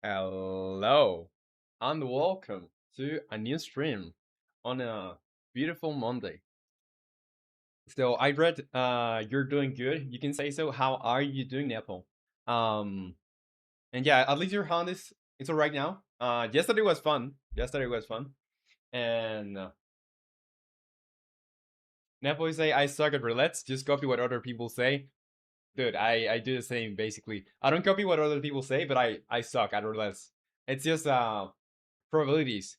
Hello and welcome to a new stream on a beautiful Monday. So I read you're doing good. You can say so. How are you doing, Nepal? Um and yeah, at least your hand is it's all right now. Yesterday was fun. Yesterday was fun. And Nepal you say I suck at roulette. Just copy what other people say. Dude, I do the same basically. I don't copy what other people say, but I suck at roulette. It's just probabilities.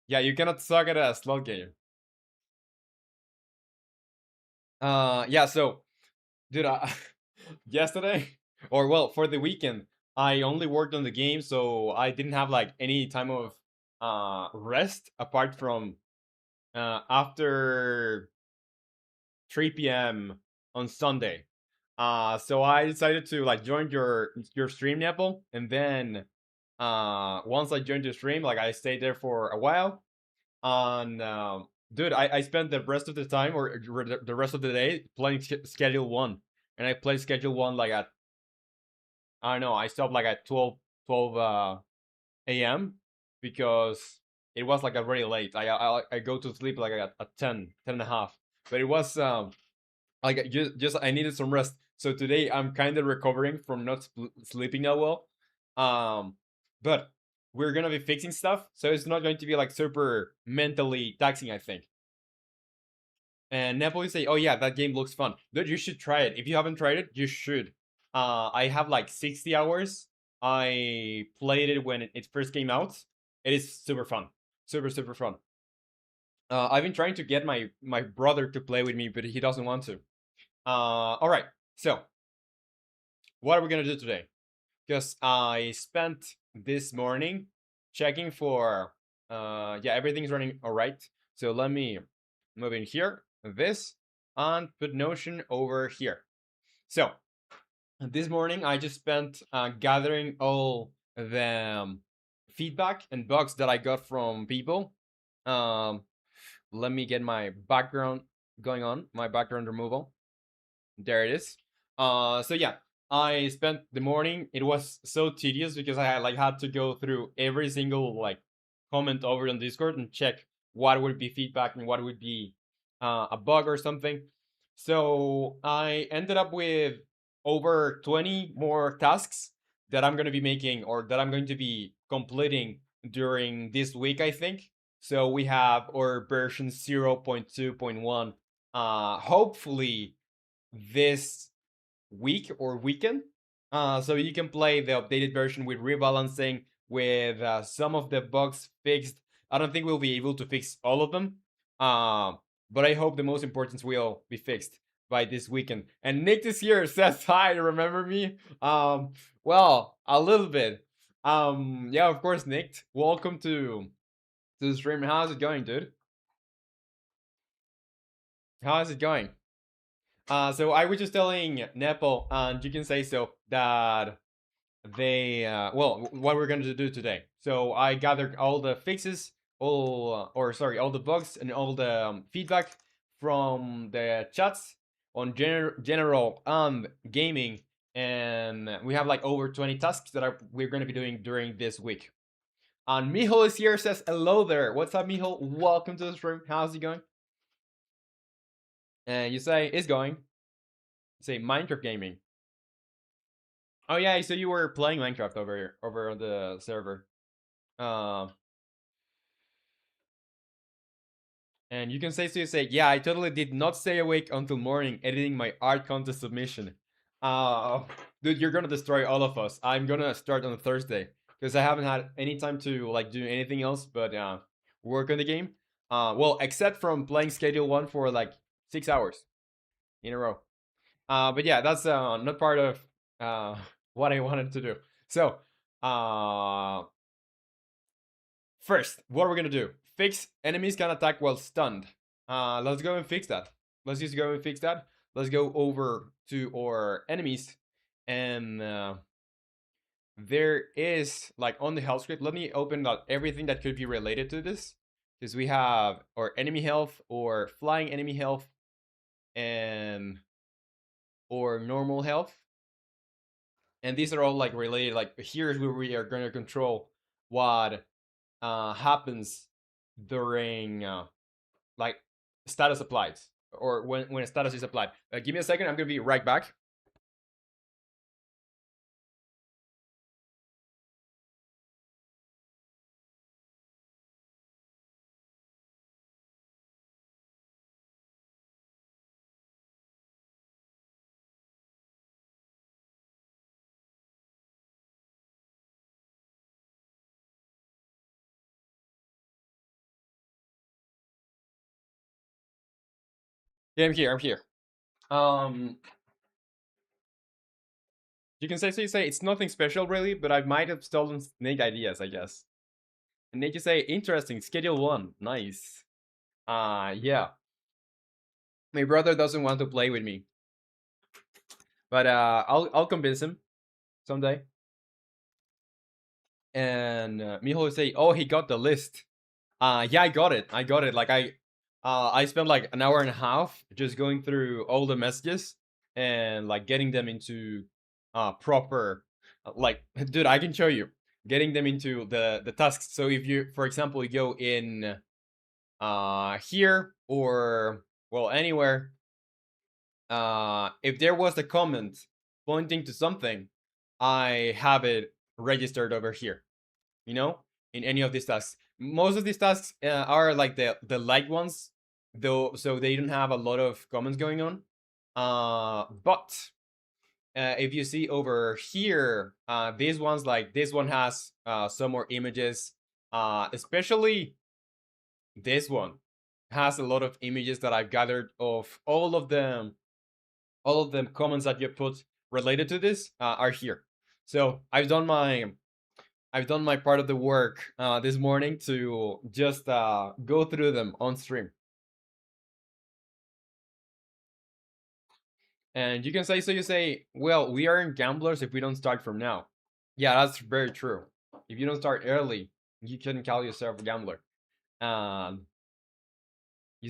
Yeah, you cannot suck at a slot game. Yeah, so, dude, yesterday, or well, for the weekend, I only worked on the game, so I didn't have like any time of rest apart from after 3 p.m. on Sunday. So I decided to like join your stream, Nepal, and then once I joined the stream, like I stayed there for a while. And dude, I spent the rest of the time or the rest of the day playing Schedule 1. And I played Schedule 1 like at, I don't know, I stopped like at 12 a.m. because it was like already late. I go to sleep like at 10 and a half. But it was like just I needed some rest. So today I'm kind of recovering from not sleeping that well. But we're gonna be fixing stuff, so it's not going to be like super mentally taxing, I think. And Nepal say, "Oh yeah, that game looks fun, dude. You should try it. If you haven't tried it, you should." I have like 60 hours. I played it when it first came out. It is super fun, super fun. I've been trying to get my brother to play with me, but he doesn't want to. All right, so what are we gonna do today? Because I spent this morning checking for yeah, everything's running all right. So let me move in here, this, and put Notion over here. So this morning I just spent gathering all the feedback and bugs that I got from people. Let me get my background going on, my background removal. There it is. So yeah, I spent the morning. It was so tedious because I had to go through every single like comment over on Discord and check what would be feedback and what would be a bug or something. So I ended up with over 20 more tasks that I'm gonna be making, or that I'm going to be completing during this week, I think. So we have our version 0.2.1. Hopefully this week or weekend. So you can play the updated version with rebalancing, with some of the bugs fixed. I don't think we'll be able to fix all of them, uh, but I hope the most important will be fixed by this weekend. And Nick is here, says hi. Remember me? Well, a little bit. Yeah, of course, Nick. Welcome to the stream. How's it going, dude? How is it going? So I was just telling Nepal, and you can say so, that they well, what we're going to do today. So I gathered all the fixes, all the bugs and all the feedback from the chats on general and gaming, and we have like over 20 tasks that we're going to be doing during this week. And Mijo is here, says hello there. What's up, Mijo? Welcome to the stream. How's it going? And you say it's going. Say Minecraft gaming. Oh yeah, so you were playing Minecraft over on the server. Um, and you can say, yeah, I totally did not stay awake until morning editing my art contest submission. Uh, Dude, you're gonna destroy all of us. I'm gonna start on Thursday because I haven't had any time to like do anything else but work on the game. Well, except from playing Schedule 1 for like 6 hours in a row. But yeah, that's not part of what I wanted to do. So, first, what we're gonna do: fix enemies can attack while stunned. Let's go and fix that. Let's just go and fix that. Let's go over to our enemies, and there is like on the health script. Let me open up everything that could be related to this, because we have our enemy health, or flying enemy health, and or normal health. And these are all like related. Like here's where we are going to control what happens during like status applied, or when a status is applied. Give me a second. I'm gonna be right back. Yeah, I'm here. I'm here. Um, you can say so. You say it's nothing special really, but I might have stolen Snake ideas, I guess. And then you say interesting. Schedule 1, nice. Yeah. My brother doesn't want to play with me, but I'll convince him someday. And Mijo will say, "Oh, he got the list." Yeah, I got it. I got it. Like I spent like an hour and a half just going through all the messages and like getting them into proper like dude, I can show you getting them into the tasks. So if you, for example, you go in here, or well, anywhere, if there was a comment pointing to something, I have it registered over here, you know, in any of these tasks. Most of these tasks are like the light ones, though, so they don't have a lot of comments going on. But if you see over here, these ones, like this one has some more images, especially this one has a lot of images that I've gathered of all of them. All of the comments that you put related to this are here. So I've done my part of the work this morning to just go through them on stream. And you can say, so you say, well, we aren't gamblers if we don't start from now. Yeah, that's very true. If you don't start early, you can call yourself a gambler. Um, you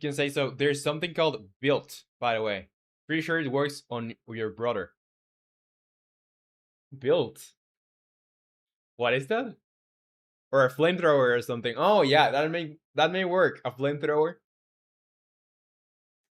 can say, so there's something called built, by the way. Pretty sure it works on your brother. Built? What is that? Or a flamethrower or something. Oh yeah, that may work. A flamethrower.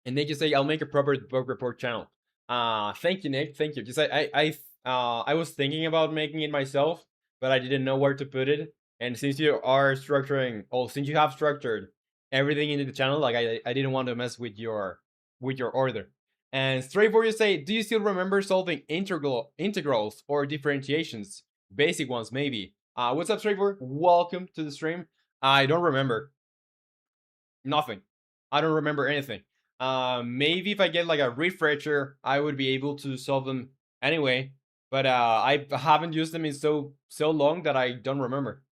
And they just say, I'll make a proper bug report channel. Thank you, Nick. Thank you. Just I I was thinking about making it myself, but I didn't know where to put it. And since you are structuring, or since you have structured everything into the channel, like I didn't want to mess with your order. And straightforward, you say, do you still remember solving integrals or differentiations? Basic ones, maybe. What's up, straightforward? Welcome to the stream. I don't remember nothing. I don't remember anything. Maybe if I get like a refresher, I would be able to solve them anyway. But I haven't used them in so long that I don't remember.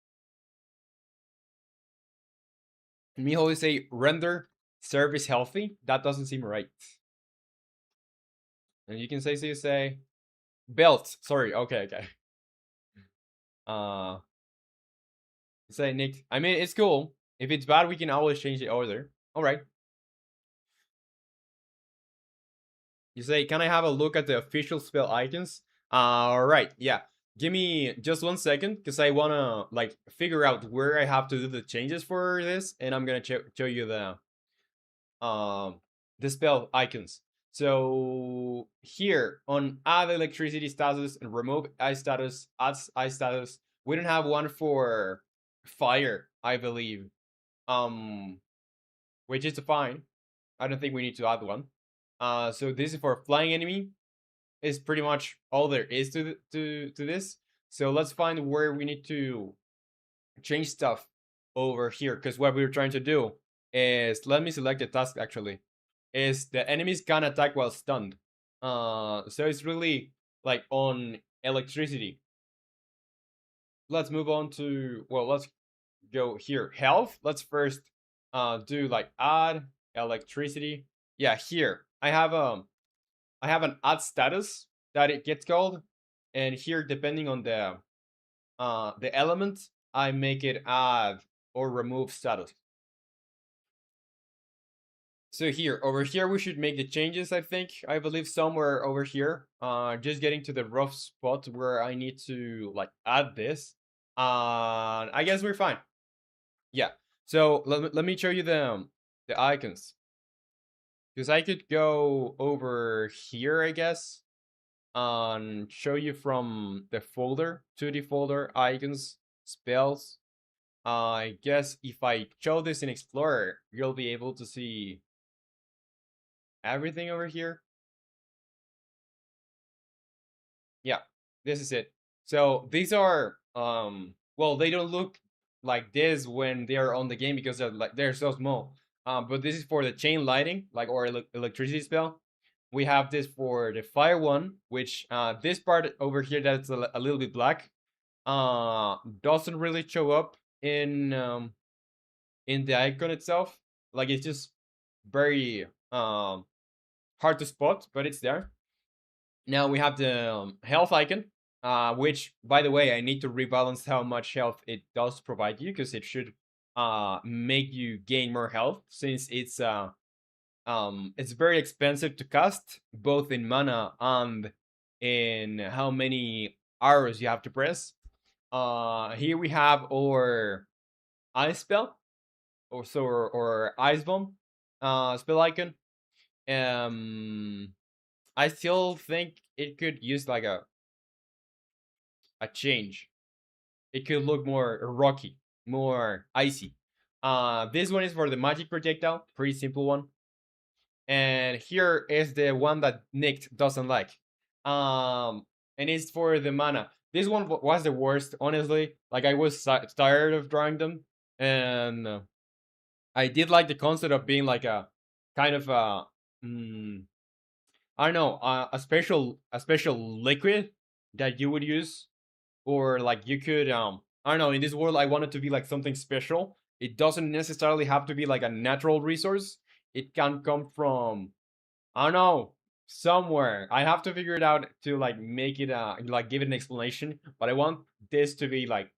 Me always say render service healthy. That doesn't seem right. And you can say, so you say belt. Sorry. Okay. Uh, say Nick. I mean, it's cool. If it's bad, we can always change the order. All right. You say, can I have a look at the official spell icons? All right. Yeah. Give me just 1 second because I want to like figure out where I have to do the changes for this, and I'm going to show you the spell icons. So here on add electricity status and remove ice status, add ice status, we don't have one for fire, I believe. Which is fine. I don't think we need to add one. So this is for flying enemy. Is pretty much all there is to this. So let's find where we need to change stuff over here. Because what we're trying to do is, let me select the task actually, is the enemies can attack while stunned. So it's really like on electricity. Let's move on to, well, let's go here. Health. Let's first do like add electricity. Yeah, here I have an add status that it gets called, and here depending on the element, I make it add or remove status. So here, over here, we should make the changes, I believe somewhere over here. Just getting to the rough spot where I need to like add this. I guess we're fine. Yeah. So let me show you the icons. Because I could go over here, I guess, and show you from the folder, 2D folder, icons, spells. I guess if I show this in Explorer, you'll be able to see everything over here. Yeah, this is it. So these are, well, they don't look like this when they are on the game because they're so small. But this is for the chain lighting, like, or electricity spell. We have this for the fire one, which this part over here that's a little bit black, doesn't really show up in the icon itself. Like it's just very hard to spot, but it's there. Now we have the health icon, which, by the way, I need to rebalance how much health it does provide you because it should make you gain more health since it's very expensive to cast, both in mana and in how many arrows you have to press. Here we have our ice spell, or ice bomb spell icon. I still think it could use like a change. It could look more rocky, more icy. This one is for the magic projectile, pretty simple one. And here is the one that Nick doesn't like. And it's for the mana. This one was the worst, honestly. Like I was tired of drawing them, and I did like the concept of being like a kind of a I don't know, a special liquid that you would use, or like you could I don't know. In this world, I want it to be like something special. It doesn't necessarily have to be like a natural resource. It can come from, I don't know, somewhere. I have to figure it out to like make it like give it an explanation. But I want this to be like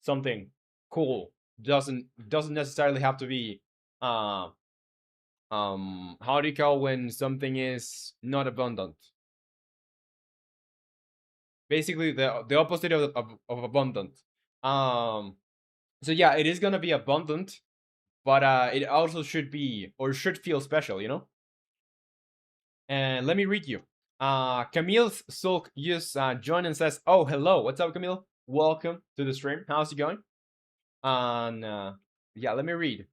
something cool. Doesn't necessarily have to be how do you call when something is not abundant? Basically the opposite of abundant. So yeah, it is gonna be abundant, but it also should be, or should feel special, you know. And let me read you. Camille Sulk just joined and says, "Oh, hello. What's up, Camille? Welcome to the stream. How's it going?" And yeah, let me read.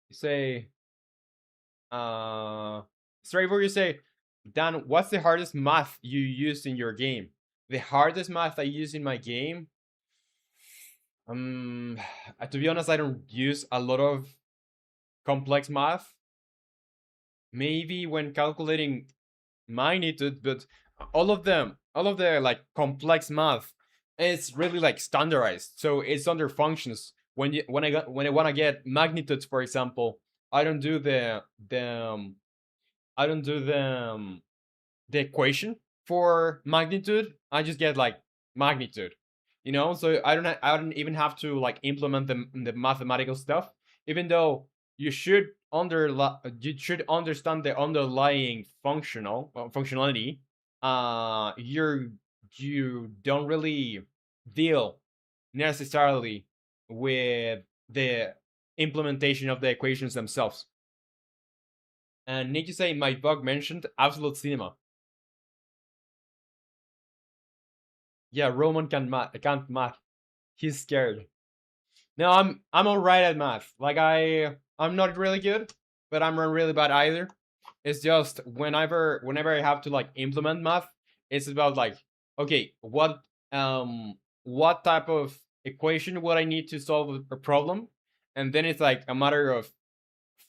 You say, straight where you say, Dan, what's the hardest math you used in your game? The hardest math I use in my game. To be honest, I don't use a lot of complex math. Maybe when calculating magnitude, but all of the like complex math, it's really like standardized. So it's under functions. When I want to get magnitudes, for example, I don't do I don't do the equation for magnitude. I just get like magnitude, So I don't even have to like implement the mathematical stuff, even though you should you should understand the underlying functionality. You don't really deal necessarily with the implementation of the equations themselves. And need to say, my bug mentioned absolute cinema. Yeah, Roman can't math. He's scared. No, I'm alright at math. Like I'm not really good, but I'm not really bad either. It's just whenever I have to like implement math, it's about like, okay, what type of equation would I need to solve a problem? And then it's like a matter of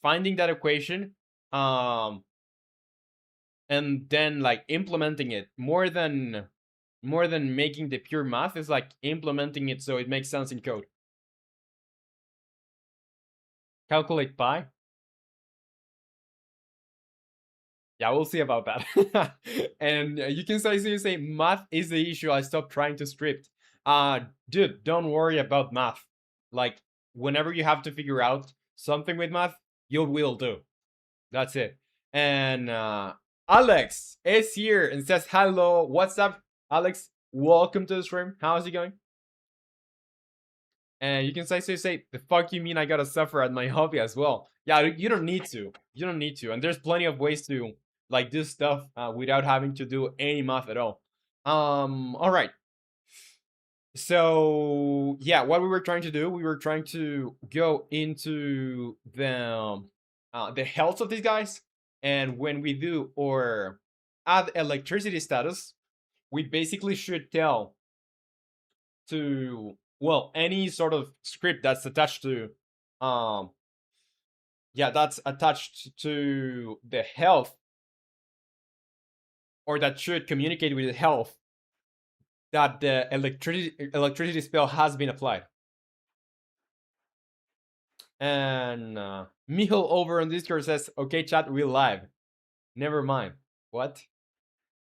finding that equation, and then like implementing it more than making the pure math is like implementing it so it makes sense in code. Calculate pi. Yeah, we'll see about that. And you can say math is the issue. I stopped trying to script. Dude, don't worry about math. Like whenever you have to figure out something with math, you will do. That's it. And Alex is here and says hello. What's up, Alex? Welcome to the stream. How's it going? And you can say, the fuck you mean I gotta suffer at my hobby as well? Yeah, you don't need to. You don't need to. And there's plenty of ways to like do stuff without having to do any math at all. All right. So yeah, what we were trying to do, we were trying to go into the health of these guys, and when we do or add electricity status, we basically should tell to, well, any sort of script that's attached to um yeah, that's attached to the health, or that should communicate with the health, that the electricity spell has been applied. And Michal over on Discord says, okay, chat, we're live. Never mind. What?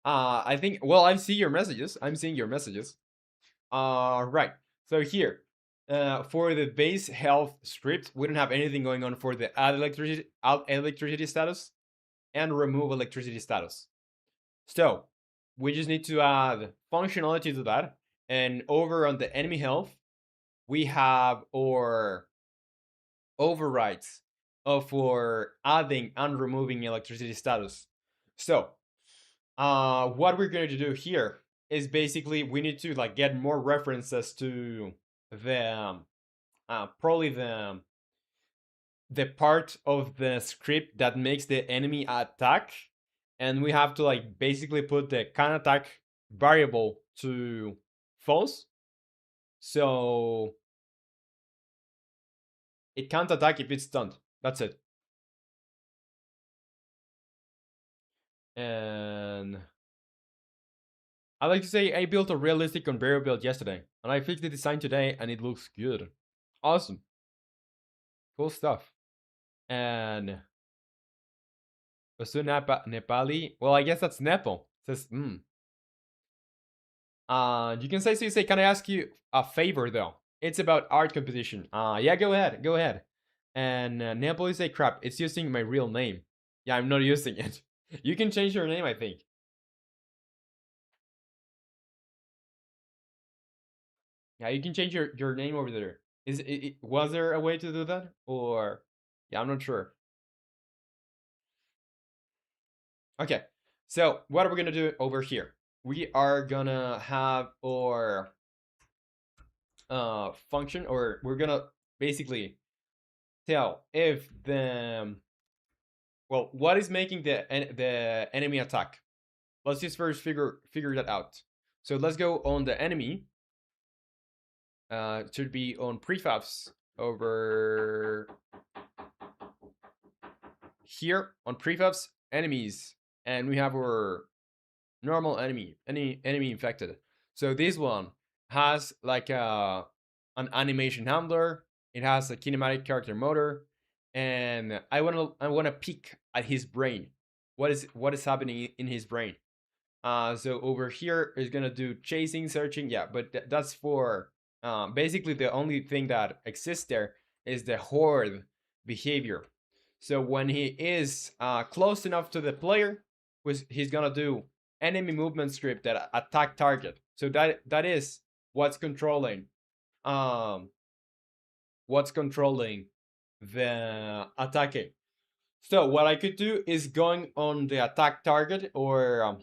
I think, well, I see your messages. I'm seeing your messages. Right. So here, for the base health script, we don't have anything going on for the add electricity status and remove electricity status. So we just need to add functionality to that. And over on the enemy health, we have our overrides for adding and removing electricity status. So what we're going to do here is basically we need to like get more references to the probably the part of the script that makes the enemy attack, and we have to like basically put the can attack variable to false, so it can't attack if it's stunned. That's it. And I like to say I built a realistic conveyor belt yesterday, and I fixed the design today, and it looks good. Awesome. Cool stuff. And Basu Nepali. Well, I guess that's Nepal. Says, you can say, so you say, can I ask you a favor though? It's about art composition. Yeah, go ahead, go ahead. And Nepal, you say, crap, it's using my real name. Yeah, I'm not using it. You can change your name, I think. Yeah, you can change your name over there. Was there a way to do that? Or yeah, I'm not sure. Okay. So what are we gonna do over here? We are gonna have our function, or we're gonna basically tell if the well, what is making the enemy attack. Let's just first figure that out. So let's go on the enemy. It should be on prefabs over here on prefabs enemies, and we have our normal any enemy infected. So this one has like an animation handler. It has a kinematic character motor, and I wanna peek at his brain. What is happening in his brain? So over here is gonna do chasing, searching, yeah, but that's for basically the only thing that exists there is the horde behavior. So when he is close enough to the player, he's gonna do enemy movement script that attack target. So that is what's controlling um the attacking. So what I could do is going on the attack target, or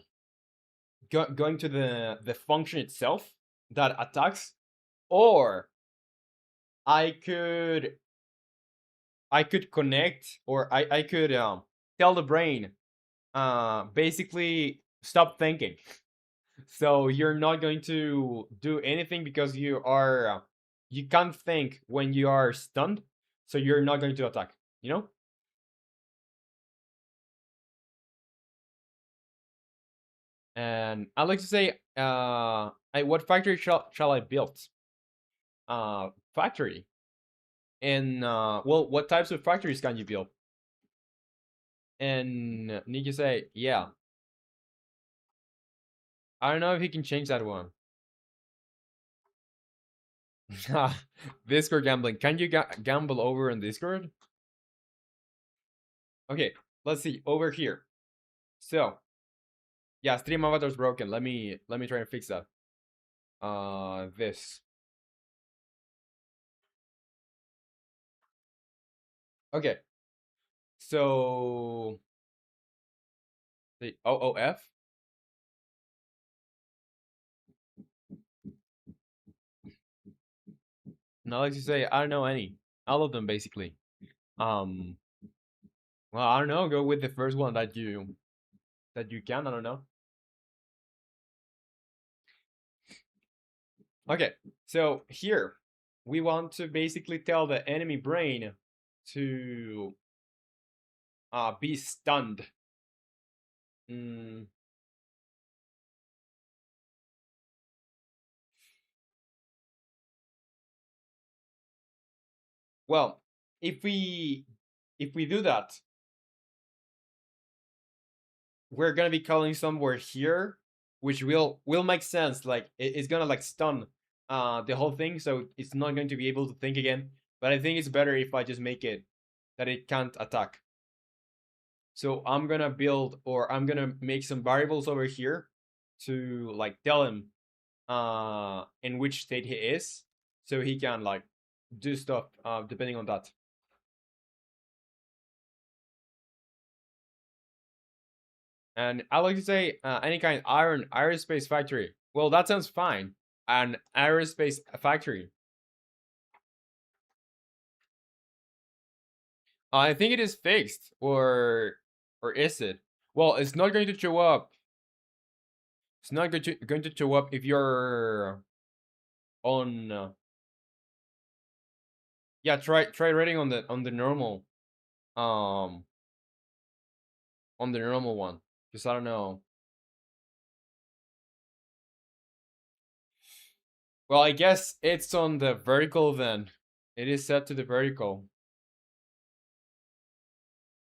going to the function itself that attacks, or I could connect, or I could tell the brain basically stop thinking. So you're not going to do anything because you can't think when you are stunned, so you're not going to attack, you know. And I'd like to say what factory shall I build? Factory. And well, what types of factories can you build? And Nick, you say, yeah. I don't know if he can change that one. Discord gambling. Can you gamble over on Discord? Okay, let's see over here. So, yeah, stream avatar's broken. Let me try and fix that. This. Okay. So the OOF. Now let's just say I don't know any. All of them basically. Um. Well, I don't know. Go with the first one that you can. I don't know. Okay, so here we want to basically tell the enemy brain to be stunned. Mm, well, if we do that, we're gonna be calling somewhere here, which will make sense. Like it's gonna like stun the whole thing, so it's not going to be able to think again. But I think it's better if I just make it that it can't attack. So I'm gonna build, or I'm gonna make some variables over here to like tell him in which state he is, so he can like do stuff depending on that. And I like to say any kind of aerospace factory. Well, that sounds fine. An aerospace factory. I think it is fixed, or is it? Well, it's not going to show up. It's not going to show up if you're on. Yeah, try reading on the normal um on the normal one, because I don't know. Well, I guess it's on the vertical then. It is set to the vertical.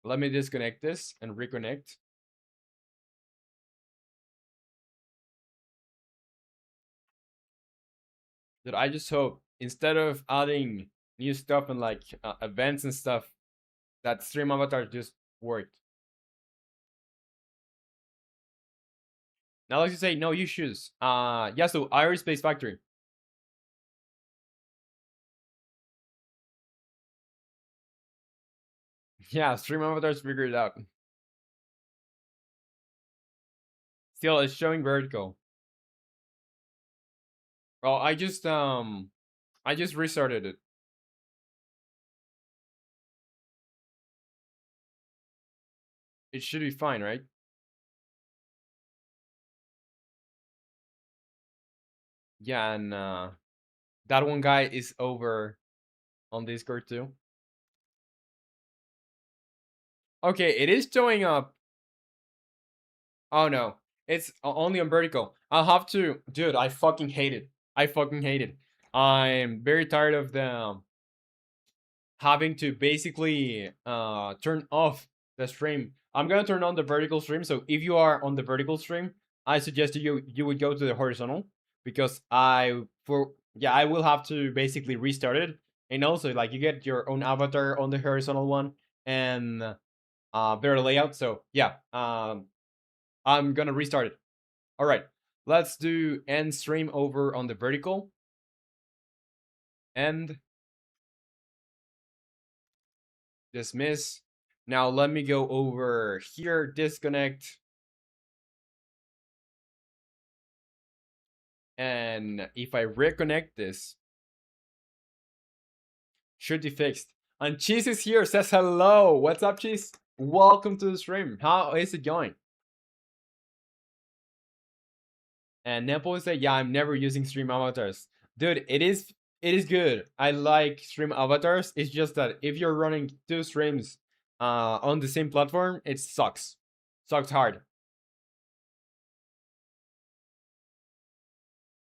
Let me disconnect this and reconnect. That I just hope instead of adding new stuff and like events and stuff, that stream avatar just worked. Now let's just say no issues. Yeah, so aerospace factory. Yeah, stream avatars figured it out. Still, it's showing vertical. Well, I just restarted it. It should be fine, right? Yeah, and that one guy is over on Discord too. Okay, it is showing up. Oh no, it's only on vertical. I'll have to, dude. I fucking hate it. I fucking hate it. I'm very tired of the having to basically turn off the stream. I'm gonna turn on the vertical stream. So if you are on the vertical stream, I suggest you would go to the horizontal because I will have to basically restart it. And also like you get your own avatar on the horizontal one and better layout. So yeah, I'm gonna restart it. All right, let's do end stream over on the vertical. End. Dismiss. Now let me go over here, disconnect. And if I reconnect this, should be fixed. And Cheese is here, says hello. What's up, Cheese? Welcome to the stream. How is it going? And Nepo said, yeah, I'm never using stream avatars. Dude, it is good. I like stream avatars. It's just that if you're running two streams on the same platform, it sucks. Sucks hard.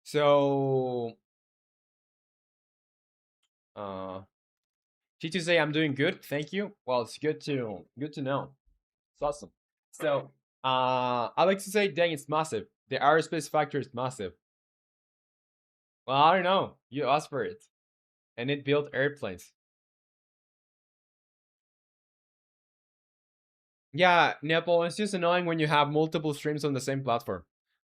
So Chichi say I'm doing good, thank you. Well, it's good to know. It's awesome. So I like to say, dang, it's massive. The aerospace factor is massive. Well, I don't know. You asked for it, and it built airplanes. Yeah, Nepo, it's just annoying when you have multiple streams on the same platform.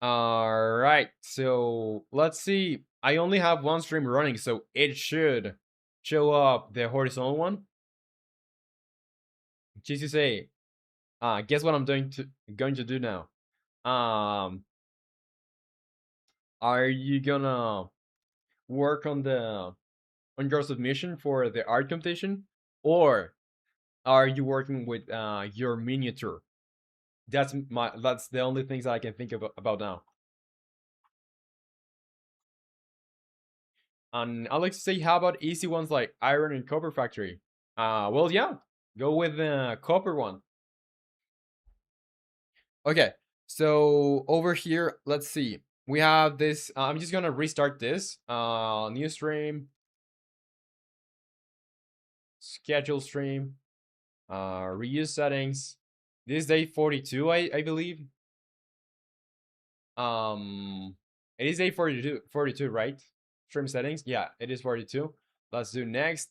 All right, so let's see. I only have one stream running, so it should show up the horizontal one. Chichi say, guess what I'm going to do now? Um, are you gonna work on your submission for the art competition, or are you working with your miniature? That's the only things I can think about now. And I like to say, how about easy ones like Iron and Copper Factory? Well, yeah, go with the copper one. Okay, so over here, let's see. We have this. I'm just gonna restart this. New stream, schedule stream, reuse settings. This is day 42, I believe. It is day 42, right? Stream settings. Yeah, it is 42. Let's do next,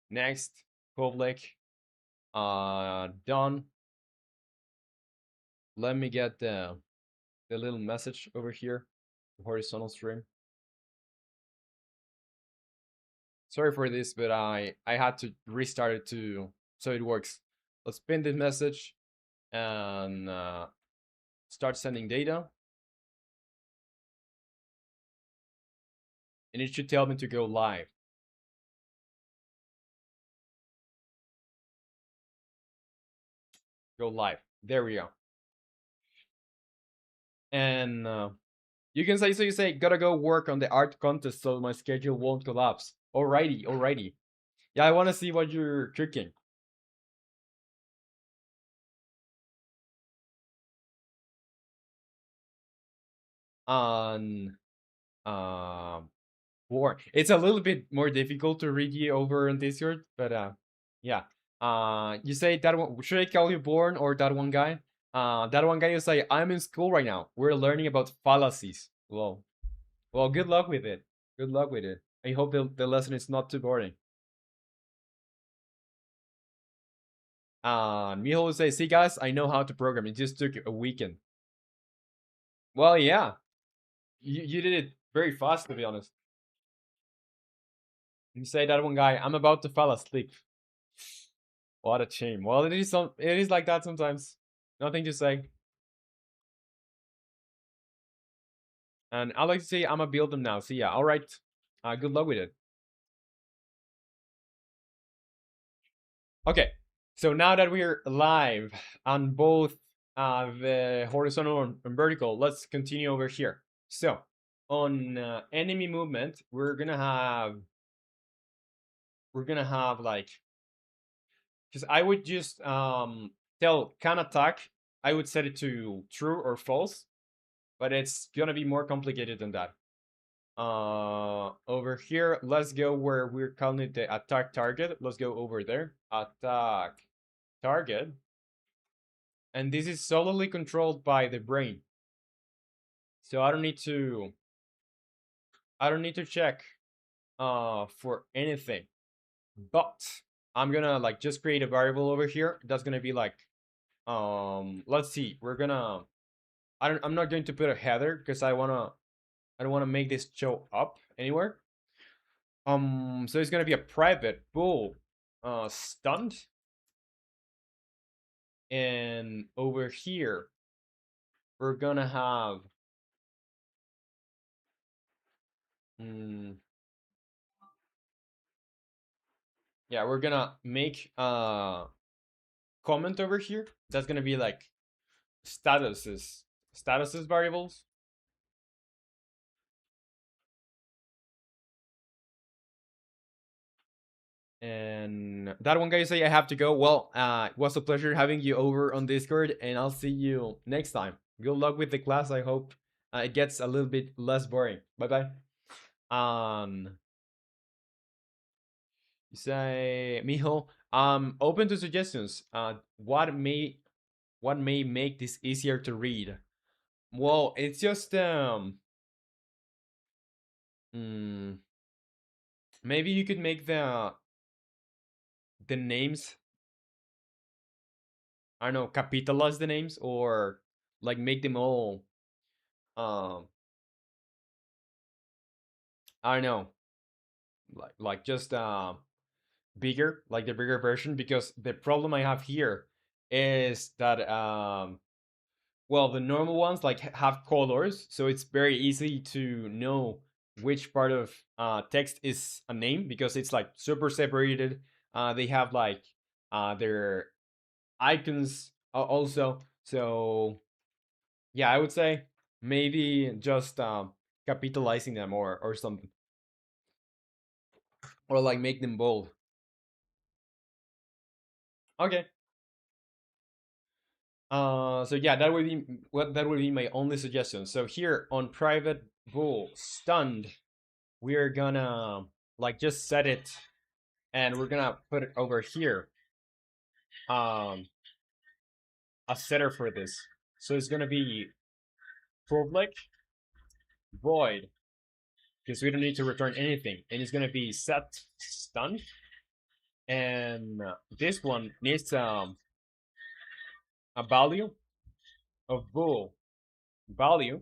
next, public. Done. Let me get the little message over here, horizontal stream. Sorry for this, but I had to restart it so it works. Let's pin this message and start sending data. And it should tell me to go live. Go live. There we go. And you can say, so you say, gotta go work on the art contest so my schedule won't collapse. Alrighty, alrighty. Yeah, I want to see what you're cooking. On War. It's a little bit more difficult to read you over on Discord, but yeah. You say that one. Should I call you Born or that one guy? That one guy, you say, I'm in school right now. We're learning about fallacies. Well, good luck with it. Good luck with it. I hope the lesson is not too boring. Miho will say, see guys, I know how to program. It just took a weekend. Well, yeah. You did it very fast, to be honest. You say that one guy, I'm about to fall asleep. What a shame. Well, it is like that sometimes. Nothing to say. And I like to say I'm gonna build them now. So yeah, all right. Good luck with it. Okay, so now that we're live on both the horizontal and vertical, let's continue over here. So on enemy movement, we're gonna have like, because I would just tell can attack. I would set it to true or false, but it's gonna be more complicated than that. Over here, let's go where we're calling it the attack target. Let's go over there. Attack target. And this is solely controlled by the brain. So I don't need to check for anything. But I'm gonna like just create a variable over here. That's gonna be like let's see. I'm not going to put a header because I don't wanna make this show up anywhere. So it's gonna be a private bool stunned. And over here we're gonna have yeah, we're gonna make comment over here. That's gonna be like statuses variables. And that one, guys, say I have to go. Well, it was a pleasure having you over on Discord, and I'll see you next time. Good luck with the class. I hope it gets a little bit less boring. Bye bye. You say, Mijo, open to suggestions. What may make this easier to read? Well, it's just maybe you could make the names, I don't know, capitalize the names, or like make them all um I don't know, like just bigger, like the bigger version, because the problem I have here is that well, the normal ones like have colors, so it's very easy to know which part of text is a name because it's like super separated. They have like their icons also. So yeah, I would say maybe just capitalizing them or something, or like make them bold. Okay. So yeah, that would be my only suggestion. So here on private bool stunned, we're gonna like just set it, and we're gonna put it over here. Um, a setter for this. So it's gonna be public void, because we don't need to return anything, and it's gonna be set stunned. And this one needs a value of bool value,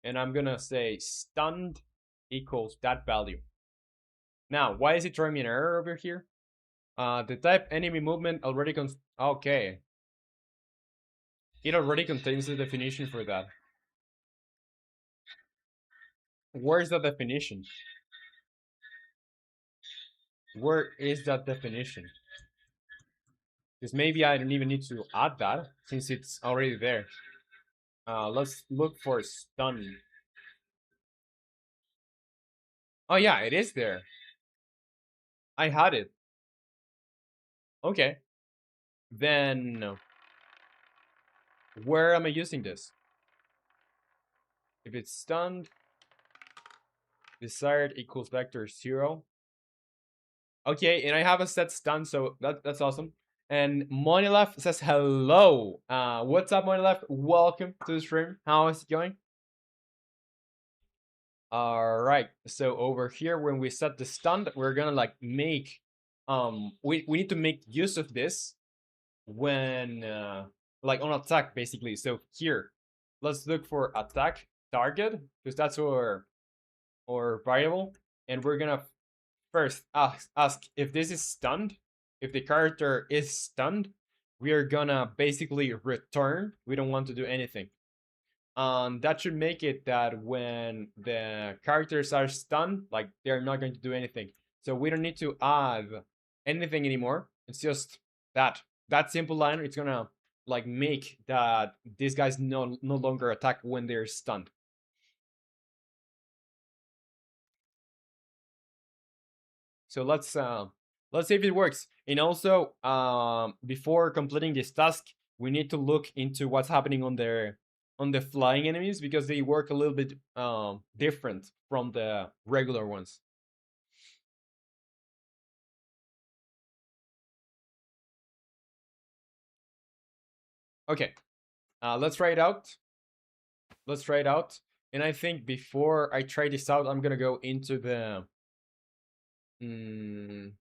and I'm gonna say stunned equals that value. Now, why is it throwing me an error over here? The type enemy movement already okay. It already contains the definition for that. Where's the definition? Where is that definition? Because maybe I don't even need to add that since it's already there. Let's look for stun. Oh yeah, it is there. I had it. Okay. Then where am I using this? If it's stunned, desired equals vector 0. Okay, and I have a set stun, so that's awesome. And Monilef says hello. What's up, Monilef? Welcome to the stream. How is it going? All right. So over here, when we set the stun, we're gonna like make we need to make use of this when like on attack basically. So here, let's look for attack target, because that's our variable, and we're gonna first ask if this is stunned. If the character is stunned, we are gonna basically return. We don't want to do anything. That should make it that when the characters are stunned, like they're not going to do anything. So we don't need to add anything anymore. It's just that simple line. It's gonna like make that these guys no longer attack when they're stunned. So let's see if it works. And also, before completing this task, we need to look into what's happening on the flying enemies because they work a little bit different from the regular ones. Okay, let's try it out. Let's try it out. And I think before I try this out, I'm gonna go into the. Yeah,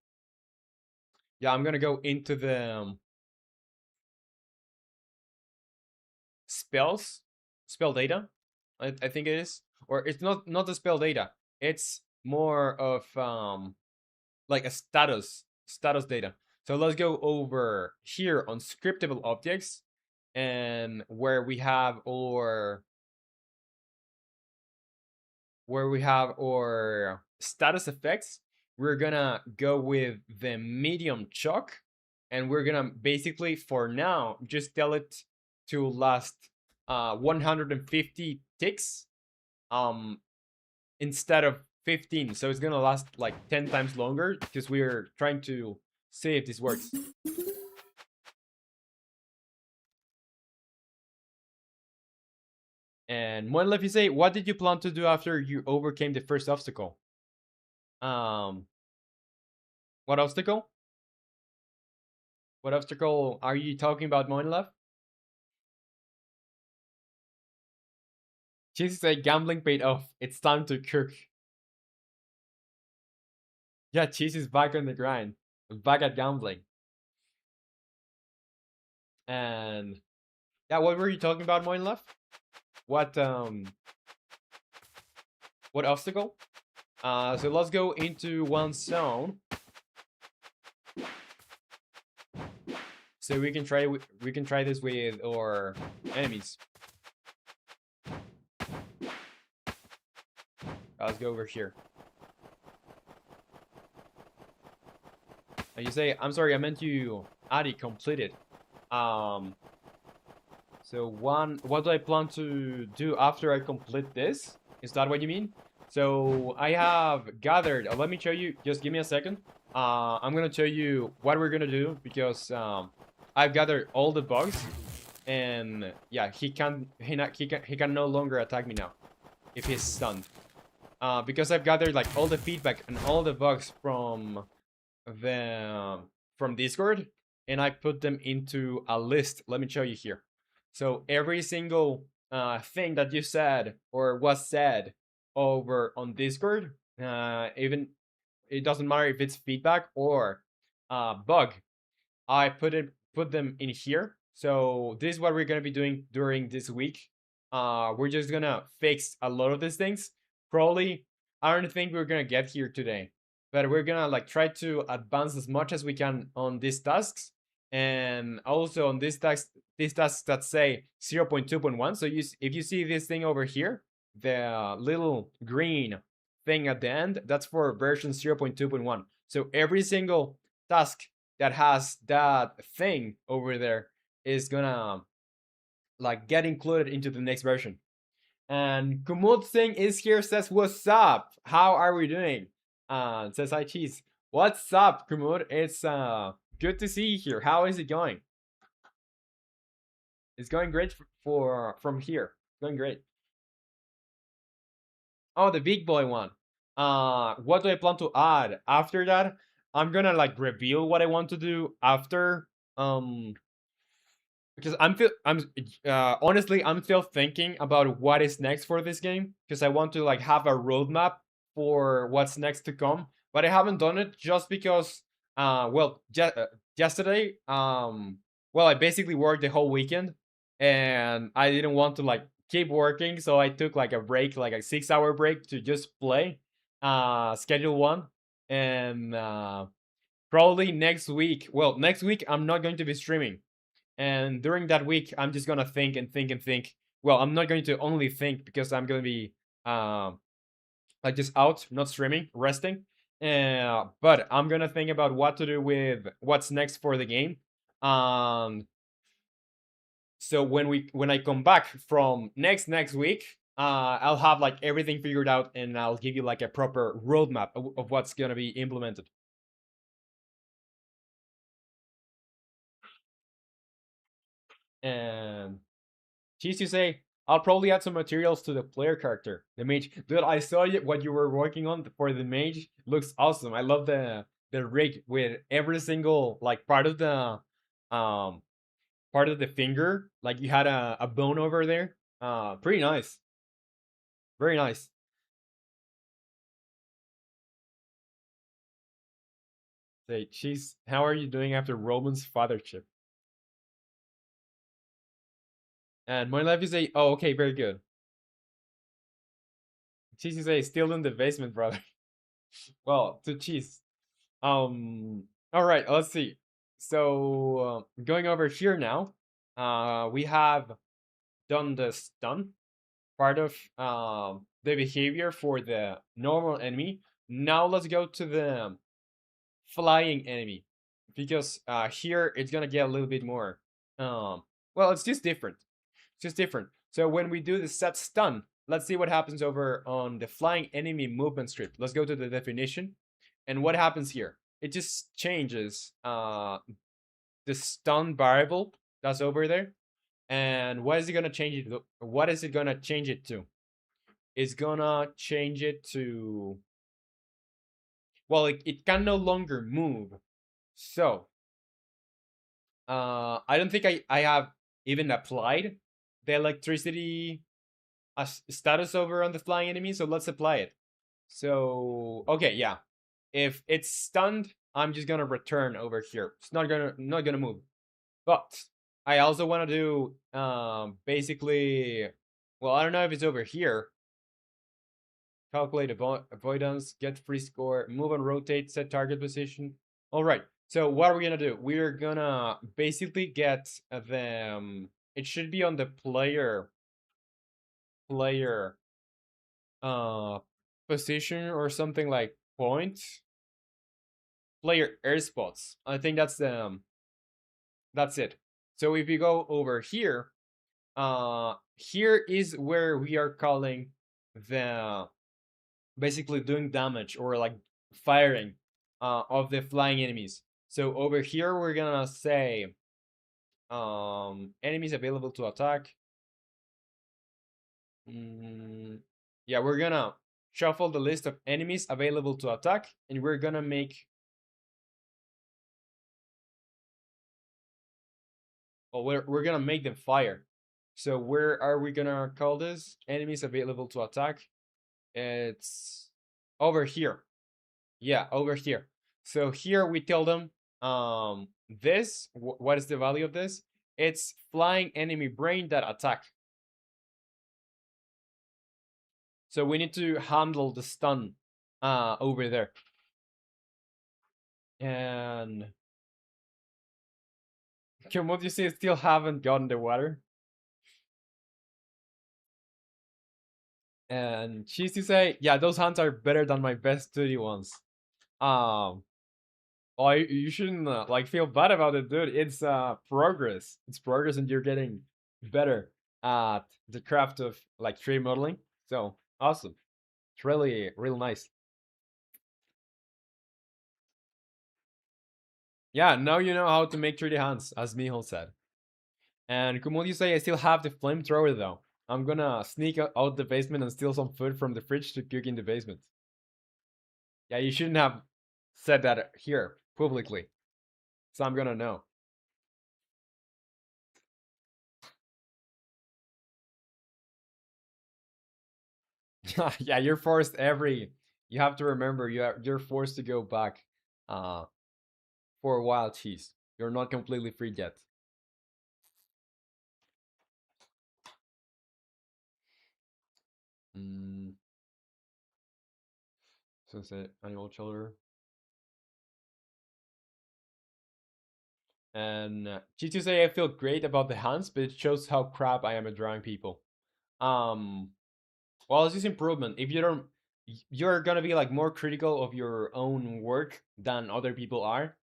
I'm gonna go into the spell data. I think it is, or it's not the spell data. It's more of like a status data. So let's go over here on scriptable objects, and where we have our status effects, we're gonna go with the medium chalk, and we're gonna basically for now just tell it to last 150 ticks instead of 15. So it's gonna last like 10 times longer because we're trying to see if this works. And Monlef, you say, what did you plan to do after you overcame the first obstacle? Um, what obstacle? What obstacle are you talking about, Monlef? Cheesy said, gambling paid off. It's time to cook. Yeah, Cheese is back on the grind. Back at gambling. And yeah, what were you talking about, Monlef? What obstacle? So let's go into one zone. So we can try this with our enemies. Let's go over here. And you say, I'm sorry, I meant you already completed. So what do I plan to do after I complete this? Is that what you mean? So I have gathered, let me show you, just give me a second. I'm gonna show you what we're gonna do because I've gathered all the bugs, and yeah, he can no longer attack me now if he's stunned. Because I've gathered like all the feedback and all the bugs from Discord, and I put them into a list. Let me show you here. So every single thing that you said or was said over on Discord, even it doesn't matter if it's feedback or bug, I put them in here. So this is what we're gonna be doing during this week. We're just gonna fix a lot of these things. Probably, I don't think we're gonna get here today, but we're gonna like try to advance as much as we can on these tasks, and also on these tasks that say 0.2.1. So if you see this thing over here, the little green thing at the end, that's for version 0.2.1. So every single task that has that thing over there is gonna like get included into the next version. And Kumud Singh is here, says, what's up? How are we doing? Says hi cheese. What's up, Kumud? It's good to see you here. How is it going? It's going great from here. It's going great. Oh, the big boy one. What do I plan to add after that? I'm gonna like reveal what I want to do after. Because honestly, I'm still thinking about what is next for this game because I want to like have a roadmap for what's next to come, but I haven't done it just because yesterday I basically worked the whole weekend and I didn't want to like keep working, so I took like a break, like a 6-hour break to just play schedule one. And probably next week, next week I'm not going to be streaming, and during that week, I'm just gonna think and think and think well, I'm not going to only think because I'm going to be um like just out, not streaming, resting. But I'm gonna think about what to do with what's next for the game. Um, so when I come back from next week, I'll have like everything figured out, and I'll give you like a proper roadmap of what's gonna be implemented. And Cheese, you say I'll probably add some materials to the player character, the mage. Dude, I saw what you were working on for the mage. Looks awesome. I love the rig with every single like um part of the finger. Like you had a bone over there. Pretty nice. Very nice. Say, Cheese, how are you doing after Roman's fathership? And my life is a oh okay, very good. Cheese is a still in the basement, brother. Well, to cheese. All right, let's see. So going over here now, we have done the stun part of the behavior for the normal enemy. Now let's go to the flying enemy because here it's gonna get a little bit more. Um, well, it's just different. It's just different. So when we do the set stun, let's see what happens over on the flying enemy movement script. Let's go to the definition, and what happens here? It just changes the stun variable that's over there. And what is it gonna change it to? What is it gonna change it to? It's gonna change it to, well, it can no longer move. So I don't think I have even applied the electricity status over on the flying enemy, so let's apply it. So okay, yeah. If it's stunned, I'm just gonna return over here. It's not gonna move. But I also want to do basically, well, I don't know if it's over here. Calculate avoidance, get free score, move and rotate, set target position. All right. So what are we gonna do? We're gonna basically get them. It should be on the player uh position or something like point player air spots. I think that's it. So if you go over here, here is where we are calling the basically doing damage or like firing of the flying enemies. So over here we're gonna say enemies available to attack. Mm, yeah, we're gonna shuffle the list of enemies available to attack, and we're gonna make, well, we're gonna make them fire. So where are we gonna call this? Enemies available to attack. It's over here. Yeah, over here. So here we tell them this, what is the value of this? It's flying enemy brain that attack. So we need to handle the stun over there. And can what you say still haven't gotten the water? And she's to say, yeah, those hands are better than my best 2D ones. Um Oh, you shouldn't like feel bad about it, dude. It's progress. It's progress, and you're getting better at the craft of like 3D modeling. So awesome. It's really real nice. Yeah, now you know how to make 3D hands, as Miho said. And Kumul, you say I still have the flamethrower though. I'm gonna sneak out the basement and steal some food from the fridge to cook in the basement. Yeah, you shouldn't have said that here publicly. So I'm gonna know. Yeah, you're forced every. You have to remember you're forced to go back, uh, for a while. Cheese. You're not completely free yet. Mm, so say animal shoulder. And G2 say I feel great about the hands, but it shows how crap I am at drawing people. Um, well, it's just improvement. If you don't, you're gonna be like more critical of your own work than other people are.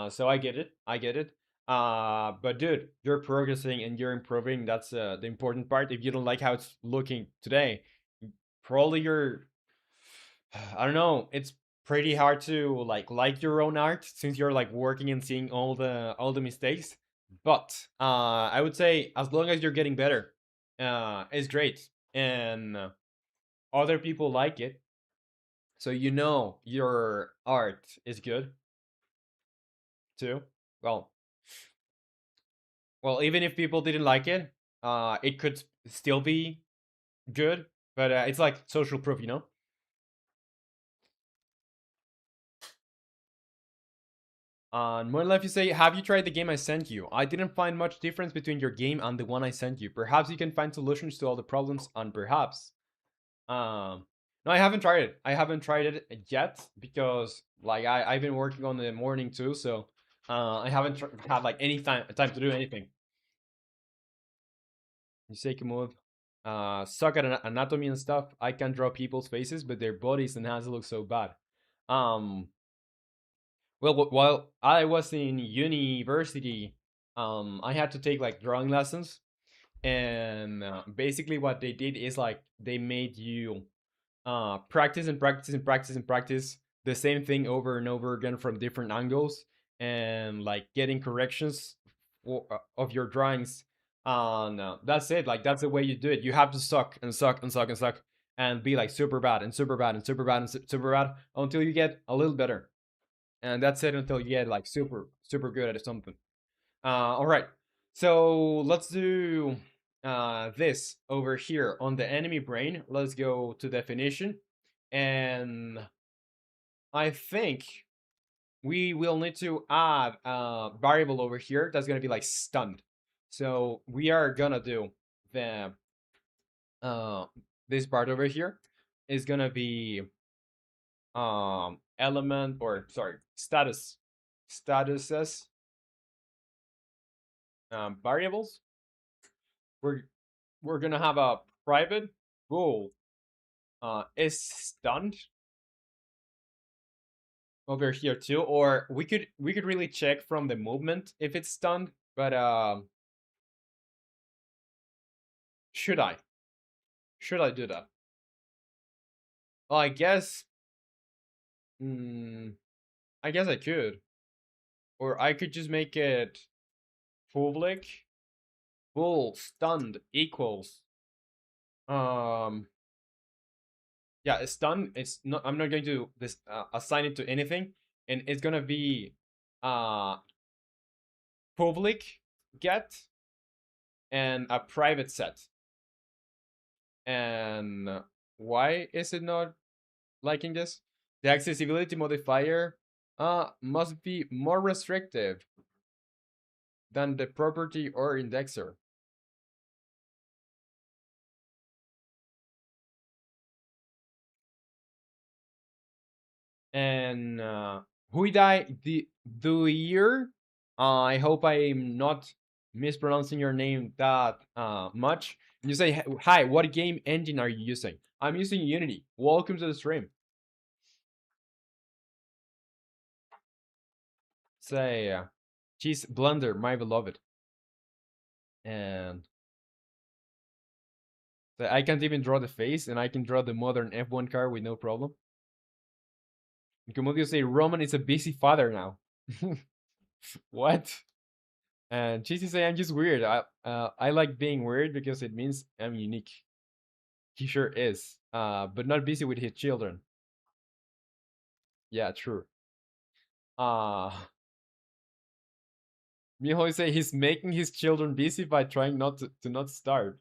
So I get it. I get it. But dude, you're progressing and you're improving. That's the important part. If you don't like how it's looking today, probably you're I don't know. It's pretty hard to like your own art since you're like working and seeing all the mistakes. But I would say as long as you're getting better, it's great, and other people like it, so you know your art is good too. Well, well, even if people didn't like it, it could still be good. But it's like social proof, you know. On Modern Life, you say, have you tried the game I sent you? I didn't find much difference between your game and the one I sent you. Perhaps you can find solutions to all the problems, and perhaps. No, I haven't tried it. I haven't tried it yet because like I've been working on the morning too, so I haven't had like any time to do anything. You say move. Suck at anatomy and stuff. I can draw people's faces, but their bodies and hands look so bad. Um, Well, while I was in university, I had to take like drawing lessons, and basically what they did is like they made you practice and practice and practice and practice the same thing over and over again from different angles, and like getting corrections of your drawings. And that's it. Like that's the way you do it. You have to suck and suck and suck and suck and be like super bad and super bad and super bad and super bad until you get a little better, and that's it until you get like super good at something. All right, so let's do this over here on the enemy brain. Let's go to definition, and I think we will need to add a variable over here that's gonna be like stunned. So we are gonna do the uh this part over here is gonna be element, or sorry, statuses, variables. we're we're gonna have a private bool is stunned over here too, or we could really check from the movement if it's stunned, but should I do that? Well, mm, I guess I could, or I could just make it public bool stunned equals um yeah, stun. It's not. I'm not going to this assign it to anything, and it's gonna be uh public get and a private set. And why is it not liking this? The accessibility modifier must be more restrictive than the property or indexer. And Huidai the year. I hope I'm not mispronouncing your name that much. And you say, hi, what game engine are you using? I'm using Unity. Welcome to the stream. Say, Cheese Blender, my beloved. And I can't even draw the face, and I can draw the modern F1 car with no problem. And Comodio say, Roman is a busy father now. What? And Cheesy say, I'm just weird. I like being weird because it means I'm unique. He sure is. But not busy with his children. Yeah, true. Uh Miho say he's making his children busy by trying not to not starve.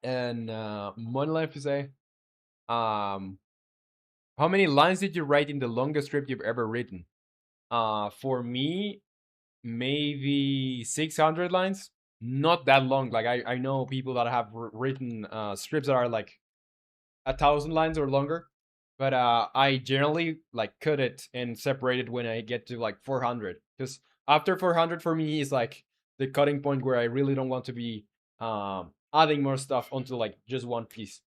And Monolife you say, um, how many lines did you write in the longest script you've ever written? For me, maybe 600 lines. Not that long. Like I know people that have written scripts that are like 1,000 lines or longer, but I generally like cut it and separate it when I get to like 400, because after 400 for me is like the cutting point where I really don't want to be adding more stuff onto like just one piece.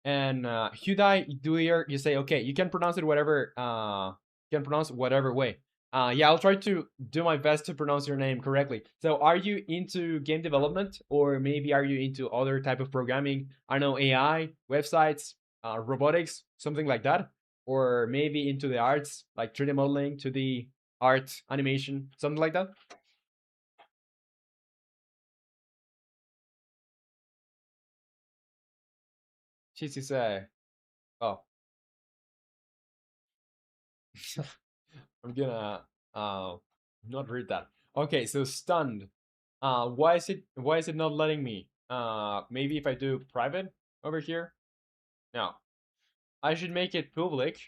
And Hyundai Duir, you say okay, you can pronounce it whatever you can pronounce whatever way. Yeah, I'll try to do my best to pronounce your name correctly. So, are you into game development, or maybe are you into other type of programming? I don't know, AI, websites, robotics, something like that, or maybe into the arts, like 3D modeling, 2D art, animation, something like that. She say, oh, I'm gonna uh not read that. Okay, so stunned. Why is it not letting me? Maybe if I do private over here. No, I should make it public,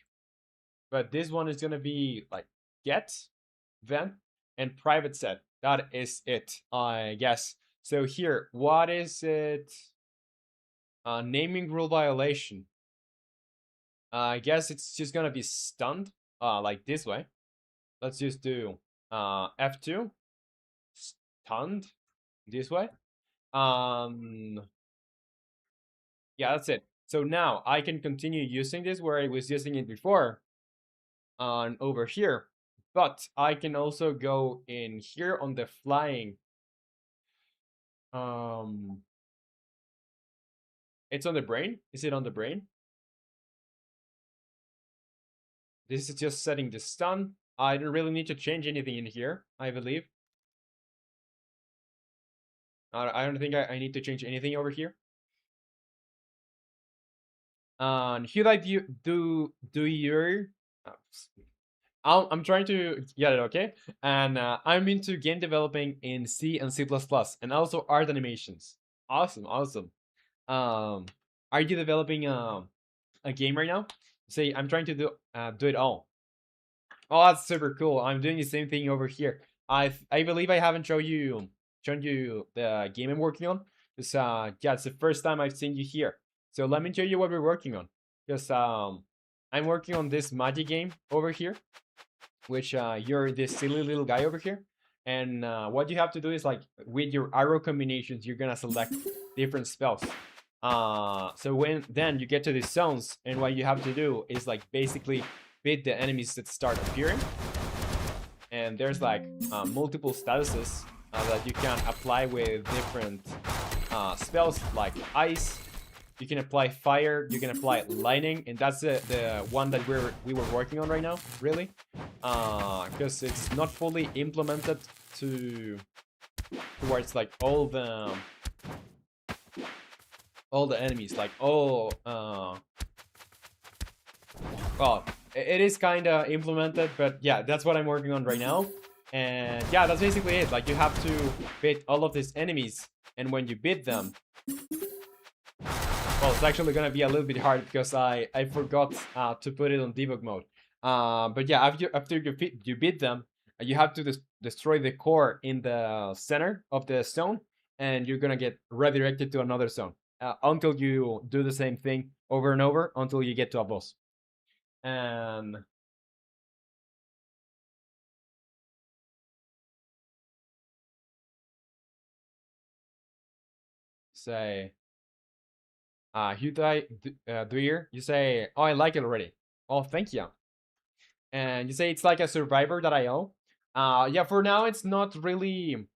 but this one is gonna be like get, then, and private set. That is it, I guess. So here, what is it? Naming rule violation. I guess it's just gonna be stunned, like this way. Let's just do F2, stunned, this way. Yeah, that's it. So now I can continue using this where I was using it before on over here, but I can also go in here on the flying. Um, it's on the brain. Is it on the brain? This is just setting the stun. I don't really need to change anything in here, I believe. I don't think I need to change anything over here. And here I do your I'm trying to get it, okay? And I'm into game developing in C and C++, and also art animations. Awesome, awesome. Are you developing a game right now? Say, I'm trying to do it all. Oh, that's super cool. I'm doing the same thing over here. I believe I haven't shown you the game I'm working on. Because yeah, it's the first time I've seen you here. So let me show you what we're working on. Because I'm working on this magic game over here, which you're this silly little guy over here. And what you have to do is like with your arrow combinations, you're gonna select different spells. So when then you get to these zones, and what you have to do is like basically beat the enemies that start appearing. And there's like multiple statuses that you can apply with different spells like ice. You can apply fire, you can apply lightning, and that's the one that we were working on right now, really, because it's not fully implemented towards like all the enemies, like all well, it is kind of implemented, but yeah, that's what I'm working on right now. And yeah, that's basically it. Like you have to beat all of these enemies, and when you beat them, well, it's actually gonna be a little bit hard because I forgot to put it on debug mode. But yeah, after you beat them, you have to destroy the core in the center of the zone, and you're gonna get redirected to another zone until you do the same thing over and over until you get to a boss. And say, Hyundai Duir, you say, oh, I like it already. Oh, thank you. And you say it's like a survivor.io. Yeah, for now it's not really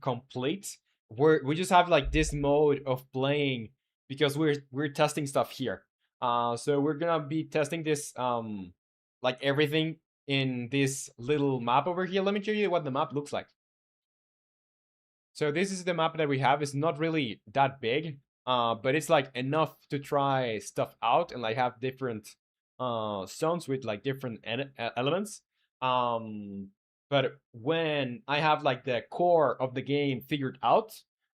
complete. We just have like this mode of playing because we're testing stuff here. So we're gonna be testing this like everything in this little map over here. Let me show you what the map looks like. So this is the map that we have. It's not really that big, but it's like enough to try stuff out and like have different zones with like different elements. But when I have like the core of the game figured out,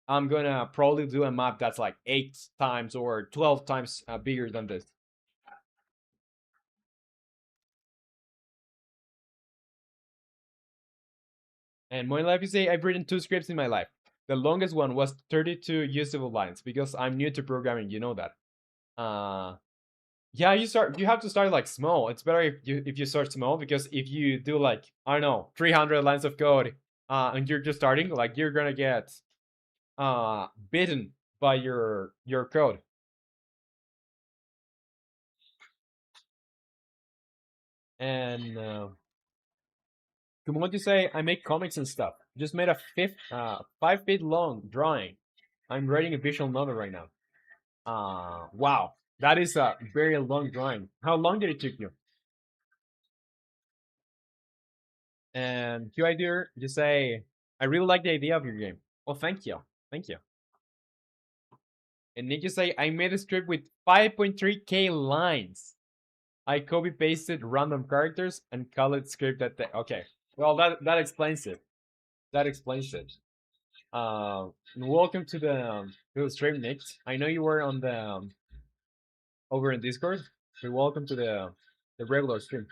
I'm gonna probably do a map that's like 8 times or 12 times bigger than this. And my life, you say, I've written 2 scripts in my life. The longest one was 32 usable lines because I'm new to programming. You know that. Yeah, you have to start like small. It's better if you start small, because if you do like, I don't know, 300 lines of code, and you're just starting, like you're gonna get bitten by your code. And come on, you say I make comics and stuff. Just made a 5 feet long drawing. I'm writing a visual novel right now. Wow, that is a very long drawing. How long did it take you? And you idea, you say, I really like the idea of your game. Well, thank you, thank you. And then you say, I made a script with 5.3K lines. I copy pasted random characters and call it script at the okay. Well, that explains it. That explains it. Welcome to the stream, Nick. I know you were on the over in Discord. So welcome to the regular stream.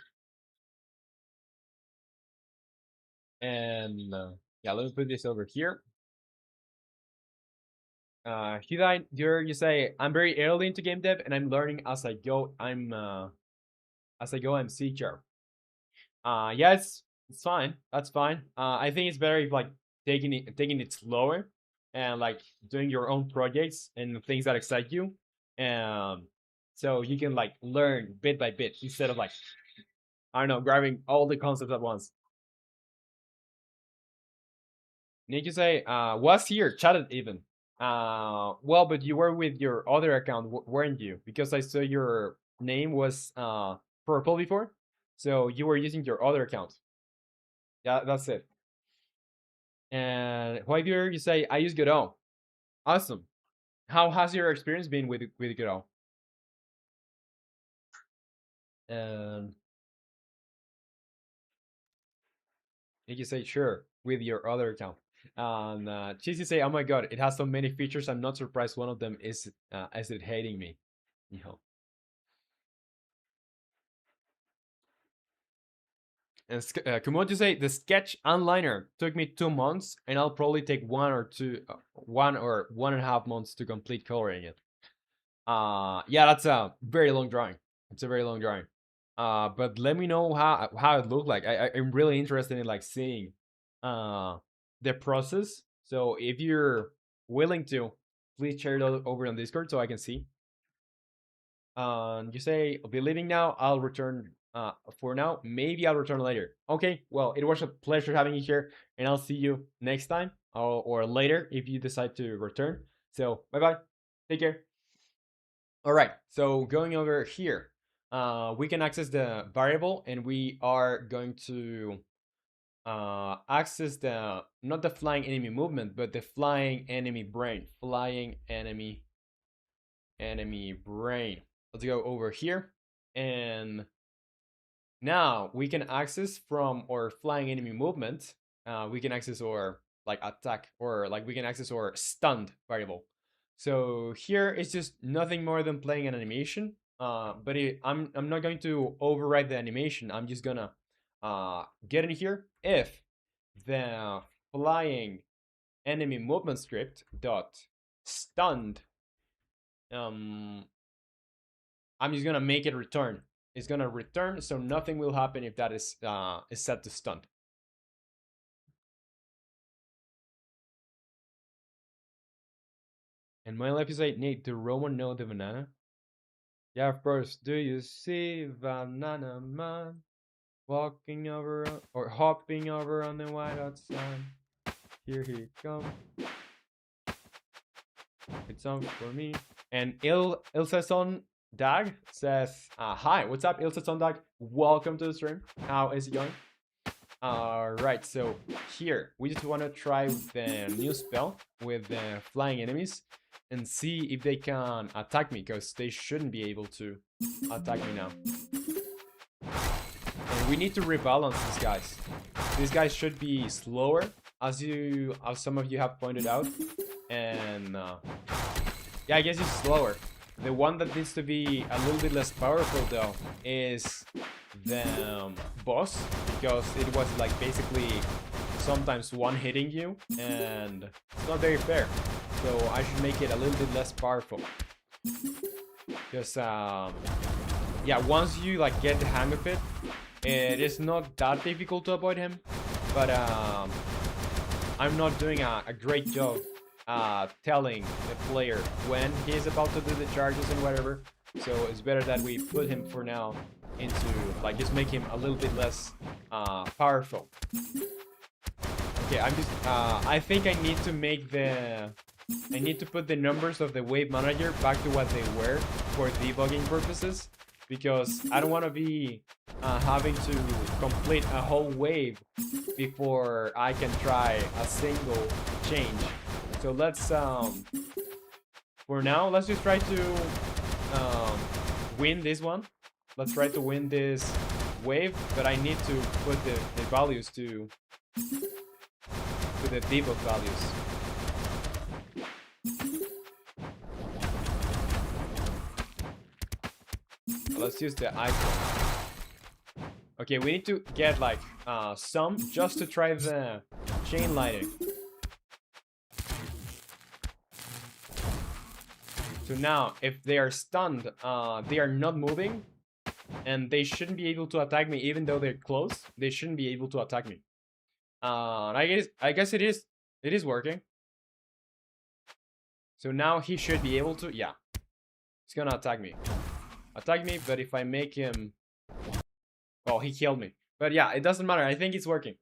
And yeah, let me put this over here. Hidai, you say I'm very early into game dev and I'm learning as I go. I'm C sharp. Yeah, it's fine. That's fine. I think it's better if like taking it slower and like doing your own projects and things that excite you. So you can like learn bit by bit instead of like I don't know, grabbing all the concepts at once. Need to say, was here, chatted even. Well, but you were with your other account, weren't you? Because I saw your name was purple before, so you were using your other account. Yeah, that's it. And why do you say I use Godot? Awesome. How has your experience been with Godot? And you say sure with your other account. And Cheesy say, oh my god, it has so many features. I'm not surprised one of them is it hating me. You know. And Kumoji say the sketch onliner took me 2 months, and I'll probably take 1 or 1.5 months to complete coloring it. Yeah, that's a very long drawing. It's a very long drawing. But let me know how it looked like. I'm really interested in like seeing the process. So if you're willing to, please share it over on Discord so I can see. You say I'll be leaving now. I'll return for now. Maybe I'll return later. Okay, well, it was a pleasure having you here, and I'll see you next time or later if you decide to return. So bye bye. Take care. All right, so going over here, we can access the variable, and we are going to access not the flying enemy movement, but the flying enemy brain. Flying enemy brain. Let's go over here, and now we can access from our flying enemy movement. We can access our like attack, or like we can access our stunned variable. So here it's just nothing more than playing an animation. But I'm not going to override the animation. I'm just gonna get in here if the flying enemy movement script dot stunned. I'm just gonna make it return. It's gonna return, so nothing will happen if that is set to stunned. And my life is like, Nate, do Roman know the banana? Yeah, of course. Do you see banana man walking over or hopping over on the white outside? Here he comes. It's on for me. And Ilsason Dag says, hi, what's up, Ilsason Dag? Welcome to the stream. How is it going? Alright, so here, we just want to try the new spell with the flying enemies and see if they can attack me, because they shouldn't be able to attack me now. And we need to rebalance these guys. These guys should be slower, as some of you have pointed out. And yeah, I guess it's slower. The one that needs to be a little bit less powerful though is the boss, because it was like basically sometimes one hitting you, and it's not very fair. So I should make it a little bit less powerful. Because yeah, once you like get the hang of it, it is not that difficult to avoid him. But I'm not doing a great job telling the player when he's about to do the charges and whatever. So it's better that we put him for now into, like, just make him a little bit less powerful. Okay, I'm just, I think I need to make I need to put the numbers of the wave manager back to what they were for debugging purposes, because I don't want to be having to complete a whole wave before I can try a single change. So let's, for now, let's just try to win this one. Let's try to win this wave, but I need to put the values to the debug values. Let's use the icon. Okay, we need to get like some just to try the chain lighting. So now, if they are stunned, they are not moving, and they shouldn't be able to attack me even though they're close. They shouldn't be able to attack me. I guess it is working. So now he should be able to, yeah. He's gonna attack me. But if I make him, well, he killed me. But yeah, it doesn't matter. I think it's working.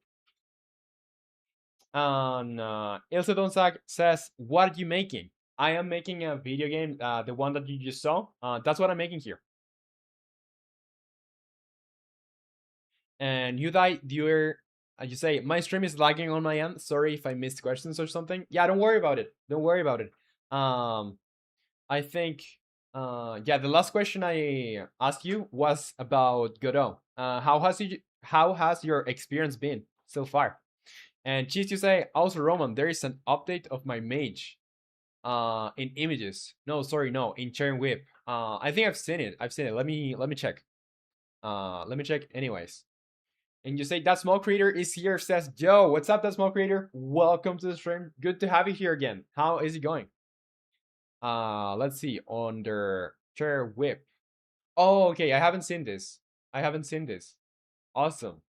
Ilse says, what are you making? I am making a video game, the one that you just saw. That's what I'm making here. And you say, my stream is lagging on my end. Sorry if I missed questions or something. Yeah, don't worry about it. Don't worry about it. I think, yeah, the last question I asked you was about Godot. How has your experience been so far? And Cheese, you say, also Roman, there is an update of my mage in images. No, sorry, no, in Chain Whip. I think I've seen it. Let me check. Let me check anyways. And you say that small creator is here, says Joe. What's up, that small creator? Welcome to the stream. Good to have you here again. How is it going? Let's see. Under Chair Whip. Oh, okay. I haven't seen this. Awesome.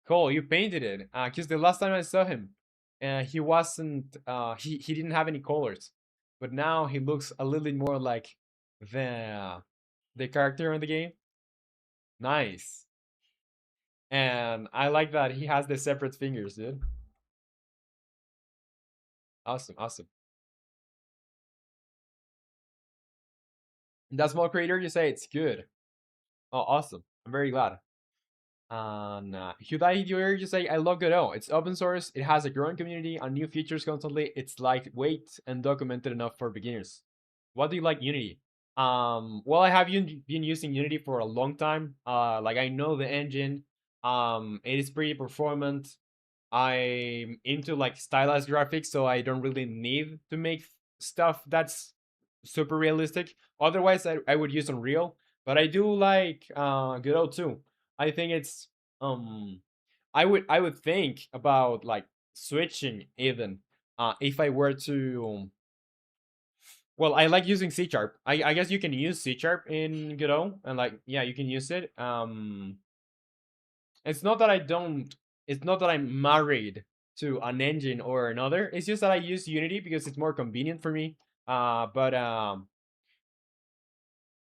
Cool. You painted it. Cause the last time I saw him, he wasn't. He didn't have any colors, but now he looks a little bit more like the character in the game. Nice. And I like that he has the separate fingers, dude. Awesome, awesome. That small creator, you say it's good. Oh, awesome. I'm very glad. And Hyundai you say, I love Godot. It's open source, it has a growing community and new features constantly. It's lightweight and documented enough for beginners. What do you like Unity? Well, I have been using Unity for a long time. Like I know the engine. It is pretty performant. I'm into like stylized graphics, so I don't really need to make stuff that's super realistic. Otherwise, I would use Unreal. But I do like Godot too. I think it's I would think about like switching even if I were to. Well, I like using C sharp. I guess you can use C sharp in Godot, and like yeah, you can use it. It's not that I don't. It's not that I'm married to an engine or another. It's just that I use Unity because it's more convenient for me. But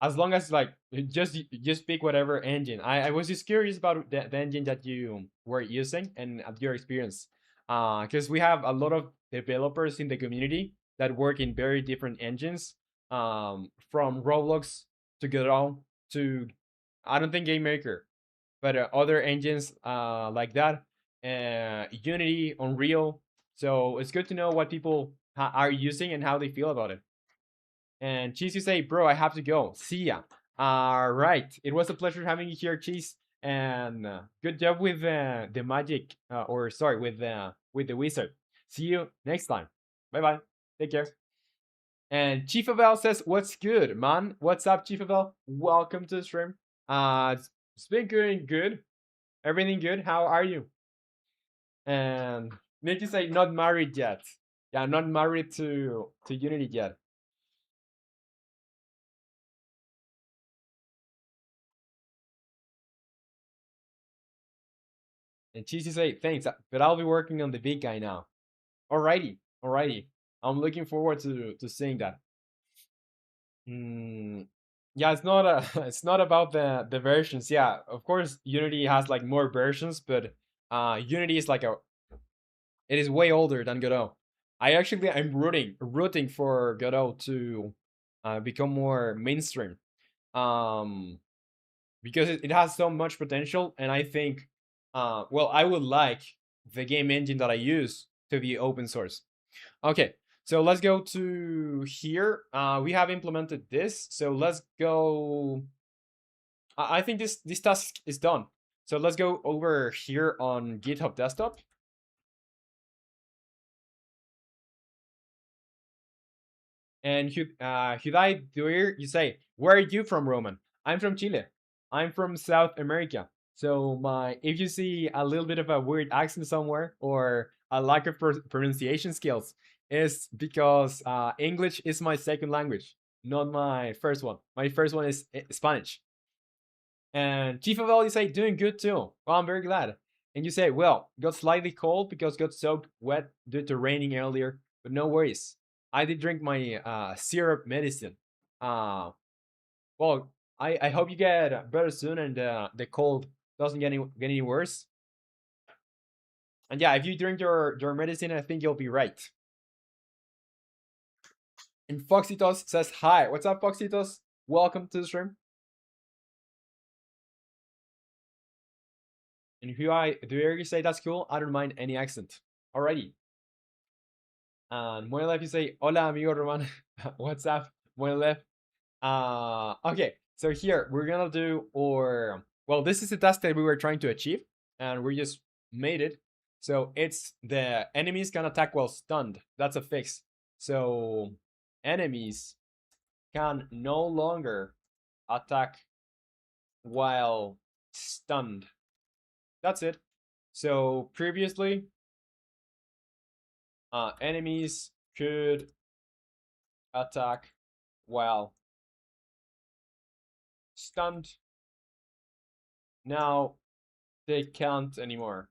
as long as like just pick whatever engine. I was just curious about the engine that you were using and your experience. Because we have a lot of developers in the community that work in very different engines. From Roblox to Godot to I don't think Game Maker, but other engines like that, Unity, Unreal. So it's good to know what people are using and how they feel about it. And Cheese, you say, bro, I have to go. See ya. All right. It was a pleasure having you here, Cheese. And good job with the magic, or sorry, with the wizard. See you next time. Bye bye. Take care. And Chief Abel says, "What's good, man? What's up, Chief Abel? Welcome to the stream. It's been good. Everything good? How are you?" And Nick, you say, "Not married yet. Yeah, not married to Unity yet." And Cheesy say, thanks, but I'll be working on the big guy now. Alrighty, alrighty. I'm looking forward to seeing that. Mm, yeah, it's not it's not about the versions. Yeah, of course, Unity has like more versions, but Unity is like a it is way older than Godot. I'm rooting for Godot to become more mainstream. Um, because it has so much potential, and I think, well, I would like the game engine that I use to be open source. Okay, so let's go to here. We have implemented this, so let's go. I think this task is done. So let's go over here on GitHub Desktop. And Hudai Duir, you say, where are you from, Roman? I'm from Chile. I'm from South America. So my if you see a little bit of a weird accent somewhere or a lack of pronunciation skills, is because English is my second language, not my first one. My first one is Spanish. And Chief of all, you say, doing good too. Well, I'm very glad. And you say, well, got slightly cold because got soaked wet due to raining earlier, but no worries. I did drink my syrup medicine. Uh, well, I hope you get better soon and the cold doesn't get any worse. And yeah, if you drink your medicine, I think you'll be right. And Foxitos says, hi. What's up, Foxitos? Welcome to the stream. And who I do you say that's cool? I don't mind any accent. Alrighty. And Muelef, you say, hola, amigo Roman. What's up, Muelef? Okay, so here we're gonna do well, this is the task that we were trying to achieve, and we just made it. So it's the enemies can attack while stunned. That's a fix. So enemies can no longer attack while stunned. That's it. So previously, enemies could attack while stunned. Now they can't anymore.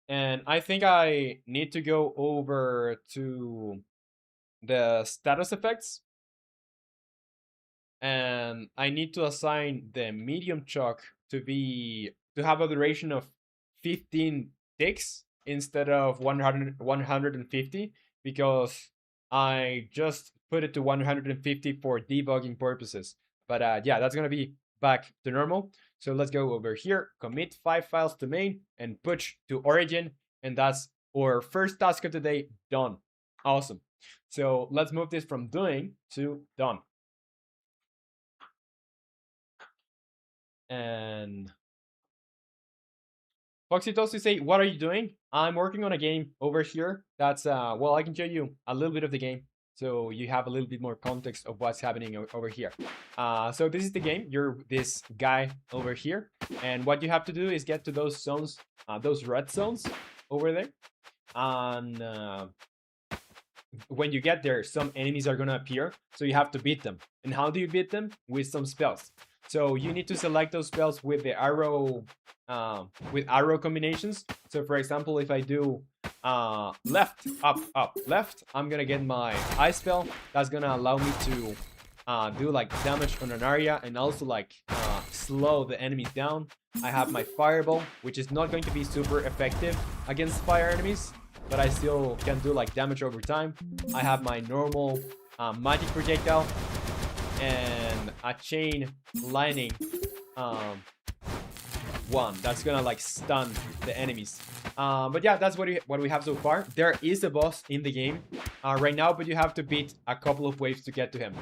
And I think I need to go over to the status effects. And I need to assign the medium shock to have a duration of 15 ticks instead of 150 because I just put it to 150 for debugging purposes. But yeah, that's gonna be back to normal. So let's go over here, commit 5 files to main and push to origin, and that's our first task of the day done. Awesome. So let's move this from doing to done. And Foxy say, what are you doing? I'm working on a game over here. That's well, I can show you a little bit of the game so you have a little bit more context of what's happening over here. So this is the game. You're this guy over here, and what you have to do is get to those zones, those red zones over there. And when you get there, some enemies are gonna appear, so you have to beat them. And how do you beat them? With some spells. So you need to select those spells with the arrow combinations. So for example, if I do left, up, up, left, I'm gonna get my ice spell. That's gonna allow me to do like damage on an area and also like slow the enemies down. I have my fireball, which is not going to be super effective against fire enemies, but I still can do like damage over time. I have my normal magic projectile and a chain lightning one that's gonna like stun the enemies. But yeah, that's what we have so far. There is a boss in the game right now, but you have to beat a couple of waves to get to him.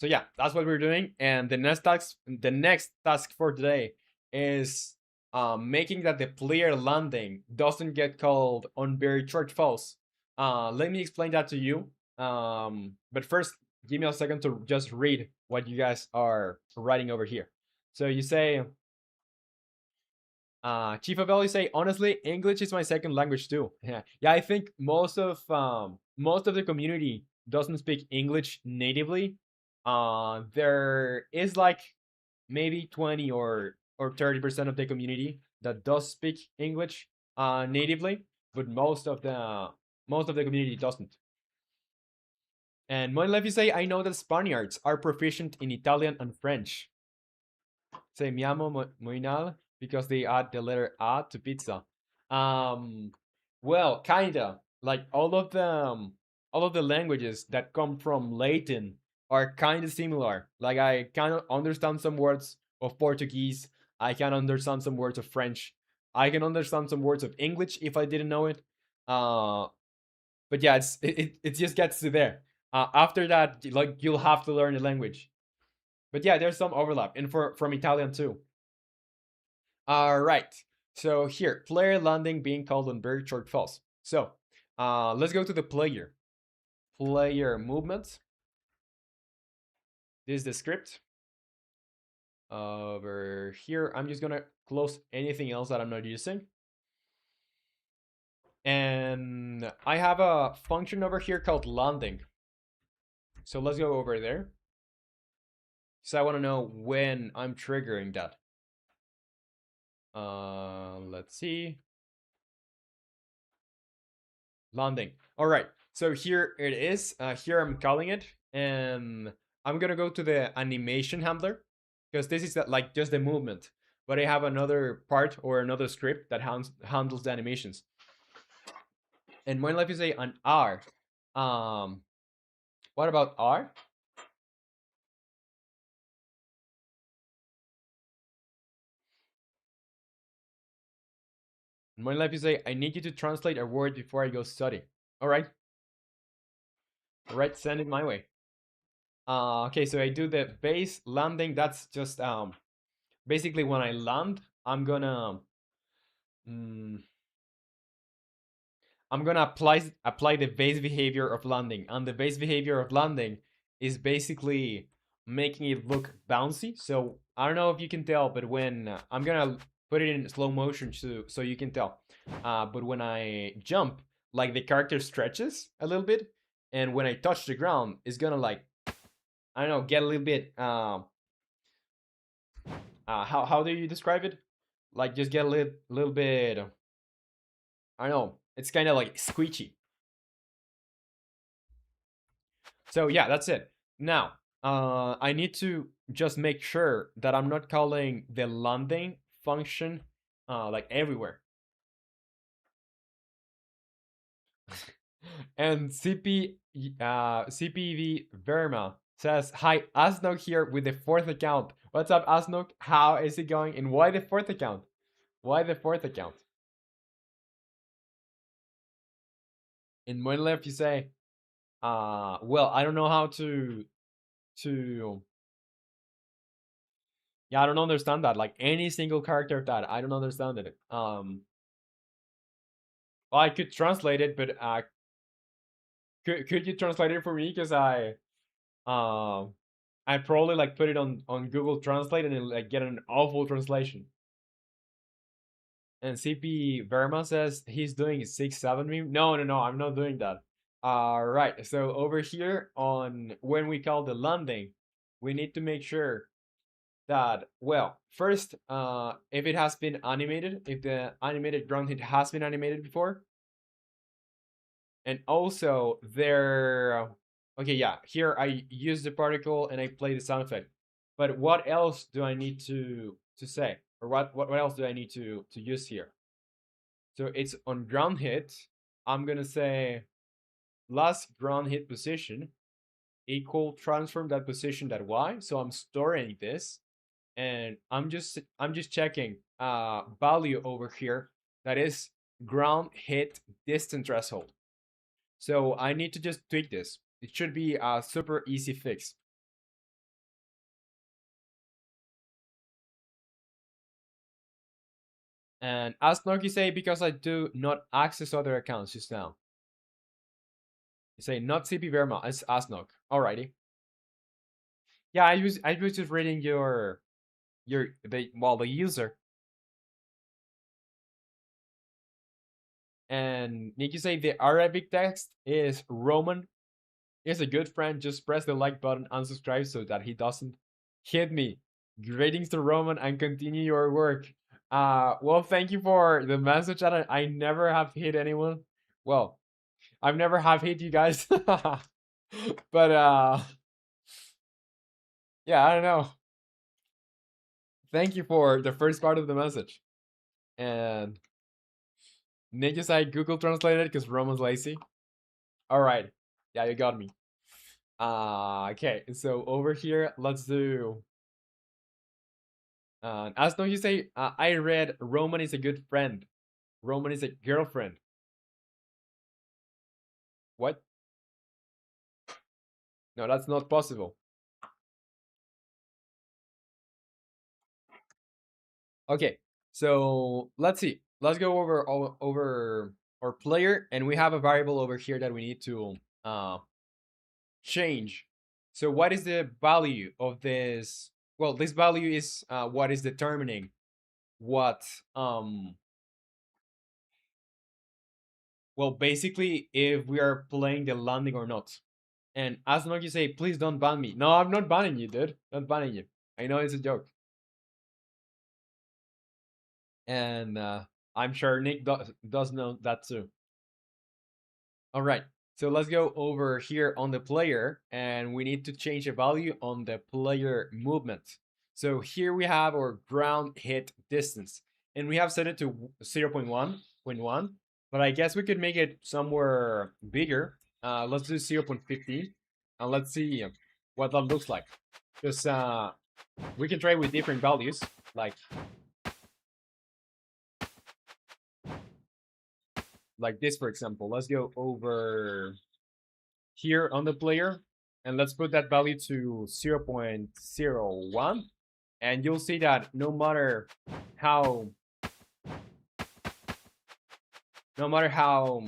So yeah, that's what we're doing. And the next task for today is making that the player landing doesn't get called on very short falls. Let me explain that to you. But first, give me a second to just read what you guys are writing over here. So you say, Chief of L, you say, honestly, English is my second language too. Yeah, I think most of the community doesn't speak English natively. There is like maybe 20 or 30% of the community that does speak English natively, but most of the community doesn't. And more if you say, I know that Spaniards are proficient in Italian and French. Say mi amo Moinal because they add the letter A to pizza. Um, well, kinda like all of the languages that come from Latin are kind of similar. Like I kind of understand some words of Portuguese. I can understand some words of French. I can understand some words of English if I didn't know it. Uh, but yeah, it just gets to there. After that, like you'll have to learn the language. But yeah, there's some overlap, and from Italian too. All right. So here, player landing being called on very short falls. So let's go to the player. Player movements. This is the script. Over here, I'm just gonna close anything else that I'm not using. And I have a function over here called landing. So let's go over there. So I want to know when I'm triggering that. Let's see. Landing. All right. So here it is. Here I'm calling it, and I'm gonna go to the animation handler because this is like just the movement. But I have another part or another script that handles the animations. And more like you say an R. What about R? More like you say, I need you to translate a word before I go study. All right. All right. Send it my way. Okay. So I do the base landing. That's just basically when I land, mm, I'm gonna apply the base behavior of landing, and the base behavior of landing is basically making it look bouncy. So I don't know if you can tell, but when I'm gonna put it in slow motion so you can tell. But when I jump, like the character stretches a little bit, and when I touch the ground, it's gonna like I don't know, get a little bit. How do you describe it? Like just get a little bit. I don't know. It's kind of like squeechy. So yeah, that's it. Now, I need to just make sure that I'm not calling the landing function like everywhere. And CPV Verma says, "Hi, Asnok here with the fourth account. What's up, Asnok? How is it going? And why the fourth account? Why the fourth account?" In more left, you say, well, I don't know how to yeah, I don't understand that. Like any single character of that, I don't understand it. Well, I could translate it, but could you translate it for me? Because um I probably like put it on Google Translate and like get an awful translation. And CP Verma says he's doing 6-7 meme. No, no, no, I'm not doing that. Right. So over here on when we call the landing, we need to make sure that well first if it has been animated, if the animated ground hit has been animated before, and also there okay yeah here I use the particle and I play the sound effect, but what else do I need to say, or what else do I need to use here? So it's on ground hit. I'm gonna say last ground hit position equal transform that position that y, so I'm storing this, and I'm just checking value over here that is ground hit distance threshold. So I need to just tweak this. It should be a super easy fix. And Asnok, you say because I do not access other accounts just now. You say not CP Verma, it's Asnok. Alrighty. Yeah, I was just reading the user. And Nick, you say the Arabic text is Roman is a good friend. Just press the like button and subscribe so that he doesn't hit me. Greetings to Roman and continue your work. Well, thank you for the message. I never have hit anyone. Well, I've never have hit you guys. But yeah, I don't know. Thank you for the first part of the message. And Nick just I Google translated because Roman's lazy. All right. Yeah, you got me. Okay. So over here, let's do. As long you say, I read Roman is a good friend. Roman is a girlfriend. What? No, that's not possible. Okay, so let's see. Let's go over our player, and we have a variable over here that we need to change. So what is the value of this? Well, this value is what is determining what well, basically if we are playing the landing or not. And as long as you say, please don't ban me. No, I'm not banning you, dude. Not banning you. I know it's a joke. And I'm sure Nick does know that too. All right. So let's go over here on the player, and we need to change a value on the player movement. So here we have our ground hit distance, and we have set it to 0.1, but I guess we could make it somewhere bigger. Let's do 0.15, and let's see what that looks like. Because we can try with different values, like this, for example. Let's go over here on the player, and let's put that value to 0.01, and you'll see that how no matter how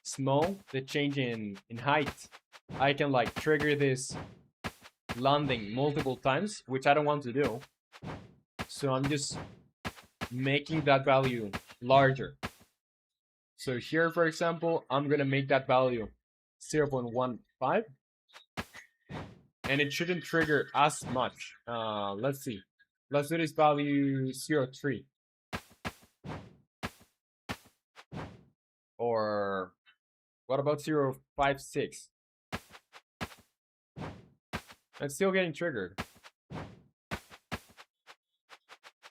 small the change in height, I can like trigger this landing multiple times, which I don't want to do. So I'm just making that value larger. So here, for example, I'm gonna make that value 0.15, and it shouldn't trigger as much. Let's see. Let's do this value 0.3. Or what about 0.56? It's still getting triggered.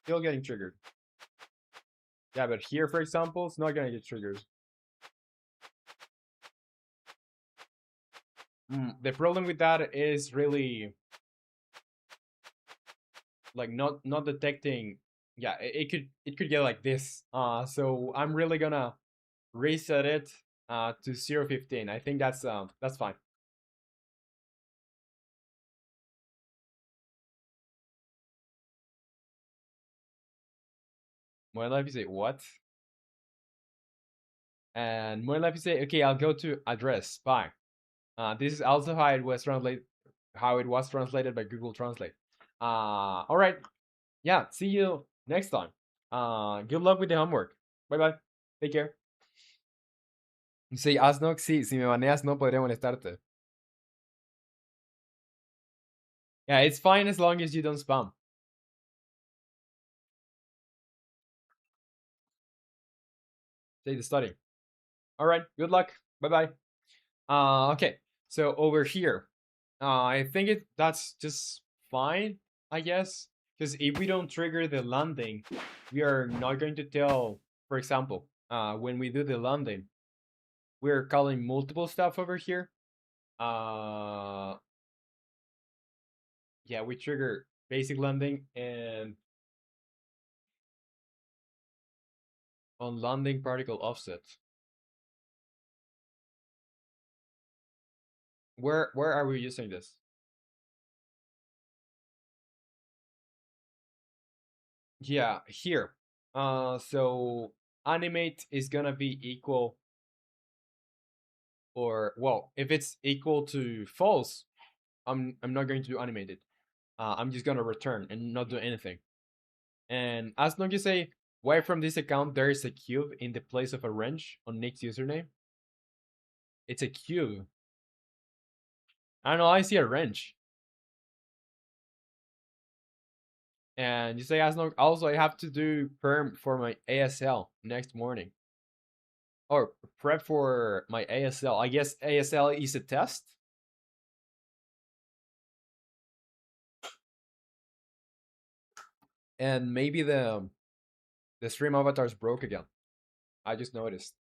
Still getting triggered. Yeah, but here, for example, it's not gonna get triggered. The problem with that is really like not detecting. Yeah, it could get like this. So I'm really gonna reset it to 0.15. I think that's fine. More life you say what? And more life you say okay. I'll go to address. Bye. This is also how it was translated by Google Translate. All right. Yeah. See you next time. Good luck with the homework. Bye bye. Take care. Sí, Asnock, sí. Si me baneas, no podría molestarte. Yeah, it's fine as long as you don't spam. Take the study. All right. Good luck. Bye bye. Okay. So over here, I think that's just fine, I guess, because if we don't trigger the landing, we are not going to tell. For example, when we do the landing, we're calling multiple stuff over here. Uh, yeah, we trigger basic landing and on landing particle offset. Where are we using this? Yeah, here. So animate is gonna be equal, or well, if it's equal to false, I'm not going to animate it. I'm just gonna return and not do anything. And as long as you say why from this account there is a cube in the place of a wrench on Nick's username, it's a cube. I don't know. I see a wrench. And you say as long also I have to do perm for my ASL next morning. Or prep for my ASL. I guess ASL is a test. And maybe the stream avatars broke again. I just noticed.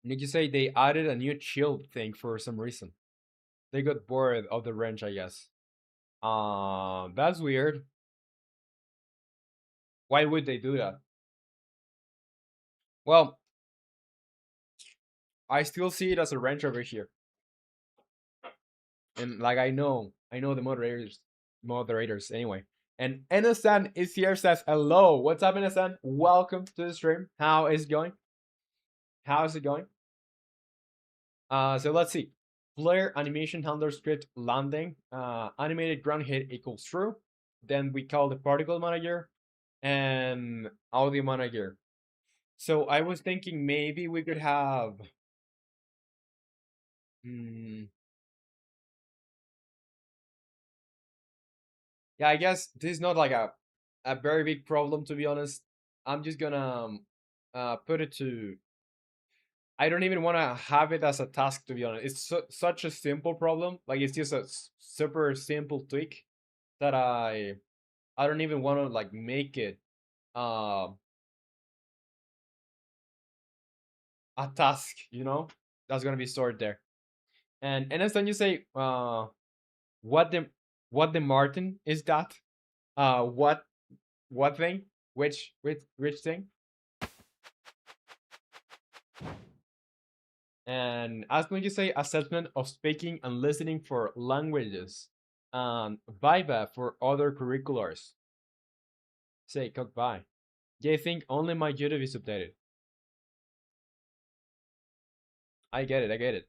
Did you say they added a new shield thing for some reason? They got bored of the wrench, I guess. That's weird. Why would they do that? Well, I still see it as a wrench over here. And like I know the moderators anyway. And Innocent is here, says hello. What's up, Innocent? Welcome to the stream. How is it going? How's it going? So let's see. Player animation handler script landing. Animated ground hit equals true. Then we call the particle manager and audio manager. So I was thinking maybe we could have. Hmm, yeah, I guess this is not like a very big problem, to be honest. I'm just gonna put it to. I don't even want to have it as a task, to be honest. It's such a simple problem. Like it's just a super simple tweak that I don't even want to like make it uh, a task. That's gonna be stored there. And then you say what the what the Martin is that? What thing? Which thing? And as when you say assessment of speaking and listening for languages, Viva for other curriculars. Say goodbye. They think only my YouTube is updated. I get it. I get it.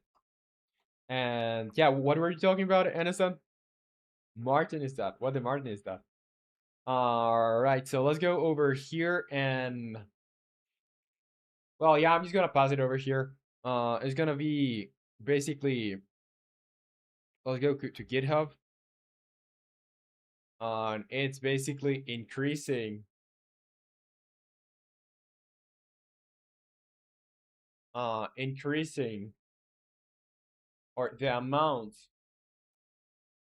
And yeah, what were you talking about, Innocent? Martin is that? What the Martin is that? All right, so let's go over here and well, yeah, I'm just gonna pass it over here. It's gonna be basically let's go to GitHub. And it's basically increasing or the amount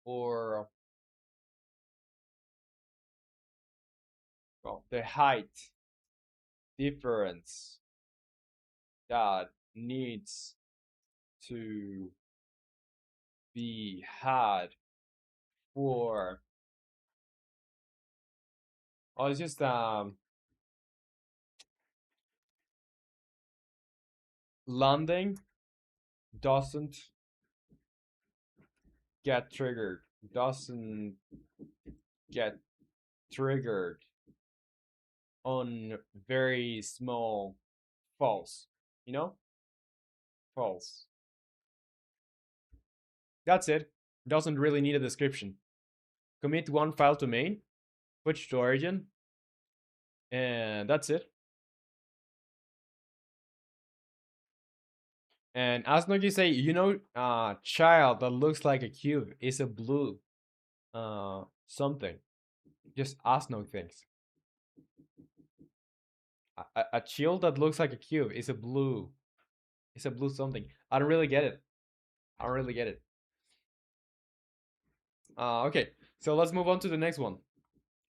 or well, the height difference that needs to be had for oh it's just landing doesn't get triggered doesn't get triggered on very small falls you know falls that's it doesn't really need a description commit one file to main switch to origin and that's it. And as long as you say, child that looks like a cube is a blue something. Just Asnog things. A shield that looks like a cube is a blue. It's a blue something. I don't really get it. I don't really get it. Okay, so let's move on to the next one.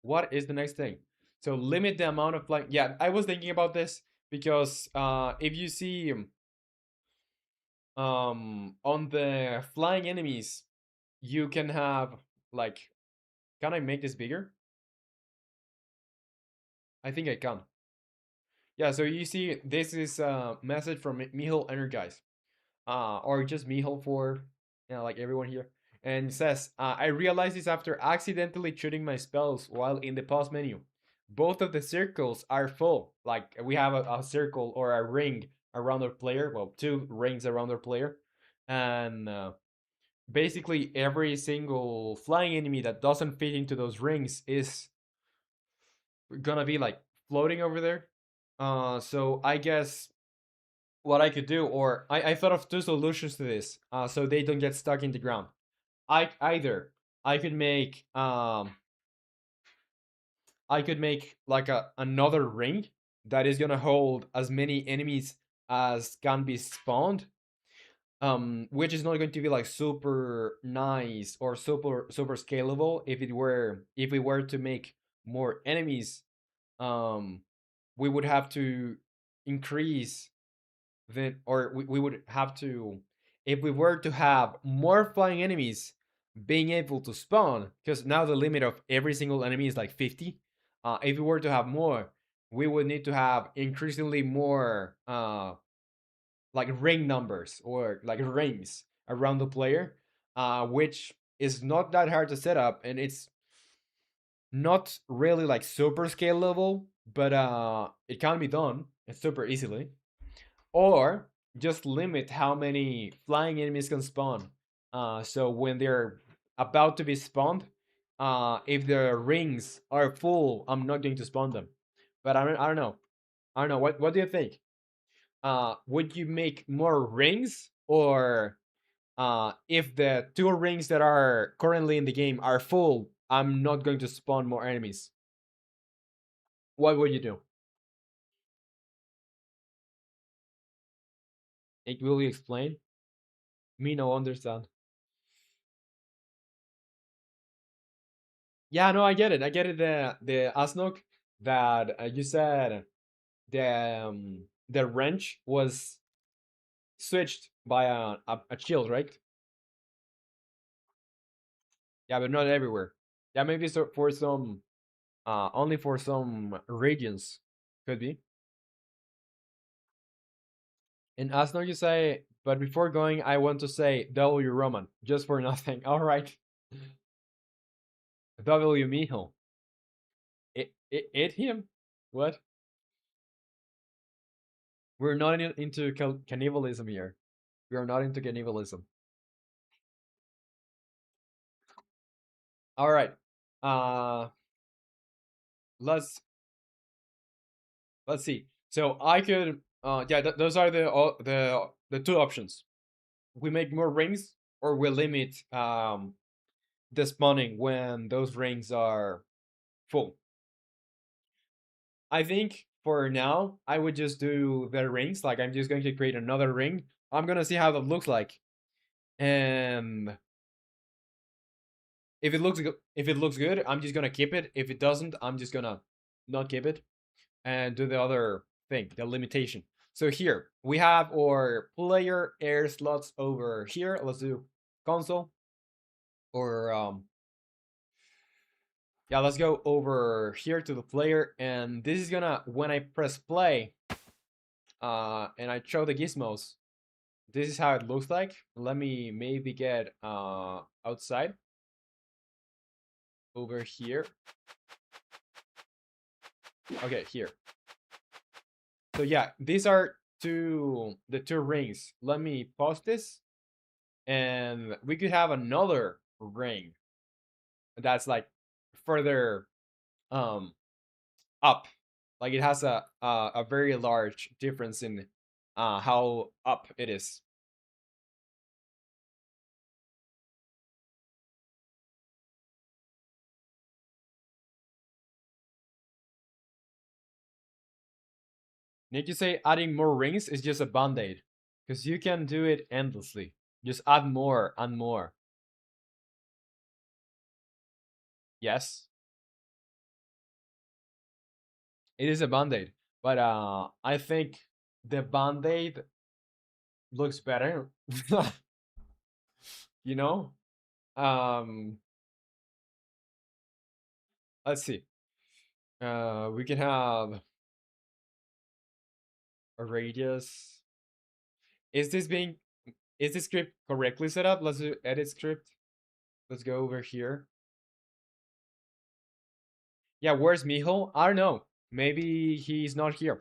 What is the next thing? So limit the amount of flying. Yeah, I was thinking about this because if you see on the flying enemies, you can have like. Can I make this bigger? I think I can. Yeah, so you see, this is a message from Mihal Energize, or just Mihal for, like everyone here, and it says, I realized this after accidentally shooting my spells while in the pause menu. Both of the circles are full. Like we have a circle or a ring around our player. Well, two rings around our player, and basically every single flying enemy that doesn't fit into those rings is gonna be like floating over there. So I guess what I could do, or I thought of two solutions to this, so they don't get stuck in the ground. either I could make like another ring that is gonna hold as many enemies as can be spawned, which is not going to be like super nice or super scalable. If we were to make more enemies, um we would have to increase or we would have to, if we were to have more flying enemies being able to spawn, because now the limit of every single enemy is like 50. If we were to have more, we would need to have increasingly more like ring numbers or like rings around the player, which is not that hard to set up, and it's not really like super scalable, but it can be done super easily. Or just limit how many flying enemies can spawn. So when they're about to be spawned, if the rings are full, I'm not going to spawn them. But I don't know. I don't know. What do you think? Would you make more rings, or if the two rings that are currently in the game are full, I'm not going to spawn more enemies? What would you do? Will you explain? Me no understand. Yeah, no, I get it. I get it. The Asnok that you said, the wrench was switched by a shield, right? Yeah, but not everywhere. Yeah, maybe for some, only for some regions, could be. And Asnok, you say, but before going, I want to say W Roman, just for nothing. All right, W Mijo. It him? What? We're not into cannibalism here. We are not into cannibalism. All right. Uh, let's let's see. So I could, yeah, those are the two options. We make more rings, or we limit the spawning when those rings are full. I think for now I would just do the rings. Like, I'm just going to create another ring. I'm gonna see how that looks like, and if it looks good, I'm just gonna keep it. If it doesn't, I'm just gonna not keep it and do the other thing, the limitation. So here we have our player air slots over here. Let's do console, or yeah, let's go over here to the player, and this is gonna, when I press play, and I show the gizmos, this is how it looks like. Let me maybe get outside over here. Okay, here. So yeah, these are the two rings. Let me pause this, and we could have another ring that's like further um up. Like, it has a very large difference in how up it is. Need you say adding more rings is just a band-aid, because you can do it endlessly. Just add more and more. Yes, it is a band-aid, but I think the band-aid looks better. you know? Um let's see. We can have a radius. Is this being is this script correctly set up? Let's do edit script. Let's go over here. Yeah, where's Mijo? I don't know. Maybe he's not here.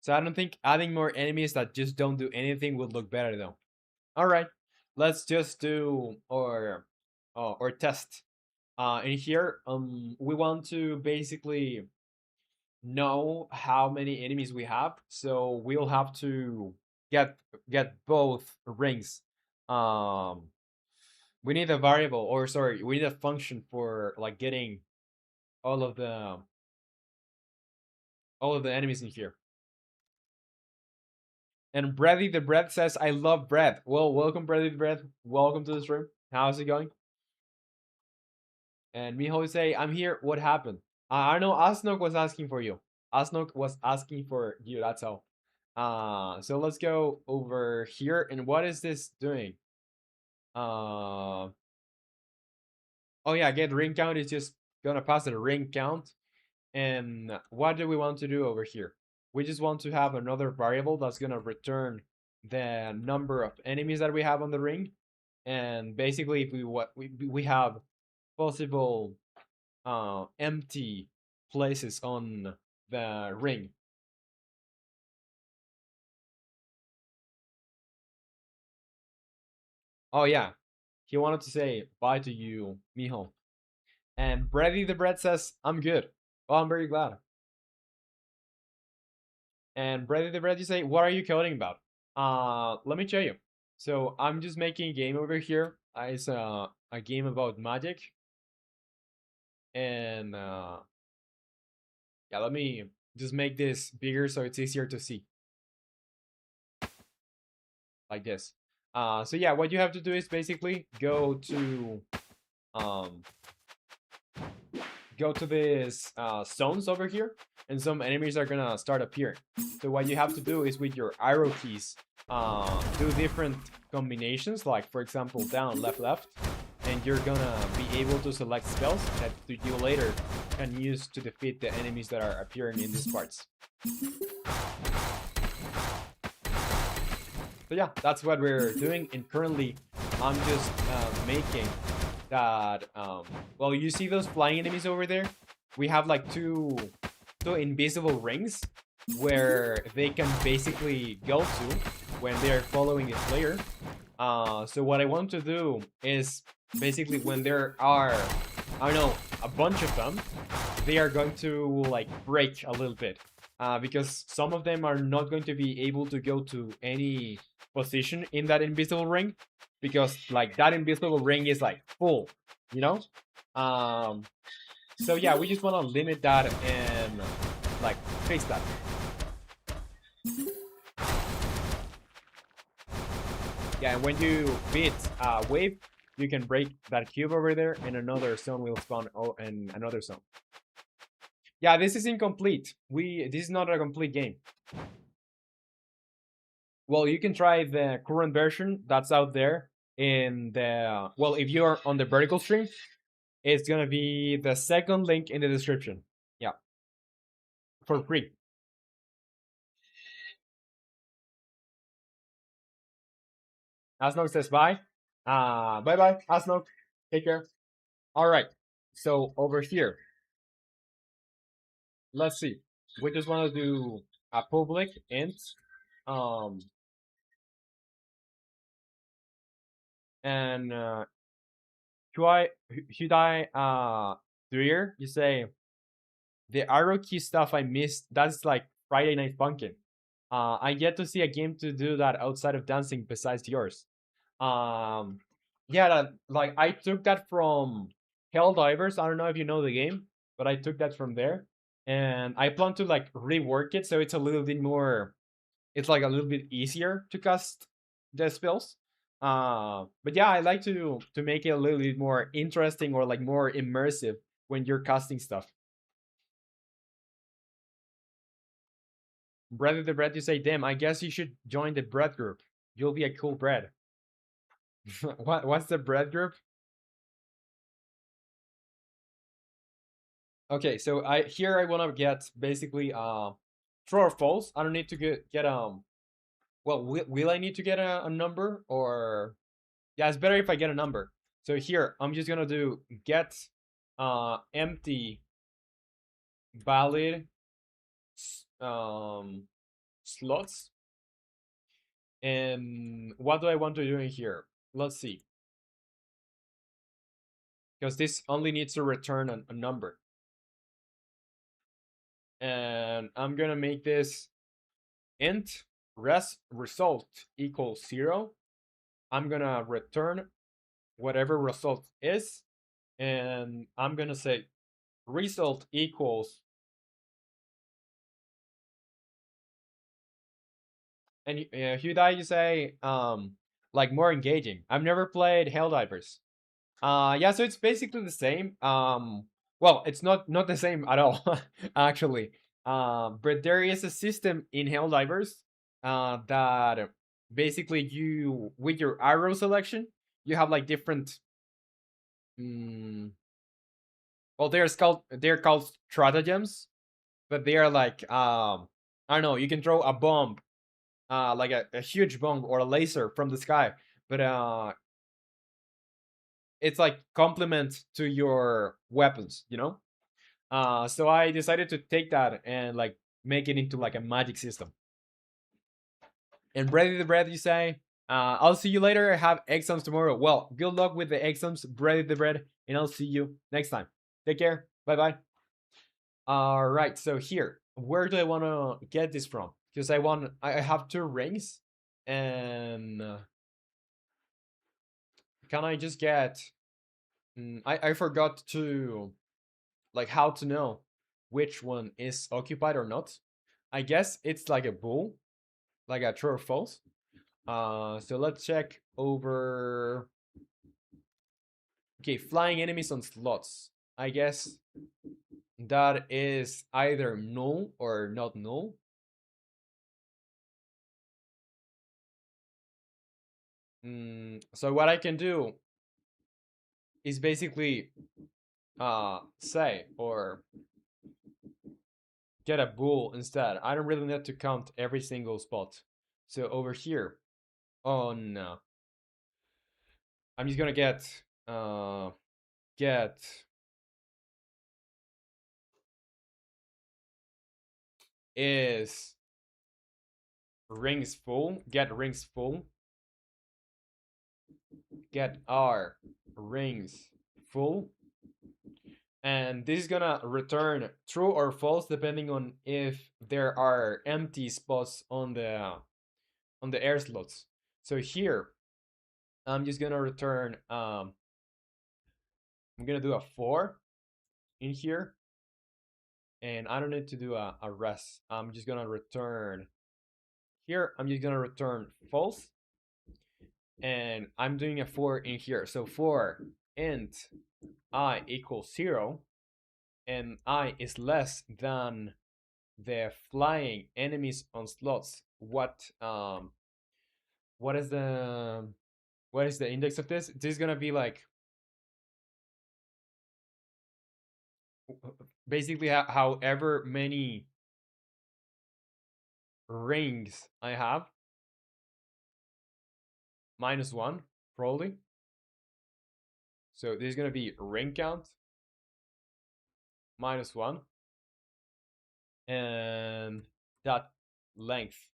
So I don't think adding more enemies that just don't do anything would look better though. All right, let's just do or test. In here, we want to basically know how many enemies we have, so we'll have to get get both rings. Um, we need a variable, or sorry, we need a function for like getting all of the all of the enemies in here. And Brady the Bread says, "I love bread." Well, welcome, Brady the Bread. Welcome to the stream. How's it going? And Miho say, "I'm here. What happened?" I know Asnok was asking for you. Asnok was asking for you. That's all. So let's go over here. And what is this doing? Uh, oh yeah, get ring count is just gonna pass the ring count. And what do we want to do over here? We just want to have another variable that's gonna return the number of enemies that we have on the ring. And basically, if we have possible empty places on the ring. Oh yeah, he wanted to say bye to you, Mijo. And Brady the Bread says, "I'm good." Oh, I'm very glad. And Brady the Bread, you say, "What are you coding about?" Let me show you. So I'm just making a game over here. It's a game about magic. And yeah, let me just make this bigger so it's easier to see. Like this. So yeah, what you have to do is basically um, go to these zones over here, and some enemies are gonna start appearing. So what you have to do is with your arrow keys, do different combinations, like for example down, left, left, and you're gonna be able to select spells that you later can use to defeat the enemies that are appearing in these parts. So yeah, that's what we're doing, and currently I'm just making that. Well, you see those flying enemies over there? We have like two invisible rings where they can basically go to when they are following the player. So what I want to do is basically when there are, I don't know, a bunch of them, they are going to like break a little bit. Because some of them are not going to be able to go to any position in that invisible ring, because like that invisible ring is like full, you know. So yeah, we just want to limit that and like fix that. Yeah, and when you beat wave, you can break that cube over there, and another zone will spawn. Oh, and another zone. Yeah, this is incomplete. This is not a complete game. Well, you can try the current version that's out there in the, well, if you're on the vertical stream, it's gonna be the second link in the description. Yeah, for free. Asnok says bye. Bye bye, Asnok. Take care. All right. So over here, let's see. We just want to do a public int. Um, and should I do here? You say the arrow key stuff I missed. That's like Friday Night Funkin'. I get to see a game to do that outside of dancing besides yours. Um, yeah, like I took that from Helldivers. I don't know if you know the game, but I took that from there, and I plan to like rework it so it's a little bit more. It's like a little bit easier to cast the spells. But yeah, I like to make it a little bit more interesting or like more immersive when you're casting stuff. Bread of the bread, you say, damn, I guess you should join the bread group. You'll be a cool bread. What's the bread group? Okay, so I wanna get basically true or false. I don't need to get well, will I need to get a number, or yeah, it's better if I get a number. So here I'm just gonna do get empty valid slots. And what do I want to do in here? Let's see, because this only needs to return a number. and I'm gonna make this int result equals 0. I'm gonna return whatever result is, and I'm gonna say result equals, and Hyundai, you say like more engaging. I've never played Helldivers. Yeah, so it's basically the same. Well, it's not the same at all, actually. But there is a system in Helldivers that basically you, with your arrow selection, you have like different. Well, they're called stratagems, but they are like I don't know. You can throw a bomb, like a huge bomb or a laser from the sky, but it's like complement to your weapons, you know. So I decided to take that and like make it into like a magic system. And Ready the Bread, you say? I'll see you later. I have exams tomorrow. Well, good luck with the exams, Ready the Bread, and I'll see you next time. Take care. Bye bye. All right. So here, where do I want to get this from? Because I have 2 rings, and can I just get? I forgot to like how to know which one is occupied or not. I guess it's like a bull, like a true or false. So let's check over. Okay, flying enemies on slots. I guess that is either null or not null. So what I can do is basically say or get a bool instead. I don't really need to count every single spot. So over here on I'm just gonna get is rings full, get rings full, get R rings full, and this is gonna return true or false depending on if there are empty spots on the air slots. So here I'm just gonna return I'm gonna do a 4 in here, and I don't need to do a rest. I'm just gonna return here. I'm just gonna return false, and I'm doing a 4 in here. So for int I equals 0, and I is less than the flying enemies on slots. What is the index of this? This is gonna be like basically however many rings I have, -1 probably. So this is gonna be ring count -1, and that length,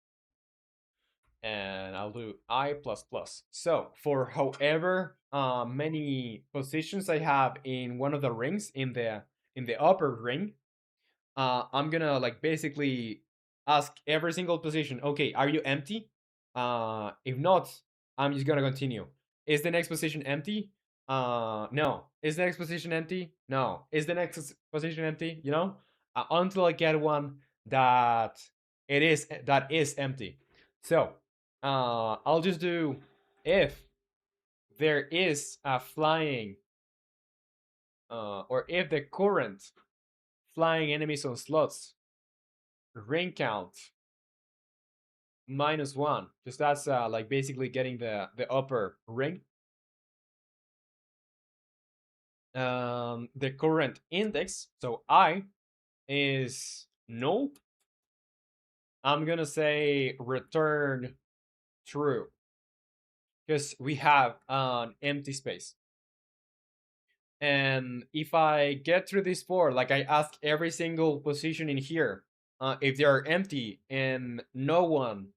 and I'll do I plus plus. So for however many positions I have in one of the rings in the upper ring, I'm gonna like basically ask every single position, okay, are you empty? If not, I'm just gonna continue. Is the next position empty? No. Is the next position empty? No. Is the next position empty? You know, until I get one that is empty. So, I'll just do if there is a flying, or if the current flying enemies on slots ring count -1, because that's like basically getting the upper ring. The current index, so I is null. I'm gonna say return true because we have an empty space. And if I get through this 4, like I ask every single position in here, if they are empty and no one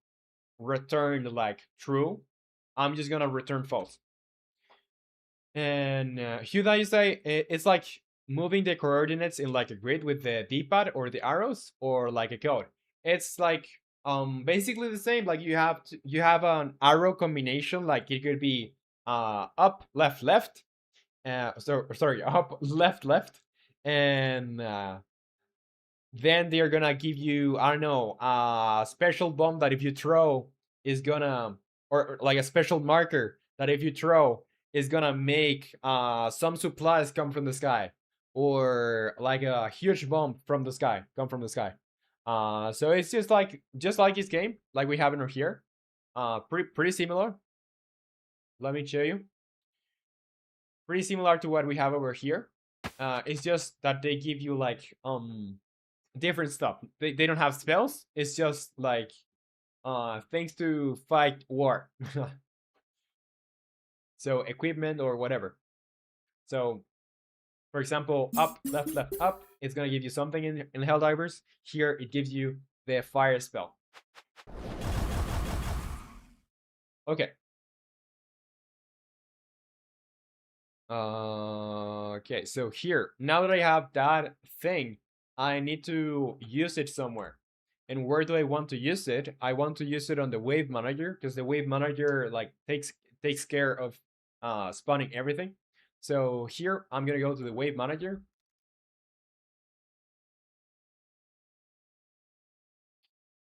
returned like true, I'm just gonna return false. And Hyundai, you say it's like moving the coordinates in like a grid with the d-pad or the arrows, or like a code. It's like basically the same. Like you have an arrow combination, like it could be up left left, sorry, up left left, and then they're gonna give you, I don't know, a special bomb that if you throw is gonna, or like a special marker that if you throw is gonna make some supplies come from the sky, or like a huge bomb from the sky come from the sky. So it's just like this game, like we have it here. Pretty similar. Let me show you. Pretty similar to what we have over here. It's just that they give you like different stuff. They don't have spells. It's just like things to fight war. So equipment or whatever. So for example, up, left, left, up, it's gonna give you something in Helldivers. Here it gives you the fire spell. Okay. Okay, so here, now that I have that thing, I need to use it somewhere. And where do I want to use it? I want to use it on the wave manager, because the wave manager like takes care of spawning everything. So here I'm gonna go to the wave manager.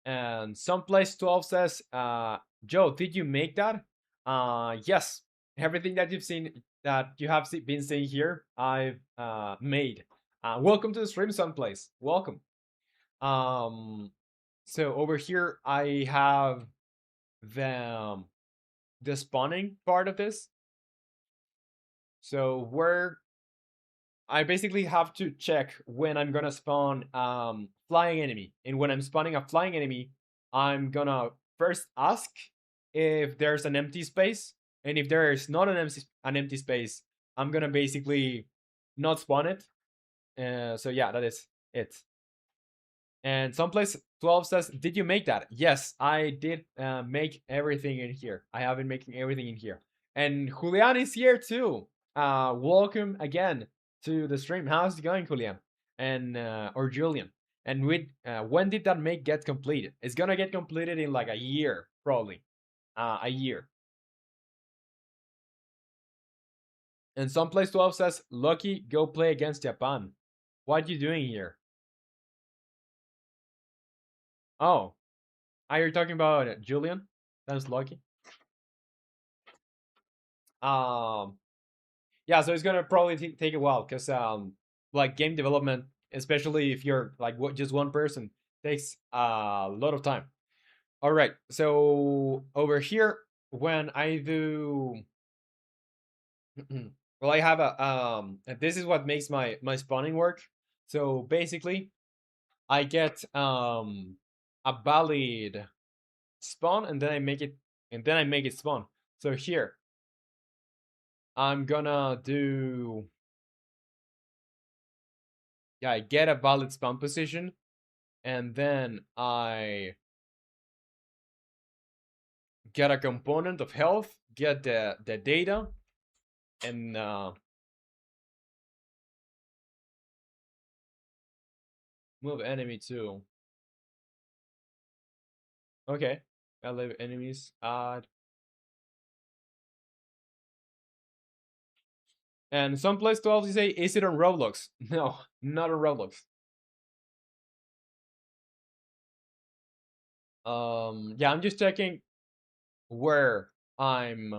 And someplace 12 says, Joe, did you make that? Yes. Everything that you've seen, that you have been seeing here, I've made. Welcome to the stream, someplace. Welcome. So over here I have the spawning part of this. So where I basically have to check when I'm gonna spawn flying enemy, and when I'm spawning a flying enemy, I'm gonna first ask if there's an empty space, and if there is not an empty space, I'm gonna basically not spawn it. So yeah, that is it. And someplace 12 says, did you make that? Yes, I did make everything in here. I have been making everything in here. And Julian is here too. Welcome again to the stream. How's it going, Julian? And or Julian? And when did that make get completed? It's gonna get completed in like a year, probably. A year. And someplace 12 says, Lucky, go play against Japan. What you doing here? Oh, are you talking about Julian? That's Lucky. Yeah, so it's gonna probably take a while, because like game development, especially if you're like just one person, takes a lot of time. All right, so over here, when I do well, I have this is what makes my spawning work. So basically I get a valid spawn, and then I make it spawn. So here I'm gonna do, yeah, I get a valid spawn position, and then I get a component of health, get the data, and move enemy to. Okay, I leave enemies, add. And someplace 12 you say, is it on Roblox? No, not on Roblox. Yeah, I'm just checking where I'm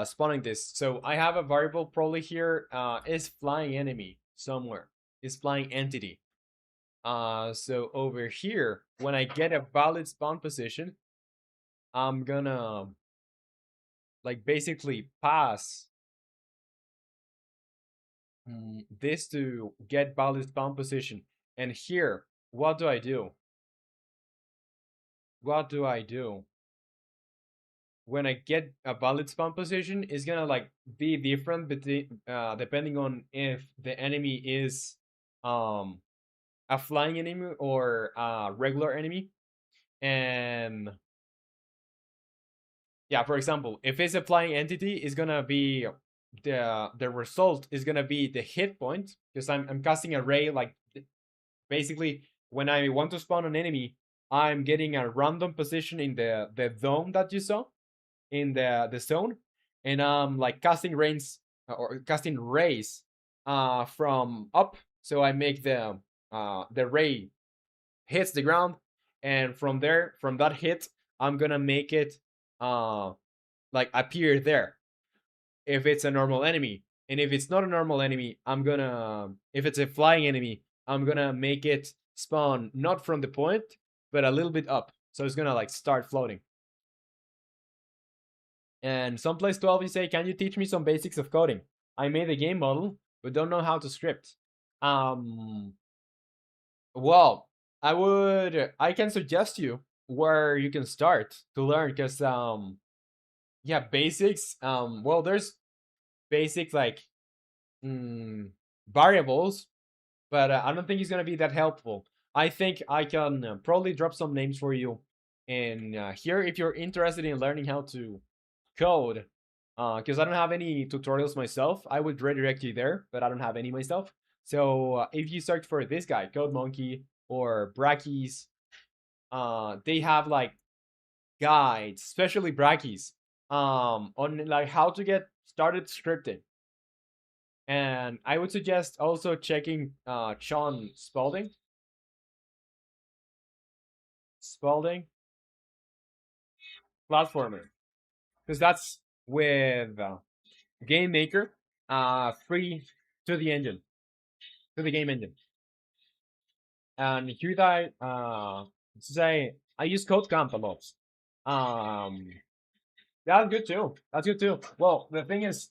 spawning this. So I have a variable probably here, is flying enemy somewhere, is flying entity. So over here, when I get a valid spawn position, I'm gonna like basically pass this to get valid spawn position. And here, what do I do? What do I do? When I get a valid spawn position, it's gonna like be different between depending on if the enemy is a flying enemy or a regular enemy. And yeah, for example, if it's a flying entity, it's gonna be the result is gonna be the hit point, because I'm casting a ray. Like basically, when I want to spawn an enemy, I'm getting a random position in the dome that you saw in the zone, and I'm like casting rains or casting rays from up. So I make the ray hits the ground, and from there, from that hit, I'm gonna make it uh like appear there if it's a normal enemy. And if it's not a normal enemy, I'm gonna, if it's a flying enemy, I'm gonna make it spawn not from the point, but a little bit up. So it's gonna like start floating. And someplace 12, you say, can you teach me some basics of coding? I made a game model, but don't know how to script. Um, well, I can suggest you where you can start to learn, because yeah, basics. Well, there's basic like mm, variables, but I don't think it's gonna be that helpful. I think I can probably drop some names for you in here if you're interested in learning how to code. Because I don't have any tutorials myself. I would redirect you there, but I don't have any myself. So if you search for this guy, Code Monkey or Brackies, they have like guides, especially Brackies, on like how to get started scripting. And I would suggest also checking Sean Spalding platformer, because that's with Game Maker, free to the engine, to the game engine. And here that say I use CodeCamp a lot. Um, that's good too. That's good too. Well, the thing is,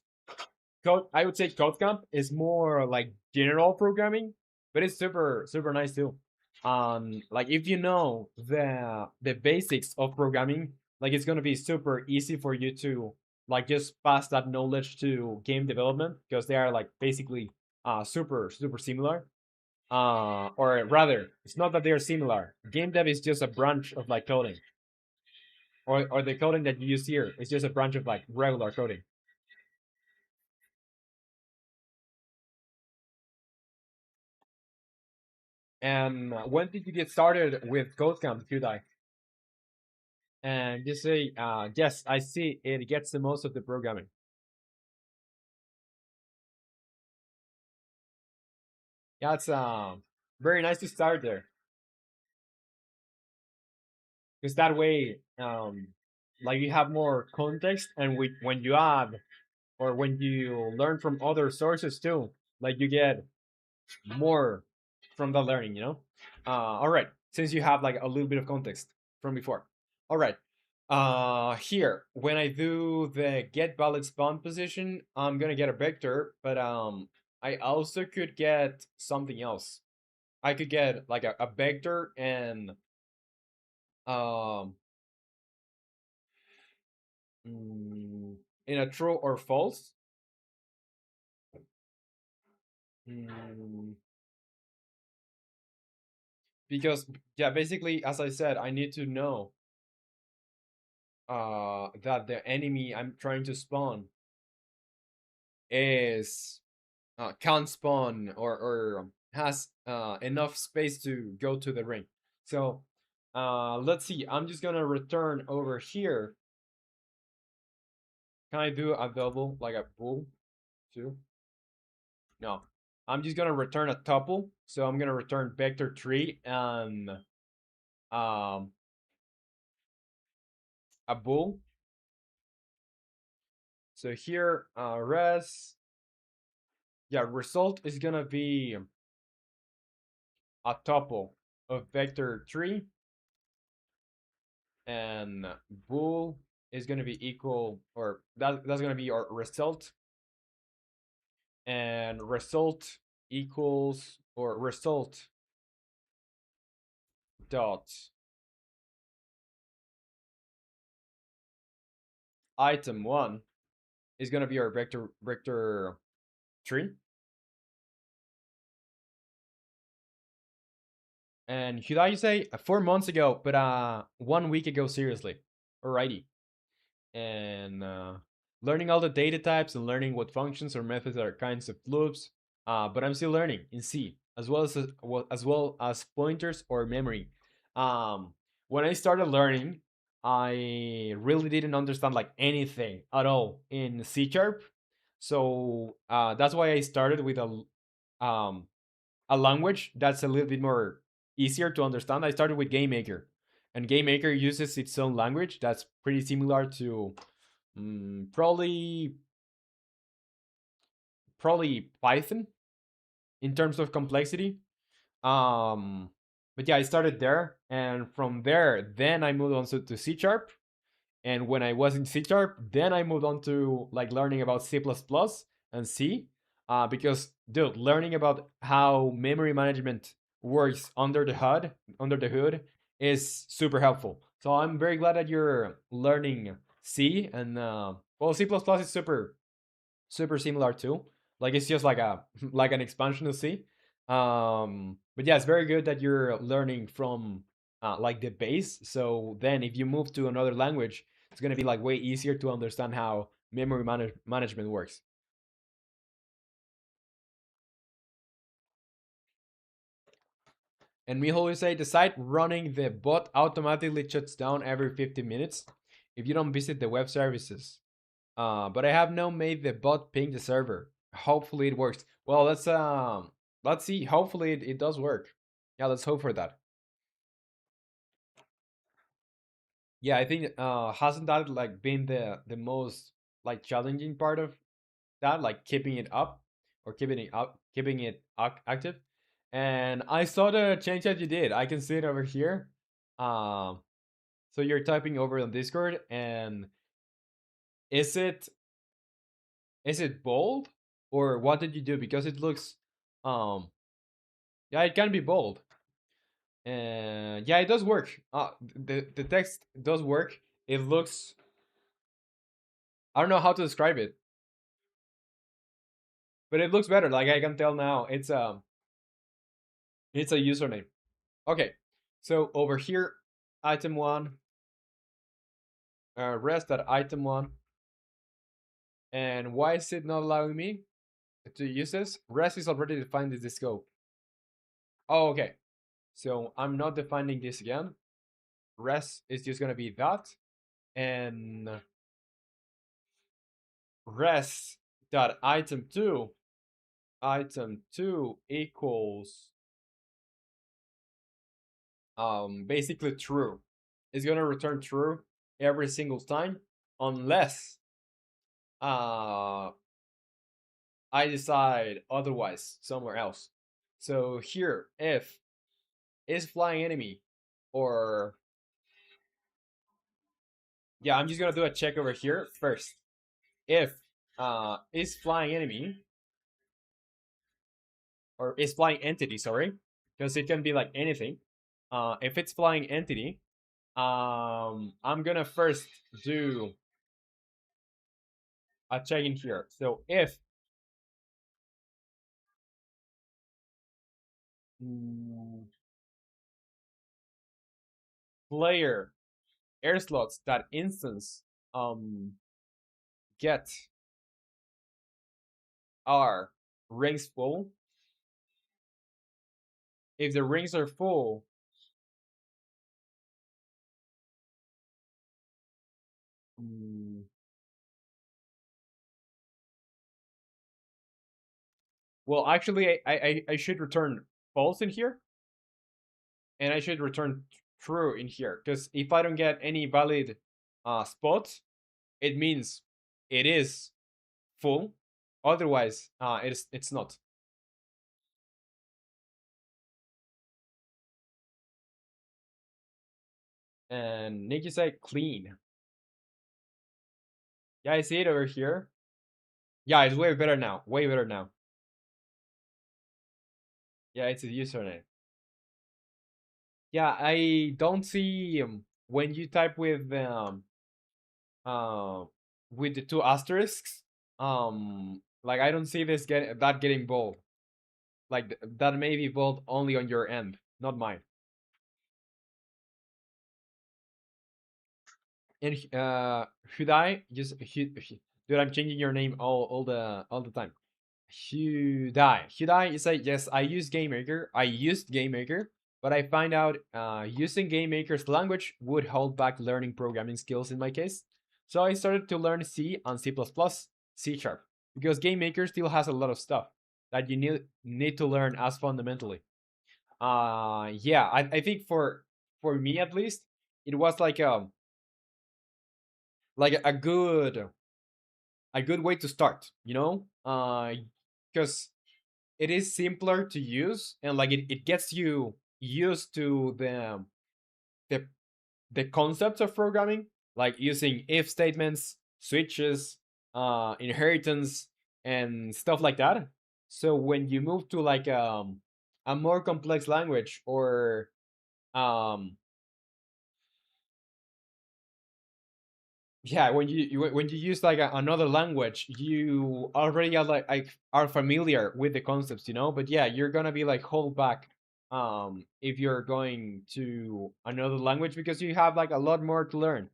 code. I would say CodeCamp is more like general programming, but it's super nice too. Like if you know the basics of programming, like it's gonna be super easy for you to like just pass that knowledge to game development, because they are like basically super similar. Or rather, it's not that they're similar. Game dev is just a branch of like coding, or the coding that you use here is just a branch of like regular coding. And when did you get started with CodeCamp, Hyundai? And you say, yes, I see it gets the most of the programming. Yeah, it's very nice to start there, because that way, like you have more context, and when you add or when you learn from other sources too, like you get more from the learning, you know. All right, since you have like a little bit of context from before. All right. Here, when I do the get valid spawn position, I'm gonna get a vector, but I also could get something else. I could get like a vector and um in a true or false. Mm, because yeah, basically, as I said, I need to know that the enemy I'm trying to spawn is can't spawn or has enough space to go to the ring. So let's see. I'm just gonna return over here. Can I do a double like a bool too? No. I'm just gonna return a tuple. So I'm gonna return vector 3 and um a bool. So here res, yeah, result is gonna be a tuple of vector 3, and bool is going to be equal, or that's going to be our result, and result equals, or result dot item 1 is going to be our vector 3. And should I say 4 months ago, but 1 week ago, seriously. Alrighty. And learning all the data types and learning what functions or methods are kinds of loops. But I'm still learning in C as well as pointers or memory. Um, when I started learning, I really didn't understand like anything at all in C sharp. So that's why I started with um, a language that's a little bit more easier to understand. I started with GameMaker, and GameMaker uses its own language that's pretty similar to probably Python in terms of complexity. Um, but yeah, I started there, and from there, then I moved on to C sharp. And when I was in C sharp, then I moved on to like learning about C++ and C, because dude, learning about how memory management works under the hood, is super helpful. So I'm very glad that you're learning C, and well, C++ is super similar too. Like it's just like a like an expansion of C. But yeah, it's very good that you're learning from like the base. So then, if you move to another language, it's gonna be like way easier to understand how management works. And Mijo will say the site running the bot automatically shuts down every 50 minutes if you don't visit the web services. But I have now made the bot ping the server. Hopefully it works. Well, let's see. Hopefully it does work. Yeah, let's hope for that. Yeah, I think hasn't that like been the most like challenging part of that, like keeping it up or keeping it active. And I saw the change that you did. I can see it over here. Um, so you're typing over on Discord, and is it is it bold, or what did you do? Because it looks, um, yeah, it can be bold, and yeah, it does work. The text does work. It looks, I don't know how to describe it, but it looks better. Like I can tell now, it's a username. Okay, so over here, item one, rest at item one, and why is it not allowing me to use this? Rest is already defined as the scope. Oh, okay. So I'm not defining this again. Rest is just gonna be that, and rest dot item two equals basically true. It's gonna return true every single time unless uh I decide otherwise somewhere else. So here, if is flying enemy, or yeah, I'm just gonna do a check over here first. If is flying enemy, or is flying entity, sorry, because it can be like anything. If it's flying entity, I'm gonna first do a check in here. So if mm, player air slots that instance get are rings full. If the rings are full, mm, well, actually, I should return false in here, and I should return true in here, because if I don't get any valid spots, it means it is full. Otherwise, it's not. And Nikki said clean. Yeah, I see it over here. Yeah, it's way better now. Way better now. Yeah, it's a username. Yeah, I don't see when you type uh with the two asterisks. Like I don't see this getting bold. Like that may be bold only on your end, not mine. And should I just Dude, I'm changing your name all the time. Hyundai. Hyundai is like, yes, I use GameMaker. I used GameMaker, but I find out using GameMaker's language would hold back learning programming skills in my case. So I started to learn C and C++, C Sharp, because GameMaker still has a lot of stuff that you need to learn as fundamentally. Yeah, I think for me at least, it was like a good way to start, you know? Because it is simpler to use and like it gets you used to the the concepts of programming, like using if statements, switches, inheritance, and stuff like that. So when you move to like a more complex language or um yeah, when you use like another language, you already are like are familiar with the concepts, you know. But yeah, you're gonna be like hold back if you're going to another language because you have like a lot more to learn.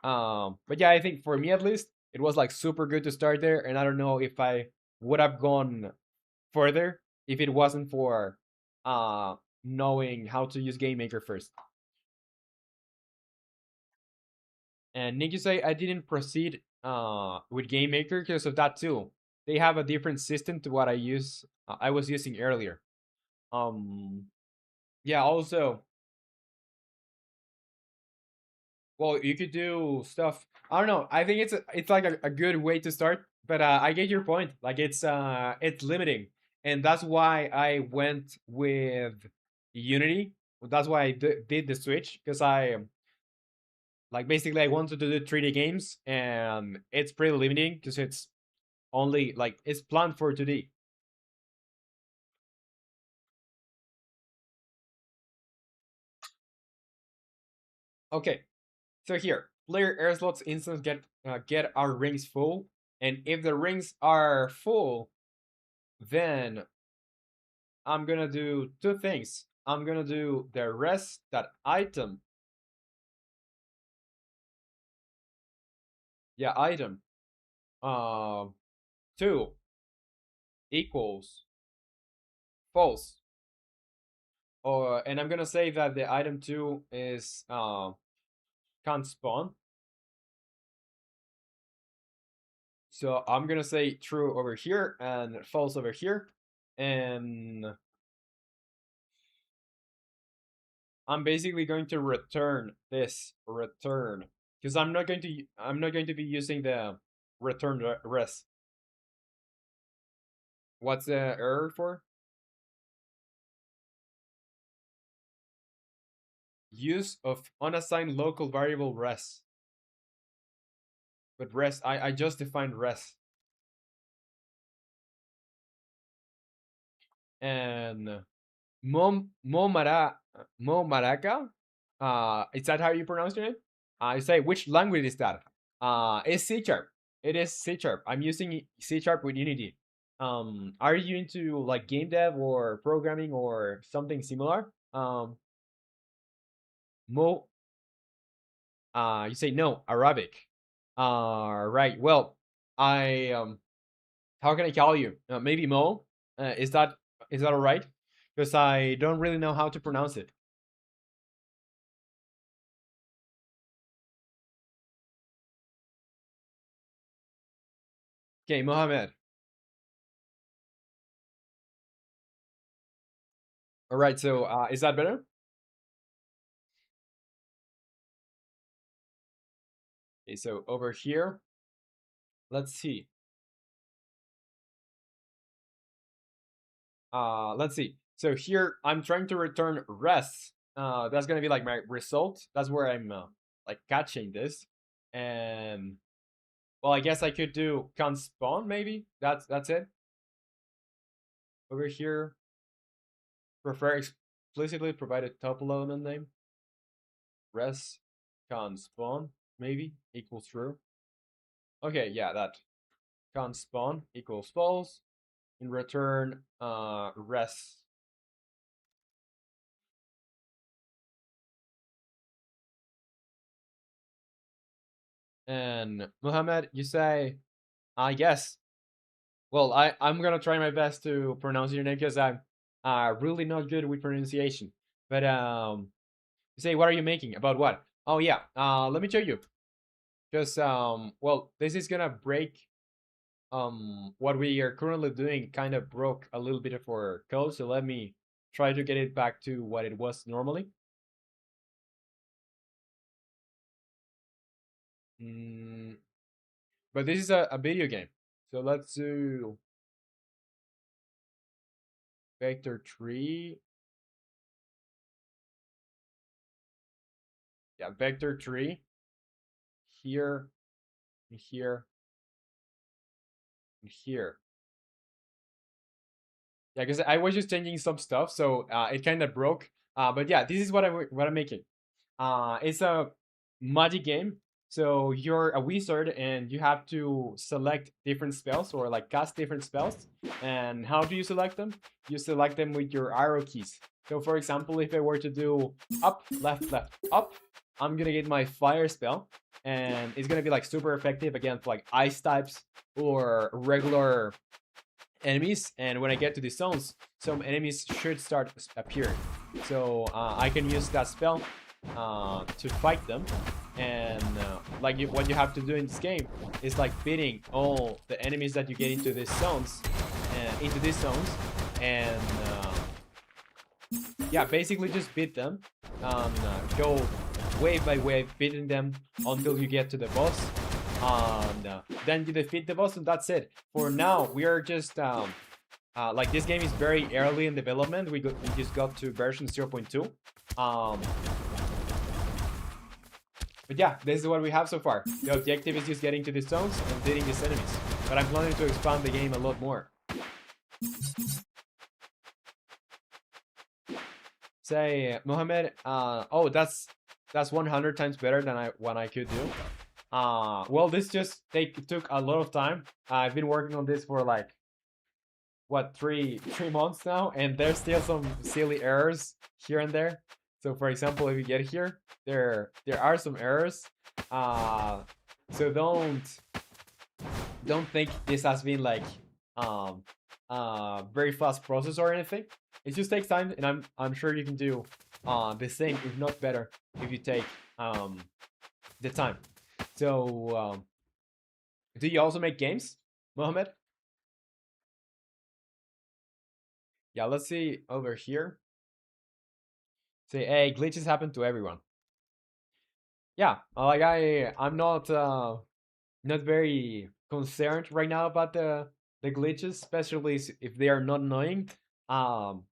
But yeah, I think for me at least, it was like super good to start there, and I don't know if I would have gone further if it wasn't for uh knowing how to use GameMaker first. And Nick, you say I didn't proceed with GameMaker because of that too. They have a different system to what I was using earlier. Um, yeah. Also, well, you could do stuff. I don't know. I think it's like a good way to start. But I get your point. Like it's limiting, and that's why I went with Unity. That's why I did the switch because I like basically I wanted to do 3D games, and it's pretty limiting because it's only like it's planned for 2D. Okay, so here, player air slots instance get our rings full, and if the rings are full, then I'm gonna do two things. I'm gonna do the rest that item, yeah, item, uh, two equals false, or and I'm gonna say that the item two is can't spawn. So I'm gonna say true over here and false over here, and I'm basically going to return this return because I'm not going to be using the return res. What's the error for? Use of unassigned local variable res. But res, I just defined res. And Mo Maraca. Is that how you pronounce it? I say which language is that? It's C sharp. It is C sharp. I'm using C sharp with Unity. Are you into like game dev or programming or something similar? Mo, you say no, Arabic. Right. Well, I how can I call you? Maybe Mo. Is that all right? Because I don't really know how to pronounce it. Okay, Mohammed. All right. So is that better? Okay. So over here, let's see. Let's see. So here I'm trying to return res. That's gonna be like my result. That's where I'm like catching this. And well, I guess I could do const spawn maybe. That's it. Over here, prefer explicitly provide a tuple element name. Res const spawn maybe equals true. Okay, yeah, that const spawn equals false. In return, res. And Muhammad, you say I guess. Well, I'm gonna try my best to pronounce your name because I'm really not good with pronunciation. But say, what are you making? About what? Oh yeah. Let me show you. Just well, this is gonna break what we are currently doing. Kind of broke a little bit of our code, so let me try to get it back to what it was normally. Mm, but this is a video game, so let's do vector tree. Yeah, vector tree here, here, and here. Yeah, because I was just changing some stuff, so it kind of broke. But yeah, this is what I'm making. It's a magic game. So you're a wizard and you have to select different spells or like cast different spells. And how do you select them? You select them with your arrow keys. So for example, if I were to do up, left, left, up, I'm gonna get my fire spell, and it's gonna be like super effective against like ice types or regular enemies. And when I get to the zones, some enemies should start appearing. So I can use that spell to fight them. And what you have to do in this game is like beating all the enemies that you get into these zones, and yeah, basically just beat them. Go wave by wave, beating them until you get to the boss. And then you defeat the boss, and that's it. For now, we are just like this game is very early in development. We just got to version 0.2. But yeah, this is what we have so far. The objective is just getting to the zones and beating these enemies. But I'm planning to expand the game a lot more. Say, Mohammed, oh, that's 100 times better than what I could do. Well, this just took a lot of time. I've been working on this for like what, three months now, and there's still some silly errors here and there. So for example, if you get here, there are some errors. So don't think this has been like um very fast process or anything. It just takes time, and I'm sure you can do the same, if not better, if you take the time. So do you also make games, Mohammed? Yeah, let's see over here. Say, hey, glitches happen to everyone. Yeah, like I'm not very concerned right now about the glitches, especially if they are not annoying. Um,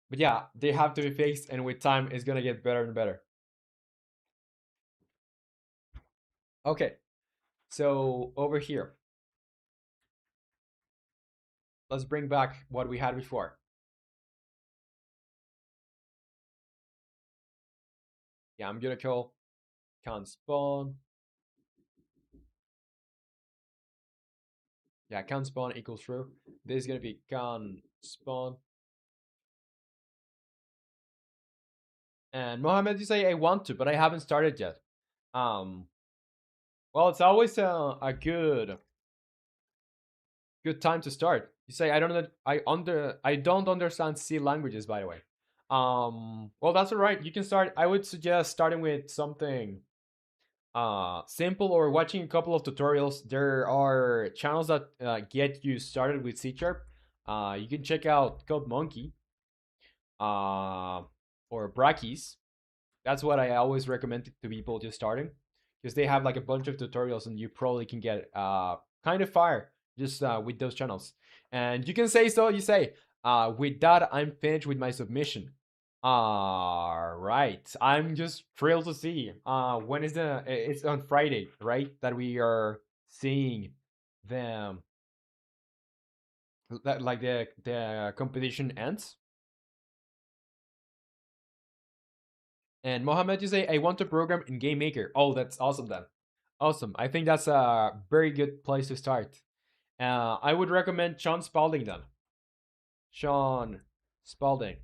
but yeah, they have to be fixed, and with time, it's gonna get better and better. Okay, so over here, let's bring back what we had before. Yeah, I'm gonna call can't spawn. Yeah, can't spawn equals true. This is gonna be can't spawn. And Mohammed, you say I want to, but I haven't started yet. Um, well, it's always a good time to start. You say I don't understand C languages, by the way. Well, that's all right. You can start. I would suggest starting with something simple, or watching a couple of tutorials. There are channels that get you started with C sharp. You can check out Code Monkey uh or Brackeys. That's what I always recommend to people just starting, because they have like a bunch of tutorials, and you probably can get kind of fire just with those channels. And you can say, so you say, with that, I'm finished with my submission. All right, I'm just thrilled to see. When is it's on Friday, right? That we are seeing them, that like the competition ends. And Mohammed, you say, I want to program in Game Maker. Oh, that's awesome then. Awesome. I think that's a very good place to start. I would recommend Sean Spalding then. Sean Spalding.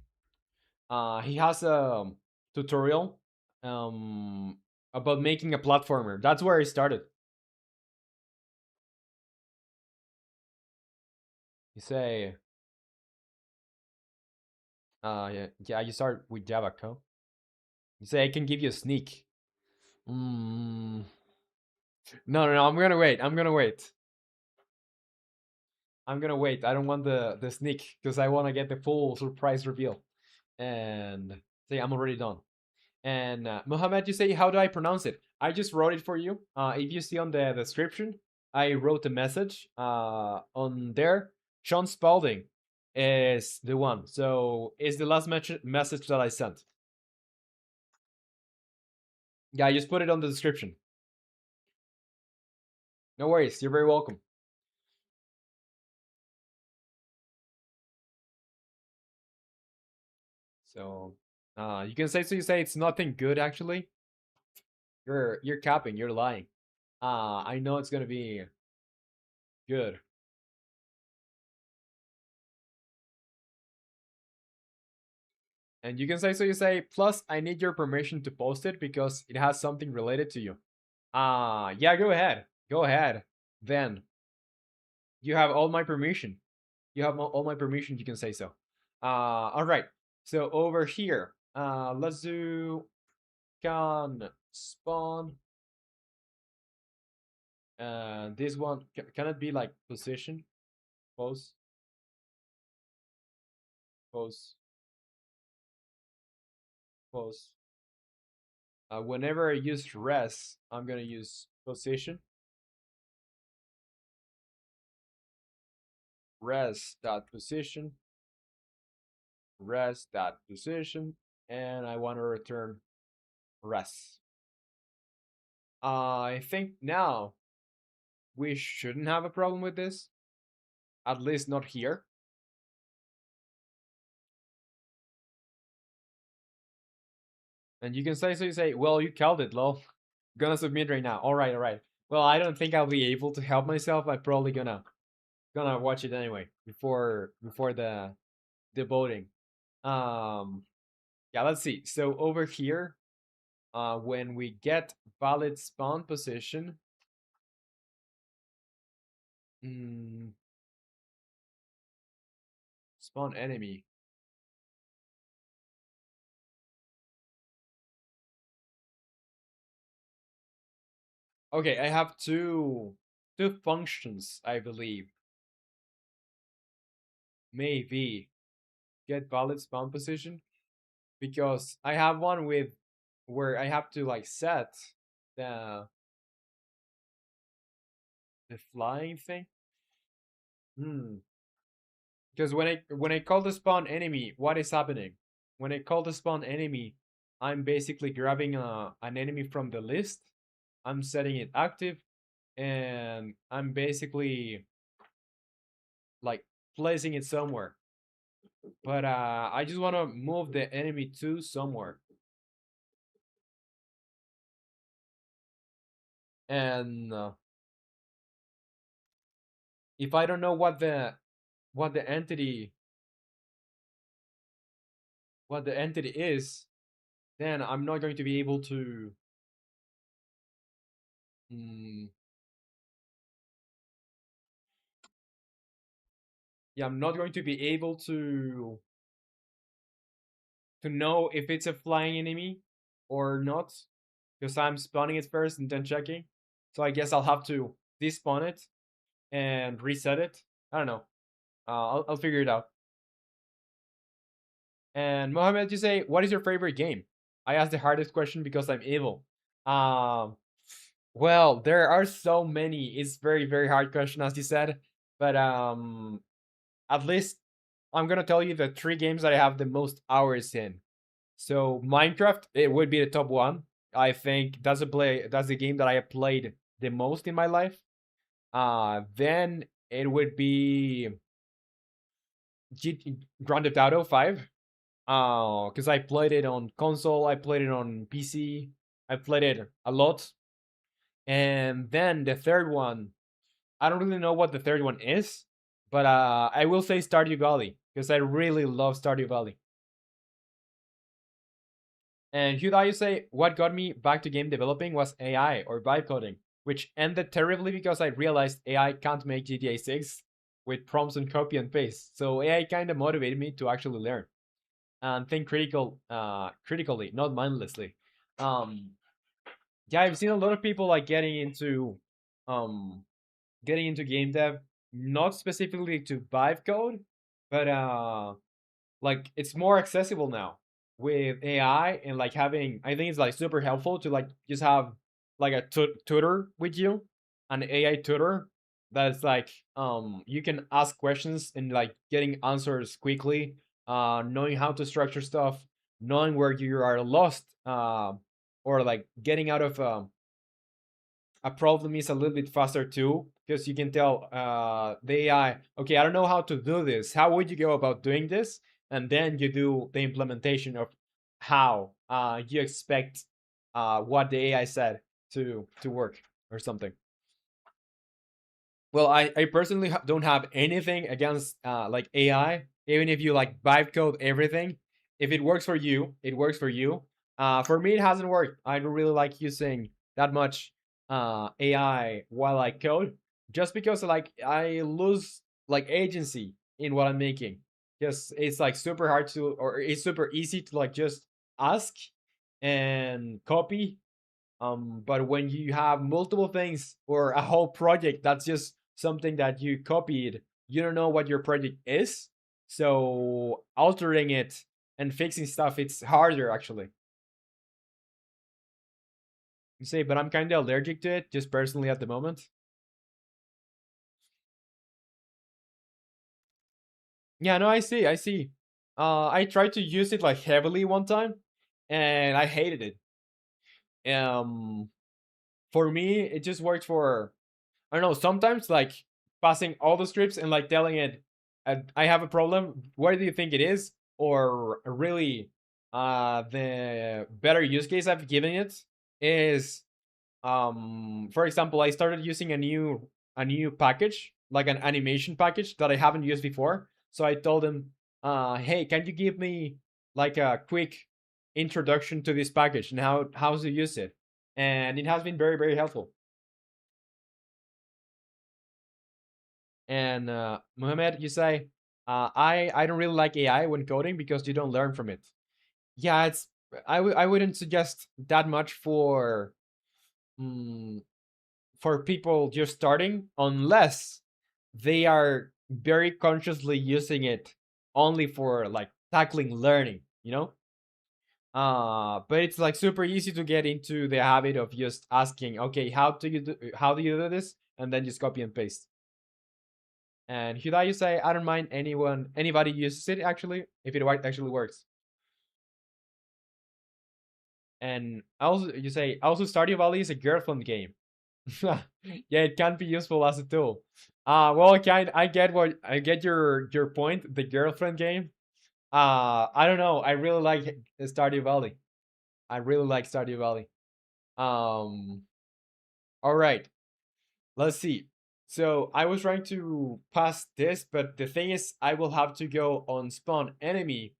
He has a tutorial um, about making a platformer. That's where he started. You say, yeah, you start with Java code. You say I can give you a sneak. Mm, no, I'm gonna wait. I'm gonna wait. I'm gonna wait. I don't want the sneak because I want to get the full surprise reveal. And say I'm already done. And Mohammed, you say, how do I pronounce it? I just wrote it for you. If you see on the description, I wrote a message on there. Sean Spalding is the one. So it's the last message that I sent. Yeah, I just put it on the description. No worries. You're very welcome. So you can say, so you say it's nothing good actually. You're capping. You're lying. I know it's gonna be good. And you can say, so you say, plus I need your permission to post it because it has something related to you. Yeah, go ahead. Go ahead. Then you have all my permission. You have all my permission, you can say so. All right. So over here, let's do can spawn. This one, can it be like position? Pose, pose, pose. Whenever I use res, I'm gonna use position. Res dot position, res dot position, and I want to return res. I think now we shouldn't have a problem with this, at least not here. And you can say, so you say, well, you killed it, lol. Gonna submit right now. All right, all right. Well, I don't think I'll be able to help myself. I'm probably gonna watch it anyway before the voting. Um, yeah, let's see. So over here, when we get valid spawn position, mm, spawn enemy. Okay, I have two functions, I believe. Maybe get valid spawn position because I have one with where I have to like set the the flying thing. Hmm. Because when I call the spawn enemy, what is happening? When I call the spawn enemy, I'm basically grabbing an enemy from the list. I'm setting it active, and I'm basically like placing it somewhere. But I just want to move the enemy to somewhere. And if I don't know what the entity is, then I'm not going to be able to. Mm, yeah, I'm not going to be able to know if it's a flying enemy or not because I'm spawning it first and then checking. So I guess I'll have to despawn it and reset it. I don't know. I'll figure it out. And Mohammed, you say, what is your favorite game? I asked the hardest question because I'm evil. Um, well, there are so many. It's very hard question as you said, but at least I'm gonna tell you the three games that I have the most hours in. So Minecraft, it would be the top one. I think that's the game that I have played the most in my life. Then it would be Grand Theft Auto 5. Because I played it on console, I played it on PC, I played it a lot. And then the third one, I don't really know what the third one is, but I will say Stardew Valley because I really love Stardew Valley. And Huda, you say what got me back to game developing was AI or vibe coding, which ended terribly because I realized AI can't make GTA 6. with prompts and copy and paste. So AI kind of motivated me to actually learn and think critically, not mindlessly. Um, yeah, I've seen a lot of people like um getting into game dev, not specifically to vibe code, but like it's more accessible now with AI and like having. I think it's like super helpful to like just have like a tutor with you, an AI tutor that's like you can ask questions and like getting answers quickly, knowing how to structure stuff, knowing where you are lost, or like getting out of a problem is a little bit faster too, because you can tell the AI, okay, I don't know how to do this. How would you go about doing this? And then you do the implementation of how you expect what the AI said to work or something. Well, I personally don't have anything against like AI. Even if you like vibe code everything, if it works for you, it works for you. For me, it hasn't worked. I don't really like using that much AI while I code, just because like I lose like agency in what I'm making. Because it's like super hard to, or it's super easy to like just ask and copy, but when you have multiple things or a whole project that's just something that you copied, you don't know what your project is. So altering it and fixing stuff, it's harder actually. You say, but I'm kind of allergic to it, just personally at the moment. Yeah, no, I see, I see. I tried to use it like heavily one time, and I hated it. For me, it just worked for I don't know, sometimes like passing all the scripts and like telling it, I have a problem. What do you think it is? Or really, the better use case I've given it is, for example, I started using a new package, like an animation package that I haven't used before. So I told them, hey, can you give me like a quick introduction to this package and how to use it? And it has been very, very helpful. And Mohammed, you say, I don't really like AI when coding because you don't learn from it. Yeah, it's I wouldn't suggest that much mm, for people just starting unless they are very consciously using it only for like tackling learning, you know? But it's like super easy to get into the habit of just asking, okay, how do you do this? And then just copy and paste. And Huda, you say, I don't mind anybody uses it actually, if it actually works. And also, you say, also Stardew Valley is a girlfriend game. Yeah, it can be useful as a tool. Well, I get your point. The girlfriend game. I don't know. I really like Stardew Valley. I really like Stardew Valley. Um, all right. Let's see. So I was trying to pass this, but the thing is, I will have to go on spawn enemy,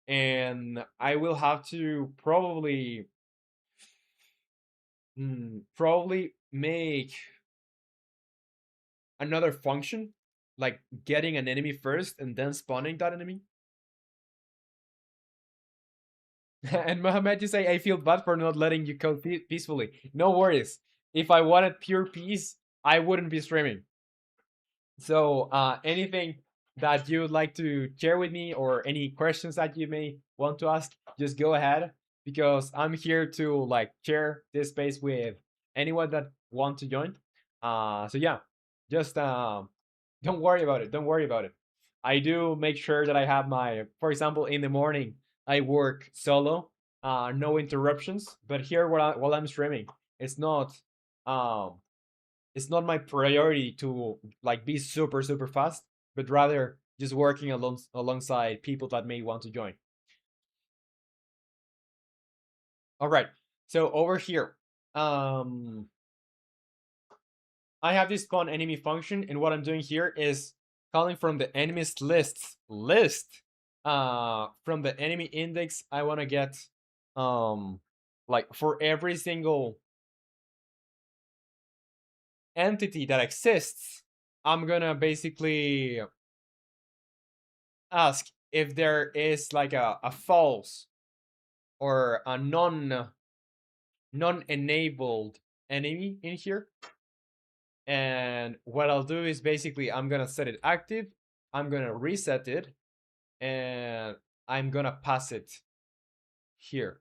and I will have to probably make another function, like getting an enemy first and then spawning that enemy. And Mohammed, you say, I feel bad for not letting you code peacefully. No worries. If I wanted pure peace, I wouldn't be streaming. So anything that you would like to share with me or any questions that you may want to ask, just go ahead, because I'm here to like share this space with anyone that want to join. So yeah, just don't worry about it. Don't worry about it. I do make sure that I have my, for example, in the morning I work solo, no interruptions. But here while I'm streaming, it's not um it's not my priority to like be super super fast, but rather just working alongside people that may want to join. All right. So over here, um, I have this spawn enemy function, and what I'm doing here is calling from the enemies list. From the enemy index, I want to get like for every single entity that exists, I'm gonna basically ask if there is like a false or a non-enabled enemy in here. And what I'll do is basically I'm gonna set it active, I'm gonna reset it, and I'm gonna pass it here.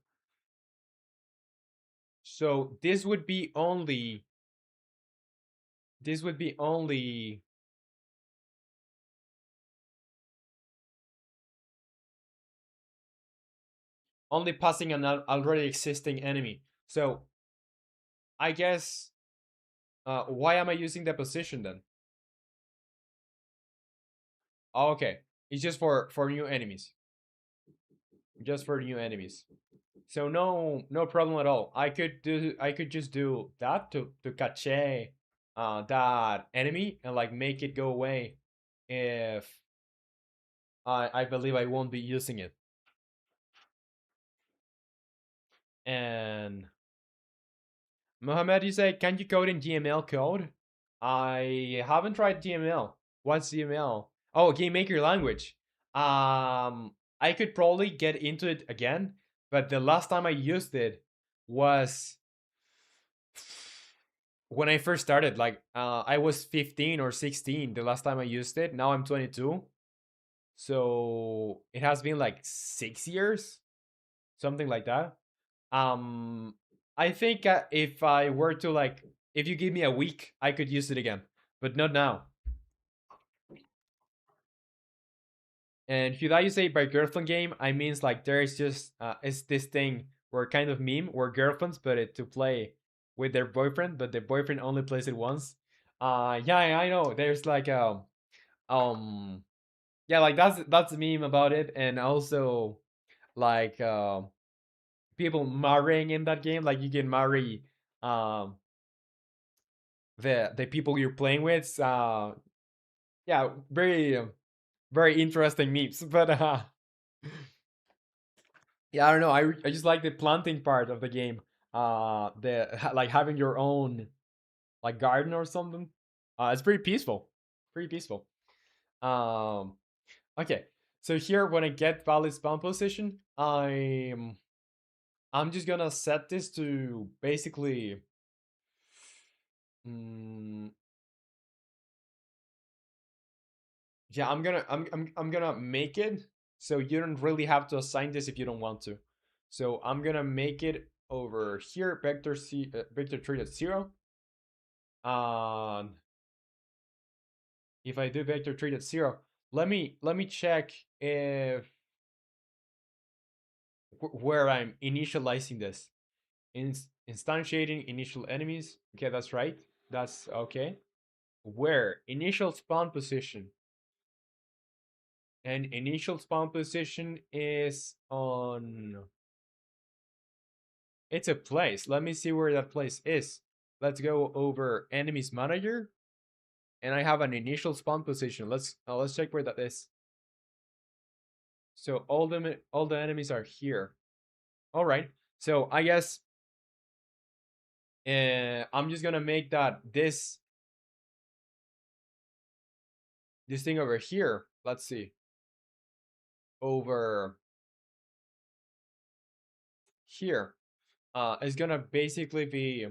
So this would be only passing an already existing enemy. So I guess why am I using the position then? Oh, okay, it's just for new enemies. Just for new enemies. So no problem at all. I could just do that to cache that enemy and like make it go away if I believe I won't be using it. And Mohammed, you say, can you code in GML code? I haven't tried GML. What's GML? Oh, game maker language. I could probably get into it again, but the last time I used it was when I first started. Like, I was 15 or 16 the last time I used it. Now I'm 22. So it has been like 6 years, something like that. Um, I think if I were to like, if you give me a week, I could use it again, but not now. And Hyundai you say by girlfriend game, I means like there's just it's this thing where kind of meme where girlfriends put it to play with their boyfriend, but the boyfriend only plays it once. Yeah, I know. There's like um yeah, like that's a meme about it, and also like people marrying in that game. Like you can marry um the people you're playing with. Yeah, very interesting memes. But yeah, I don't know. I just like the planting part of the game. The like having your own like garden or something. It's pretty peaceful. Pretty peaceful. Um, okay. So here, when I get valid spawn position, I'm just gonna set this to basically. Mm, yeah, I'm gonna make it so you don't really have to assign this if you don't want to. So I'm gonna make it over here, vector 3.0. And if I do vector 3.0, let me check if where I'm initializing this. Instantiating initial enemies. Okay, that's right. That's okay. Where initial spawn position. And initial spawn position is on. It's a place. Let me see where that place is. Let's go over enemies manager, and I have an initial spawn position. Let's check where that is. So all the enemies are here. All right. So I guess I'm just gonna make that this thing over here. Let's see. Over here. It's gonna basically be,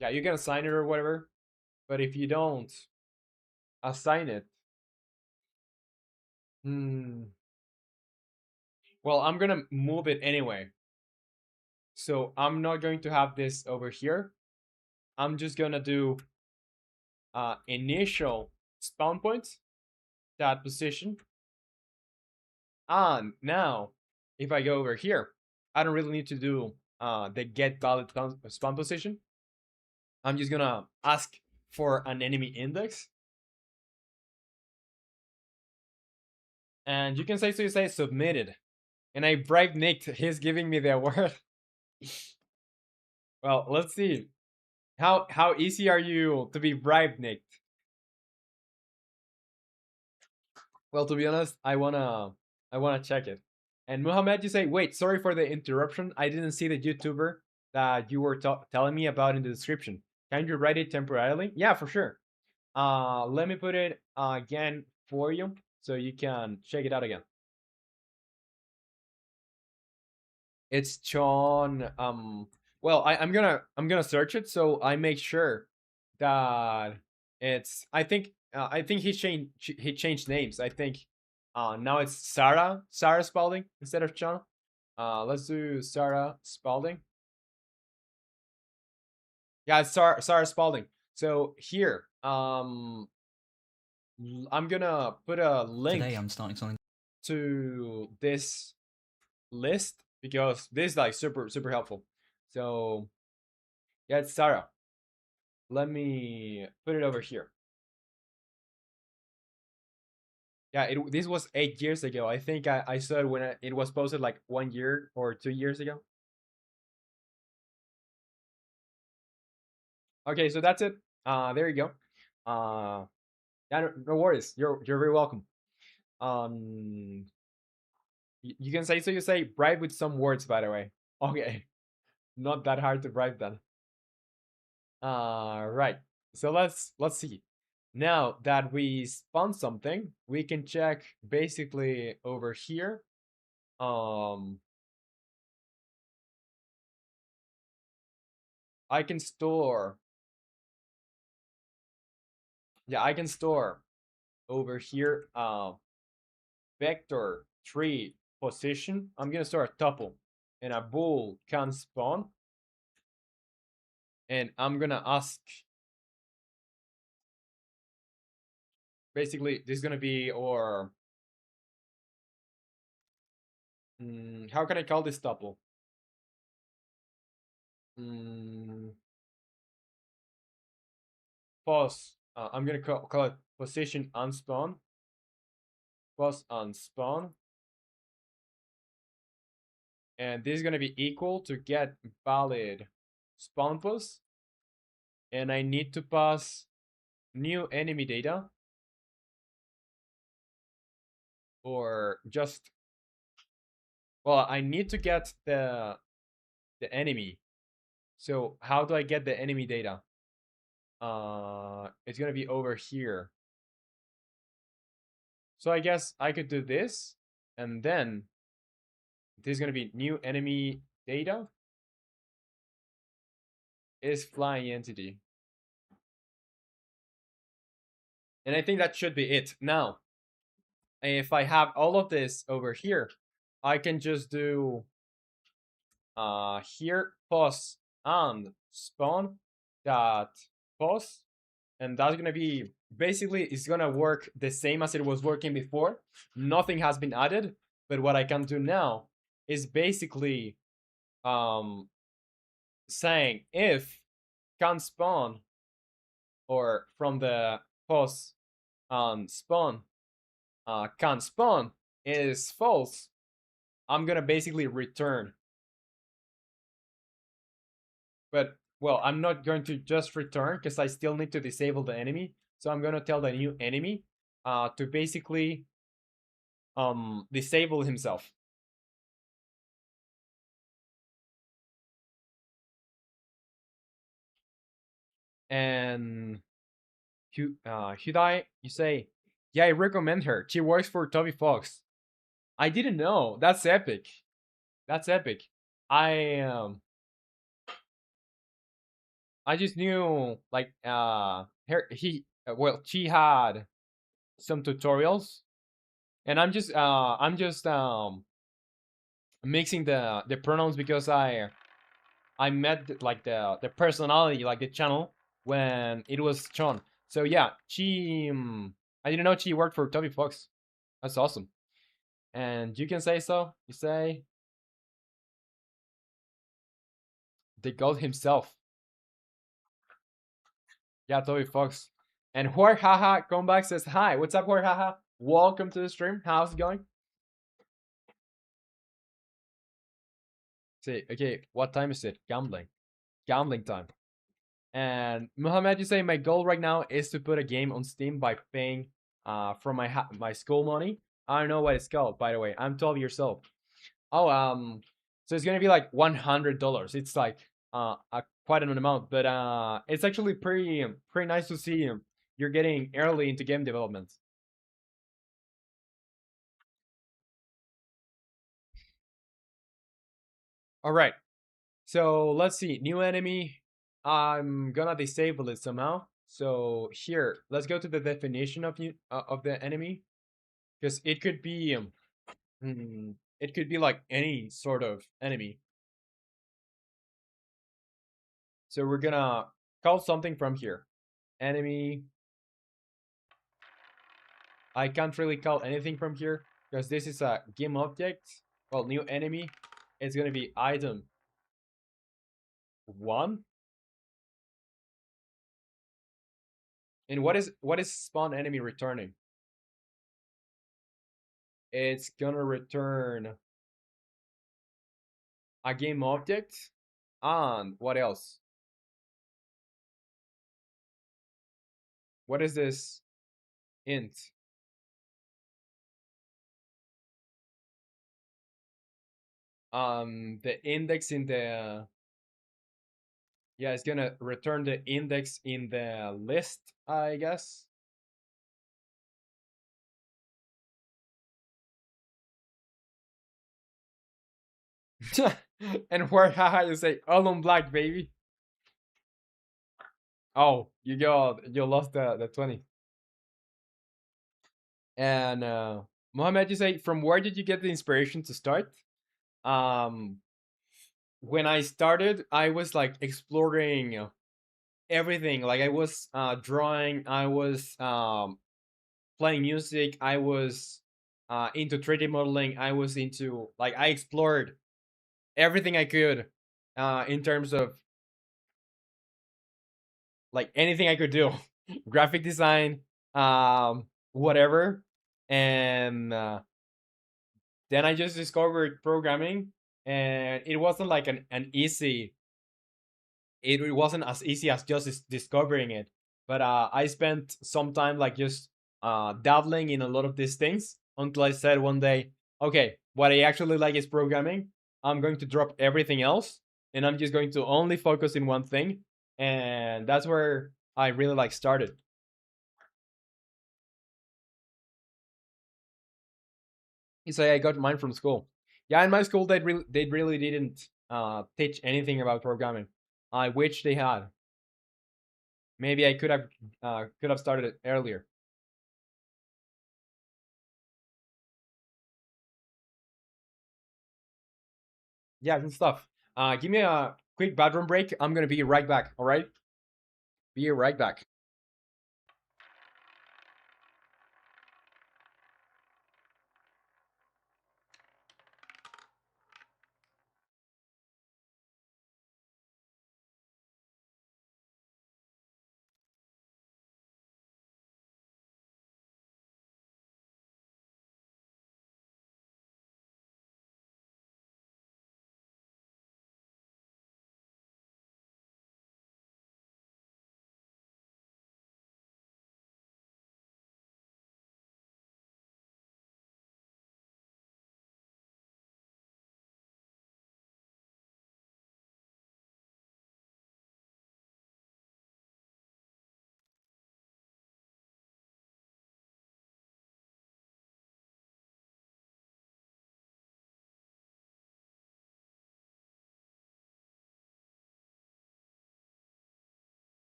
yeah, you can assign it or whatever. But if you don't assign it, hmm, well, I'm gonna move it anyway. So I'm not going to have this over here. I'm just gonna do initial spawn point, that position. And now, if I go over here, I don't really need to do the get valid spawn position. I'm just gonna ask for an enemy index. And you can say, so you say submitted. And I bribed Nick, he's giving me the award. Well, let's see. How easy are you to be bribed, Nick? Well, to be honest, I wanna check it. And Muhammad, you say, wait, sorry for the interruption. I didn't see the YouTuber that you were telling me about in the description. Can you write it temporarily? Yeah, for sure. Let me put it again for you so you can check it out again. It's Sean. Well, I'm gonna search it so I make sure that it's. I think he changed names. I think now it's Sarah Spalding instead of Sean. Let's do Sarah Spalding. Yeah, it's Sarah Spalding. So here, I'm gonna put a link Today I'm starting something. to this list because this is like super helpful. So yeah, it's Sarah. Let me put it over here. Yeah, this was 8 years ago. I think I saw it when it was posted like 1 year or 2 years ago. Okay, so that's it. There you go. Yeah, no worries. You're very welcome. Um, you can say so. You say bribe with some words, by the way. Okay, not that hard to bribe then. Right. So let's see. Now that we spawn something, we can check basically over here. Um, I can store. Yeah, I can store over here. Vector tree position. I'm gonna store a tuple, and a bool can spawn. And I'm gonna ask. Basically, this is gonna be or. How can I call this tuple? Mm, Pause. I'm gonna call it position unspawn. Pause unspawn. And this is gonna be equal to get valid spawn pos. And I need to pass new enemy data. Or just well, I need to get the enemy. So how do I get the enemy data? It's gonna be over here. So I guess I could do this, and then this is gonna be new enemy data is flying entity. And I think that should be it. Now, if I have all of this over here, I can just do here pause and spawn that pause, and that's gonna be basically it's gonna work the same as it was working before. Nothing has been added, but what I can do now is basically saying if can spawn or from the pause spawn can spawn is false, I'm gonna basically return. But well, I'm not going to just return because I still need to disable the enemy. So I'm gonna tell the new enemy to basically disable himself. And Hudai, you say, yeah, I recommend her. She works for Toby Fox. I didn't know. That's epic. That's epic. I just knew like she had some tutorials, and I'm just mixing the pronouns because I met like the personality, like the channel when it was Sean. So yeah, I didn't know she worked for Toby Fox. That's awesome. And you can say so. You say the god himself. Yeah, Toby Fox. And Haha Comeback says hi. What's up, Haha? Welcome to the stream. How's it going? Say okay. What time is it? Gambling time. And Mohammed, you say my goal right now is to put a game on Steam by paying from my school money. I don't know what it's called, by the way. I'm 12 years old. Oh, so it's gonna be like $100. It's like quite an amount, but it's actually pretty nice to see you're getting early into game development. All right. So let's see. New enemy. I'm gonna disable it somehow. So here, let's go to the definition of the enemy, because it could be like any sort of enemy. So we're gonna call something from here. Enemy. I can't really call anything from here because this is a game object. Well, new enemy. It's gonna be item one. And what is spawn enemy returning? It's gonna return a game object. And what else? What is this int? The index in the yeah, it's gonna return the index in the list, I guess. And where haha you say all on black, baby. Oh, you lost the 20. And Mohammed, you say from where did you get the inspiration to start? Um when I started, I was like exploring everything. Like I was drawing, I was playing music, I was into 3D modeling, I was into like I explored everything I could in terms of like anything I could do, graphic design, whatever. And then I just discovered programming, and it wasn't like an easy. It wasn't as easy as just discovering it, but I spent some time like just dabbling in a lot of these things until I said one day, okay, what I actually like is programming. I'm going to drop everything else, and I'm just going to only focus in one thing, and that's where I really like started. You say I got mine from school. Yeah, in my school they really didn't teach anything about programming. I wish they had. Maybe I could have started it earlier. Yeah, good stuff. Give me a quick bathroom break. I'm gonna be right back. All right, be right back.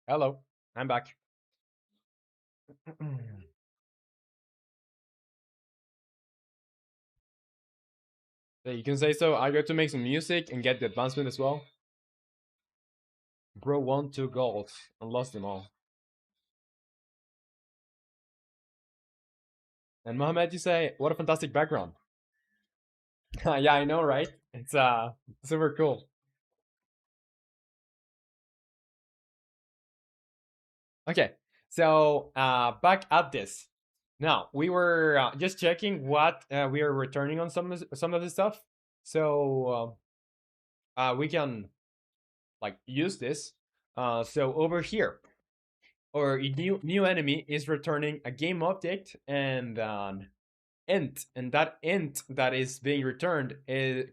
Hello, I'm back. Yeah, you can say so. I got to make some music and get the advancement as well. Bro won 2 goals and lost them all. And Mohammed, you say, what a fantastic background. Yeah, I know, right? It's super cool. Okay, so back at this. Now we were just checking what we are returning on some of the stuff, so we can like use this. So over here, our new enemy is returning a game object and an int, and that int that is being returned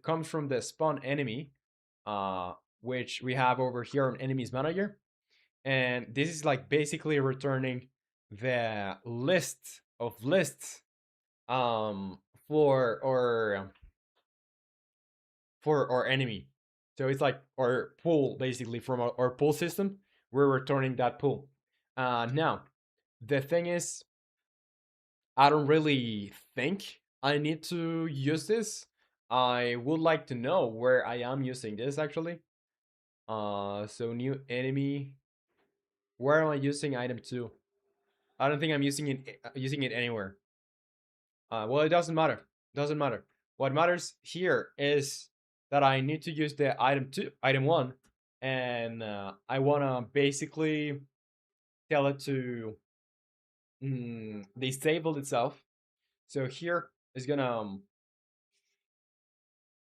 comes from the spawn enemy, which we have over here on enemies manager, and this is like basically returning the list of lists um for our enemy. So it's like our pool basically from our pool system. We're returning that pool. Now the thing is, I don't really think I need to use this. I would like to know where I am using this actually. So new enemy. Where am I using item two? I don't think I'm using it anywhere. Well, it doesn't matter. Doesn't matter. What matters here is that I need to use the item two, item one, and I wanna basically tell it to disable itself. So here is gonna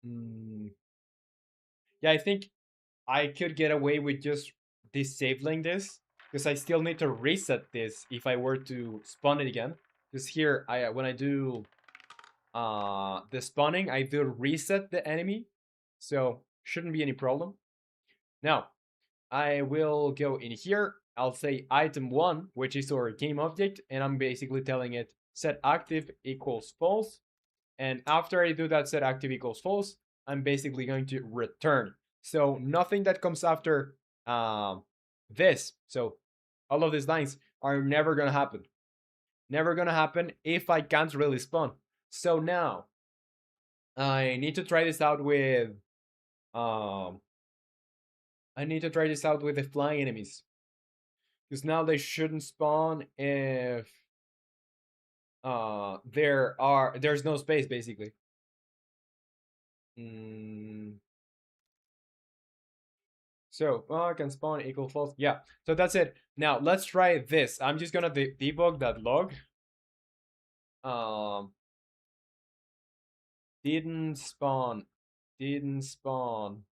mm, yeah, I think I could get away with just disabling this because I still need to reset this if I were to spawn it again. Because here, I when I do the spawning, I do reset the enemy, so shouldn't be any problem. Now, I will go in here. I'll say item one, which is our game object, and I'm basically telling it set active equals false. And after I do that set active equals false, I'm basically going to return. So nothing that comes after this. So all of these lines are never gonna happen. Never gonna happen if I can't really spawn. So now I need to try this out with um I need to try this out with the flying enemies. Because now they shouldn't spawn if there's no space basically. Mm, so I can spawn equal false. Yeah. So that's it. Now let's try this. I'm just gonna debug that log. Um didn't spawn. Didn't spawn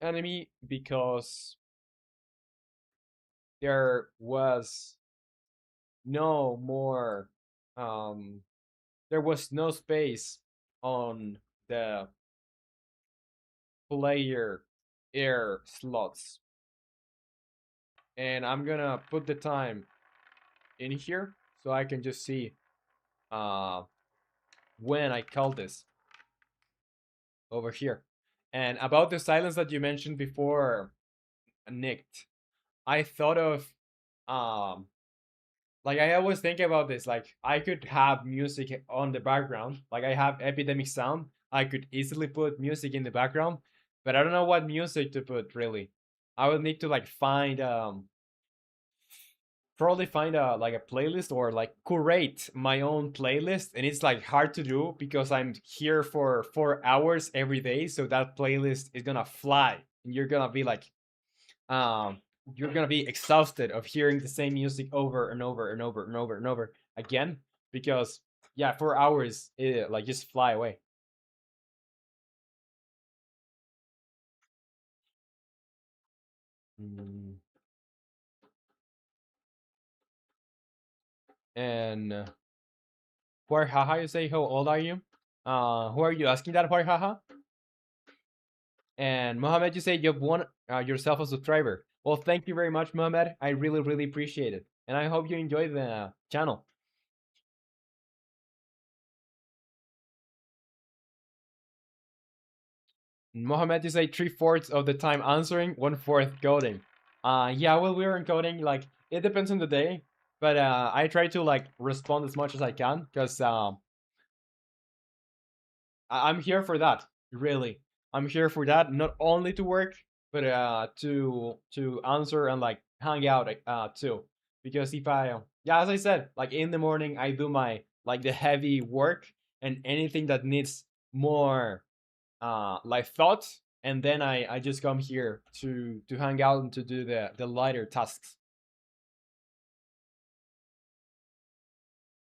enemy because there was no more there was no space on the player air slots. And I'm gonna put the time in here so I can just see uh when I call this over here. And about the silence that you mentioned before, Nick, I thought of um like I always think about this. Like I could have music on the background. Like I have epidemic sound. I could easily put music in the background, but I don't know what music to put really. I would need to like find probably find a like a playlist or like curate my own playlist, and it's like hard to do because I'm here for 4 hours every day, so that playlist is gonna fly and you're gonna be like um you're gonna be exhausted of hearing the same music over and over and over and over and over again because yeah, 4 hours like just fly away. Mm, and Haha, you say how old are you? Who are you asking that, Haha? And Mohammed, you say you've won yourself a subscriber. Well, thank you very much, Mohammed. I really, really appreciate it. And I hope you enjoy the channel. Mohammed, you say 3/4 of the time answering, 1/4 coding. Yeah, well, we're encoding, like, it depends on the day. But I try to, like, respond as much as I can. Because I'm here for that, really. I'm here for that, not only to work, but to answer and, like, hang out too. because if I yeah, as I said, like in the morning I do my like the heavy work and anything that needs more like thought, and then I just come here to hang out and to do the lighter tasks.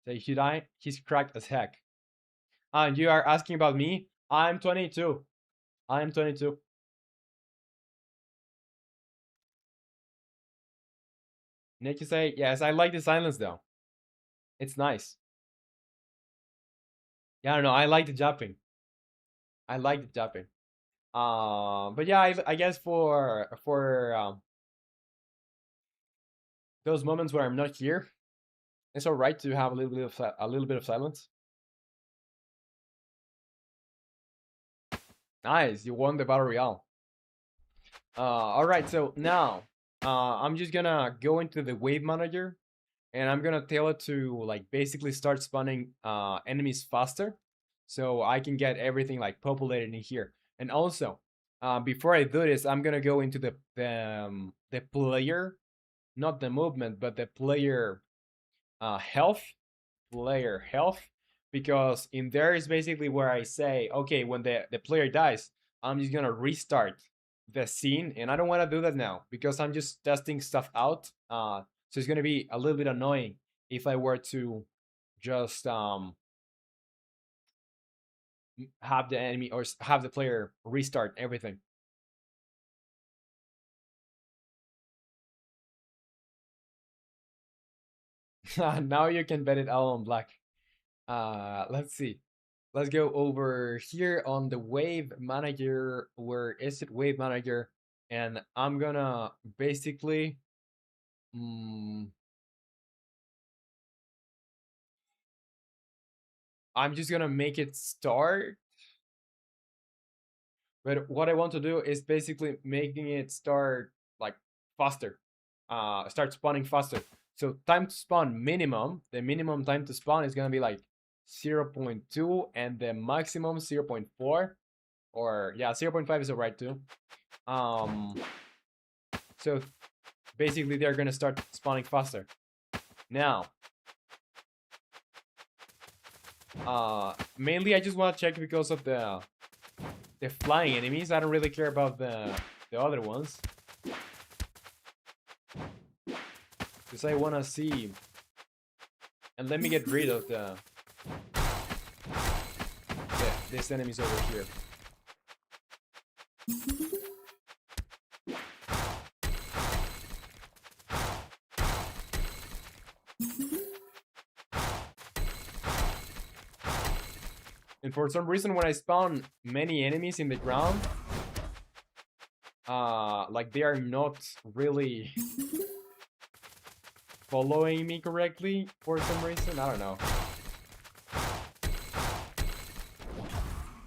Say, should I? He's cracked as heck. You are asking about me? I'm 22. I'm 22. Nick, you say, yes, I like the silence though. It's nice. Yeah, I don't know. I like the jumping. I like the jumping. But yeah, I guess for those moments where I'm not here, it's all right to have a little bit of a little bit of silence. Nice, you won the battle royale. All right, so now I'm just gonna go into the wave manager, and I'm gonna tell it to like basically start spawning enemies faster, so I can get everything like populated in here. And also, before I do this, I'm gonna go into the player, not the movement, but the health, player health, because in there is basically where I say, okay, when the player dies, I'm just gonna restart the scene, and I don't want to do that now because I'm just testing stuff out. So it's gonna be a little bit annoying if I were to just have the enemy or have the player restart everything. Now you can bet it all on black. Let's see. Let's go over here on the wave manager. Where is it? Wave manager. And I'm gonna basically I'm just gonna make it start. But what I want to do is basically making it start like faster. Start spawning faster. So time to spawn minimum, the minimum time to spawn is gonna be like 0.2 and the maximum 0.4. Or yeah, 0.5 is alright too. So basically they're gonna start spawning faster. Now, mainly I just want to check because of the flying enemies. I don't really care about the other ones, because I want to see. And let me get rid of these enemies over here. And for some reason, when I spawn many enemies in the ground, like they are not really following me correctly for some reason. I don't know.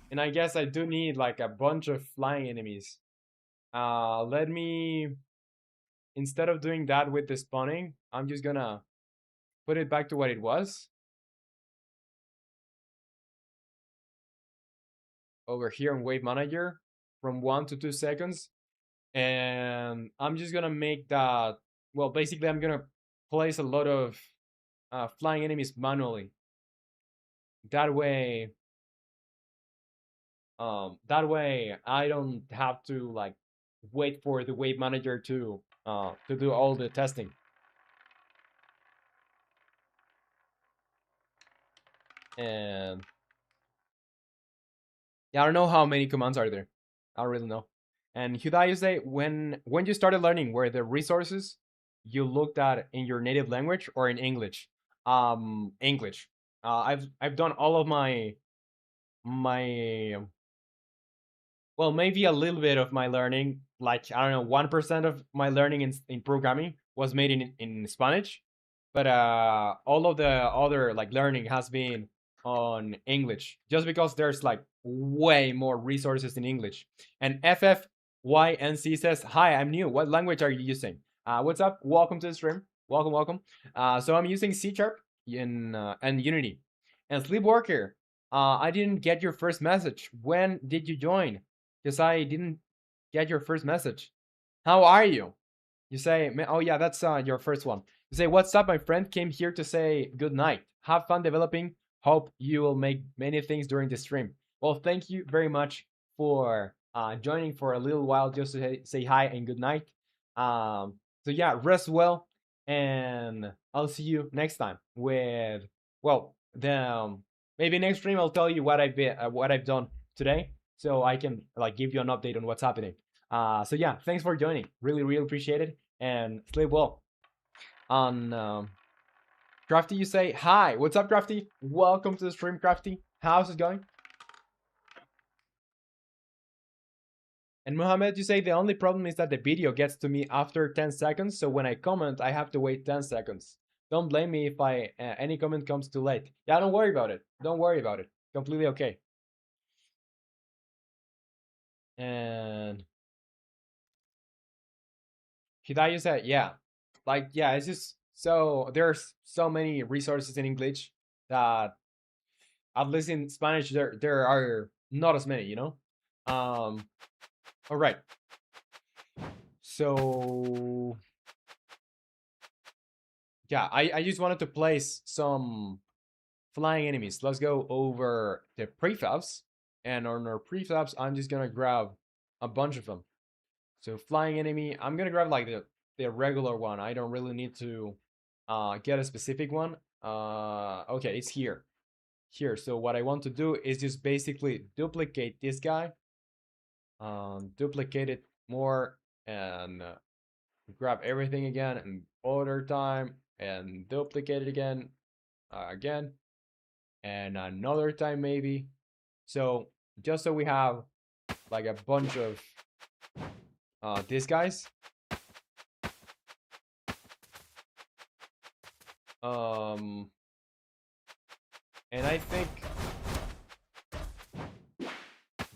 And I guess I do need like a bunch of flying enemies. Let me, instead of doing that with the spawning, I'm just gonna put it back to what it was. Over here in Wave Manager from 1 to 2 seconds. And I'm just gonna make that, well, basically I'm gonna place a lot of flying enemies manually. That way I don't have to like wait for the Wave Manager to do all the testing. And yeah, I don't know how many commands are there. I don't really know. And Hyundai, you say when you started learning, were the resources you looked at in your native language or in English? English. I've done all of my well, maybe a little bit of my learning, like I don't know, 1% of my learning in programming was made in Spanish, but all of the other like learning has been on English, just because there's like way more resources in English. And FFYNC says, "Hi, I'm new. What language are you using? What's up? Welcome to the stream. Welcome, welcome. So I'm using C# in and Unity. And Sleepwalker, I didn't get your first message. When did you join? Because I didn't get your first message. How are you? You say, oh yeah, that's your first one. You say, what's up, my friend? Came here to say good night. Have fun developing. Hope you will make many things during the stream. Well, thank you very much for joining for a little while just to say hi and good night. So yeah, rest well, and I'll see you next time with, well, the maybe next stream I'll tell you what I've done today, so I can like give you an update on what's happening. So yeah, thanks for joining. Really, really appreciate it, and sleep well. On Crafty, you say hi. What's up, Crafty? Welcome to the stream, Crafty. How's it going? And Mohammed, you say the only problem is that the video gets to me after 10 seconds, so when I comment, I have to wait 10 seconds. Don't blame me if any comment comes too late. Yeah, don't worry about it. Don't worry about it. Completely okay. And Hidayu said, yeah, like yeah, it's just so there's so many resources in English that at least in Spanish there are not as many, you know. All right. So yeah, I just wanted to place some flying enemies. Let's go over the prefabs, and on our prefabs, I'm just gonna grab a bunch of them. So flying enemy, I'm gonna grab like the regular one. I don't really need to get a specific one. Okay, it's here. So what I want to do is just basically duplicate this guy, duplicate it more, and grab everything again, and other time, and duplicate it again, again, and another time maybe. So just so we have like a bunch of these guys. And I think,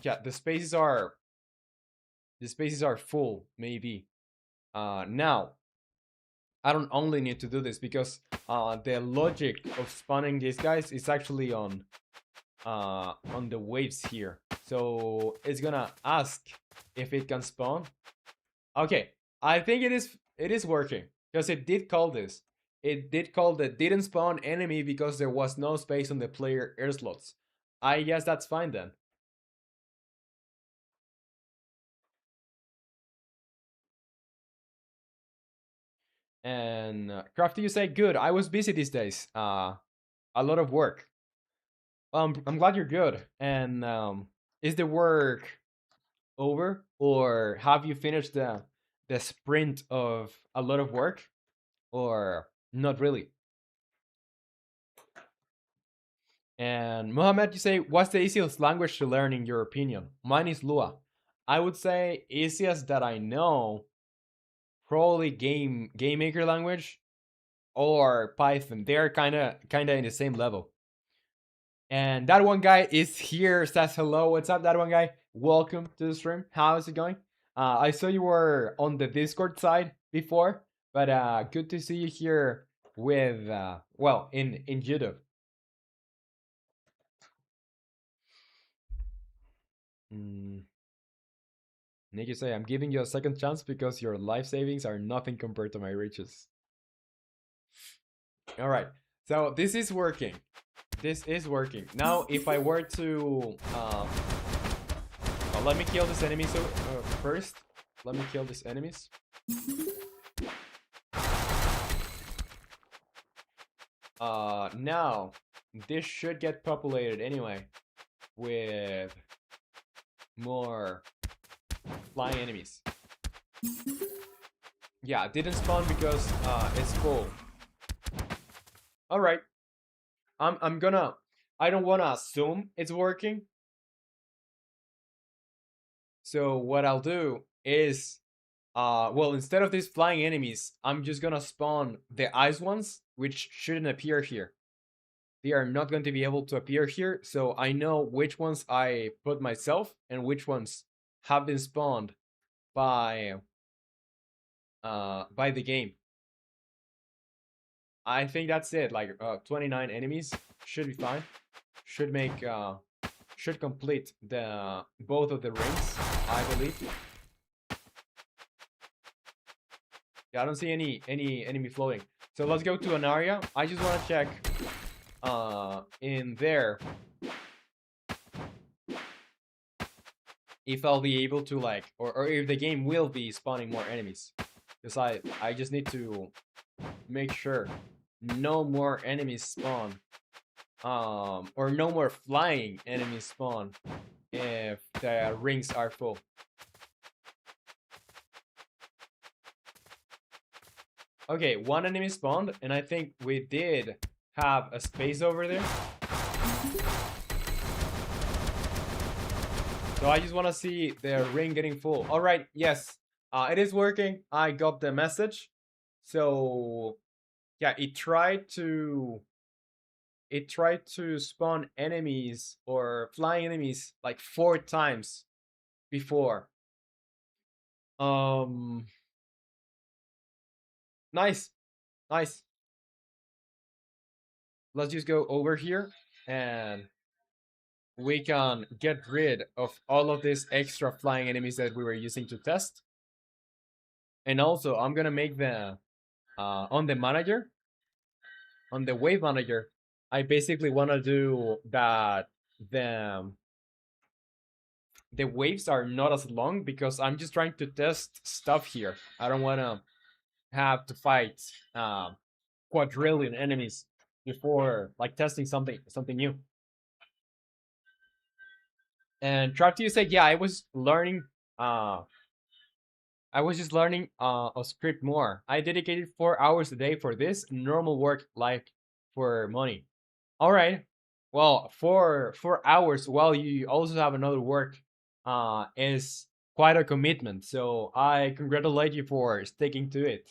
yeah, the spaces are full maybe. Now I don't only need to do this because the logic of spawning these guys is actually on the waves here. So it's gonna ask if it can spawn. Okay, I think it is working because it did call this. It did call the didn't spawn enemy because there was no space on the player air slots. I guess that's fine then. And Crafty, you say good. I was busy these days. A lot of work. I'm glad you're good. And is the work over, or have you finished the sprint of a lot of work, or not really? And Mohammed, you say, what's the easiest language to learn in your opinion? Mine is Lua. I would say easiest that I know, probably game maker language or Python. They're kinda in the same level. And that one guy is here, says hello. What's up, that one guy? Welcome to the stream. How's it going? I saw you were on the Discord side before, but good to see you here with well, in YouTube. Nick, you say, I'm giving you a second chance because your life savings are nothing compared to my riches. All right, so this is working. This is working. Now, if I were to let me kill this enemy. So first, let me kill these enemies. Now this should get populated anyway with more flying enemies. Yeah, it didn't spawn because it's full. All right, I'm gonna. I don't wanna assume it's working. So what I'll do is, well, instead of these flying enemies, I'm just gonna spawn the ice ones, which shouldn't appear here. They are not going to be able to appear here, so I know which ones I put myself and which ones have been spawned by the game. I think that's it. Like 29 enemies should be fine. Should make should complete the both of the rings, I believe. Yeah, I don't see any enemy floating. So let's go to an area. I just want to check in there if I'll be able to like, or if the game will be spawning more enemies. Because I just need to make sure no more enemies spawn. Or no more flying enemies spawn if the rings are full. Okay, one enemy spawned, and I think we did have a space over there. So I just want to see the ring getting full. All right, yes, it is working. I got the message. So yeah, it tried to spawn enemies or flying enemies like 4 times before. Nice, nice. Let's just go over here and we can get rid of all of these extra flying enemies that we were using to test. And also, I'm gonna make the on the manager, on the wave manager, I basically want to do that the waves are not as long because I'm just trying to test stuff here. I don't want to have to fight quadrillion enemies before like testing something new. And Trap you said, yeah, I was learning. I was just learning a script more. I dedicated 4 hours a day for this normal work, like for money. All right. Well, for 4 hours while you also have another work, is quite a commitment. So I congratulate you for sticking to it,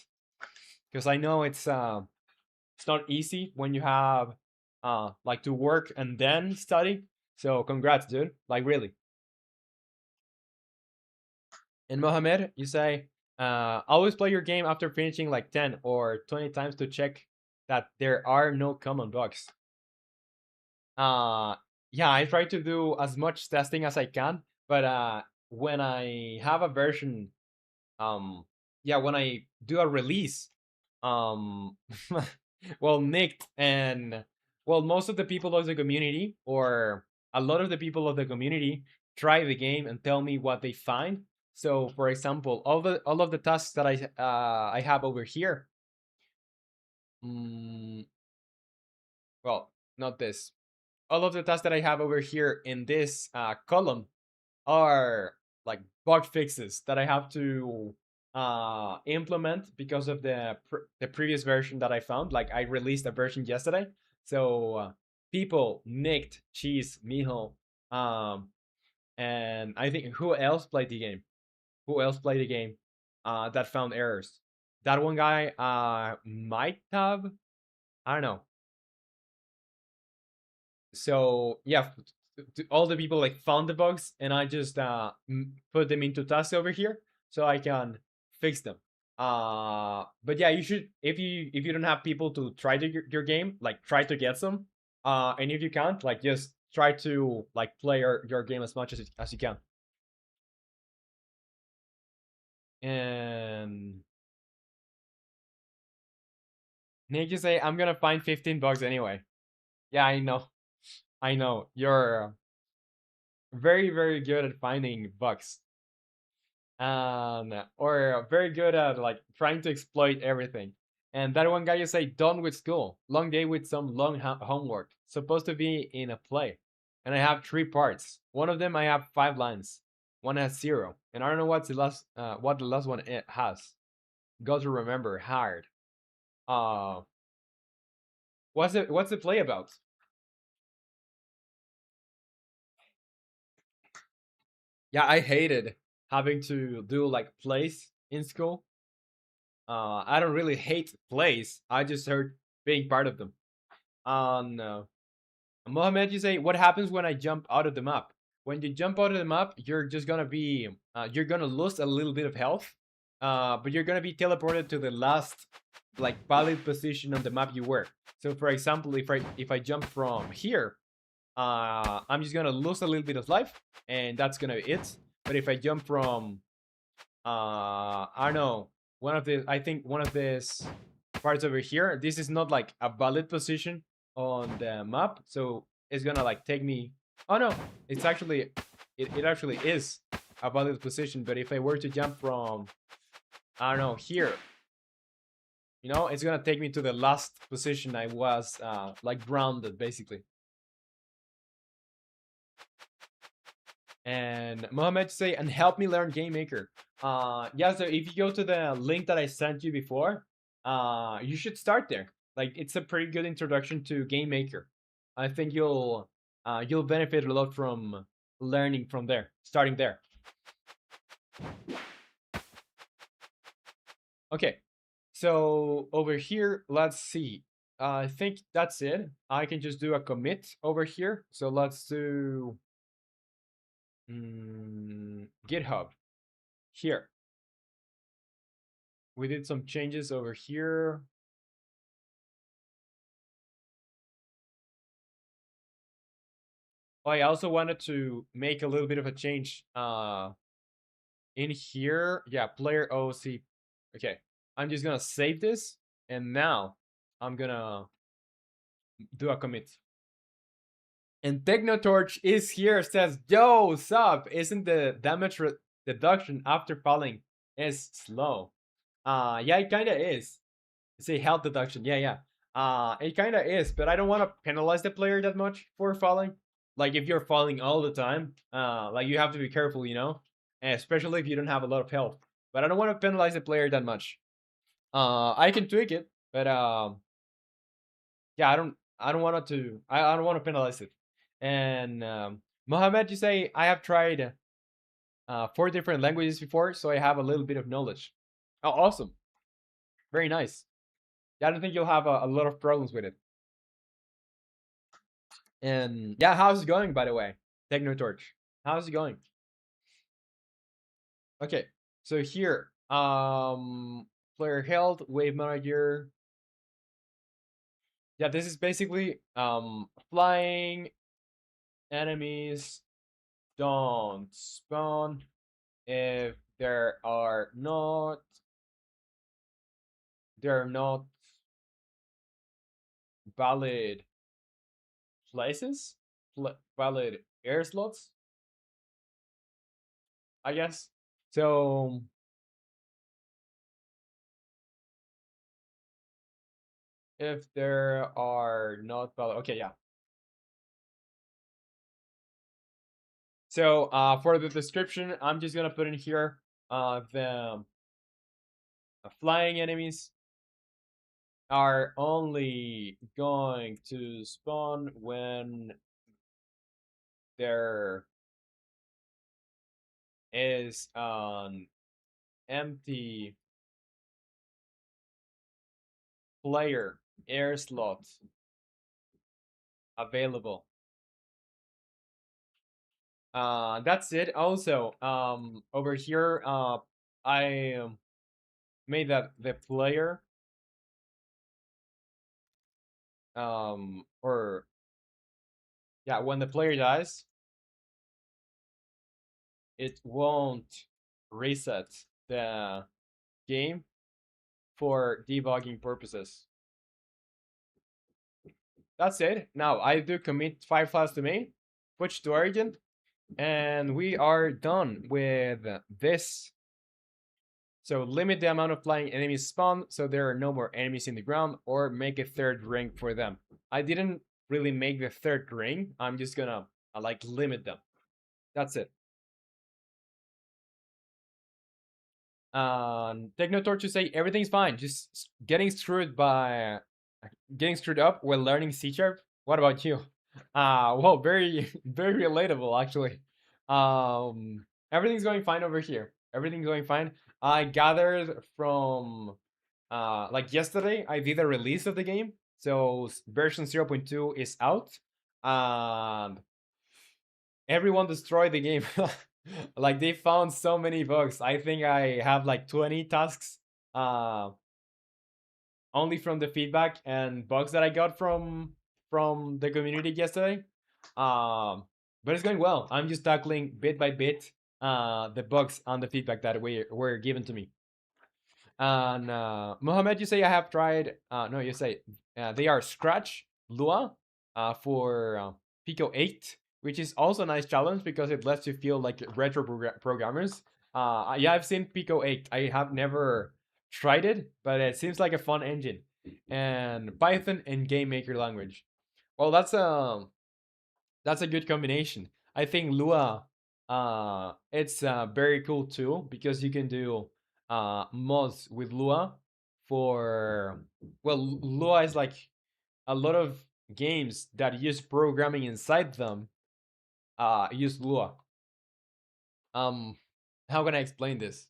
because I know it's not easy when you have like to work and then study. So congrats, dude. Like really. And Mohammed, you say, always play your game after finishing like 10 or 20 times to check that there are no common bugs. Yeah, I try to do as much testing as I can, but when I have a version, yeah, when I do a release, um, well, Nick and well, most of the people of the community, or a lot of the people of the community, try the game and tell me what they find. So, for example, all of the tasks that I have over here, mm, well, not this. All of the tasks that I have over here in this column are like bug fixes that I have to implement because of the previous version that I found. Like I released a version yesterday, so people nicked cheese mijo, and I think who else played the game? Who else played the game that found errors? That one guy might have. I don't know. So yeah, all the people like found the bugs, and I just put them into tasks over here so I can fix them. But yeah, you should, if you don't have people to try your game, like try to get some. And if you can't, like just try to like play your game as much as you can. And Nick, you say I'm gonna find 15 bugs anyway. Yeah, I know. You're very good at finding bugs. Or very good at like trying to exploit everything. And that one guy you say done with school, long day with some long homework, supposed to be in a play, and I have 3 parts. One of them I have 5 lines, one has 0, and I don't know what the last one it has. Got to remember hard. Uh, what's the play about? Yeah, I hated having to do like plays in school. I don't really hate plays. I just heard being part of them. No. Mohammed, you say, what happens when I jump out of the map? When you jump out of the map, you're just gonna be, you're gonna lose a little bit of health, but you're gonna be teleported to the last, like, valid position on the map you were. So, for example, if I jump from here, I'm just gonna lose a little bit of life, and that's gonna be it. But if I jump from, I don't know, one of the I think one of these parts over here. This is not like a valid position on the map, so it's gonna like take me. Oh no, it's actually it actually is a valid position. But if I were to jump from I don't know here, it's gonna take me to the last position I was like grounded basically. And Mohammed say, and help me learn Game Maker. Yeah, so if you go to the link that I sent you before, you should start there. Like it's a pretty good introduction to Game Maker. I think you'll benefit a lot from learning from there, starting there. Okay, so over here, let's see. I think that's it. I can just do a commit over here. So let's do GitHub here. We did some changes over here. Oh, I also wanted to make a little bit of a change in here. Yeah, player OC. Okay, I'm just gonna save this, and now I'm gonna do a commit. And Technotorch is here, says, yo, sup? Isn't the damage deduction after falling is slow? Yeah, it kinda is. Say health deduction, yeah. It kinda is, but I don't wanna penalize the player that much for falling. Like if you're falling all the time, like you have to be careful, and especially if you don't have a lot of health. But I don't want to penalize the player that much. I can tweak it, but yeah, I don't want to. I don't want to penalize it. And Mohammed, you say I have tried 4 different languages before, so I have a little bit of knowledge. Oh, awesome! Very nice. Yeah, I don't think you'll have a lot of problems with it. And yeah, how's it going, by the way? Technotorch, how's it going? Okay, so here, player health, wave manager. Yeah, this is basically flying enemies don't spawn if there are not valid places, valid air slots, I guess. So if there are not valid, okay, yeah. So for the description, I'm just gonna put in here the flying enemies are only going to spawn when there is an empty player air slot available. That's it. Also, over here, I made that the player, or yeah, when the player dies, it won't reset the game for debugging purposes. That's it. Now I do commit 5 files to main, push to origin, and we are done with this. So limit the amount of flying enemies spawn so there are no more enemies in the ground, or make a third ring for them. I didn't really make the third ring. I'm just gonna like limit them. That's it. Technotorch to say everything's fine. Just getting screwed up while learning C#. What about you? Well, very very relatable actually. Everything's going fine over here. Everything's going fine. I gathered from like yesterday I did a release of the game. So version 0.2 is out. And everyone destroyed the game. Like they found so many bugs. I think I have like 20 tasks only from the feedback and bugs that I got from the community yesterday. But it's going well. I'm just tackling bit by bit the bugs on the feedback that were given to me. And Mohammed, you say I have tried. No, you say they are Scratch, Lua, for Pico 8, which is also a nice challenge because it lets you feel like retro programmers. Yeah, I've seen Pico 8. I have never tried it, but it seems like a fun engine. And Python and Game Maker language. Well, that's a good combination. I think Lua, it's a very cool tool because you can do mods with Lua for, well, Lua is like a lot of games that use programming inside them use Lua. Um, how can I explain this?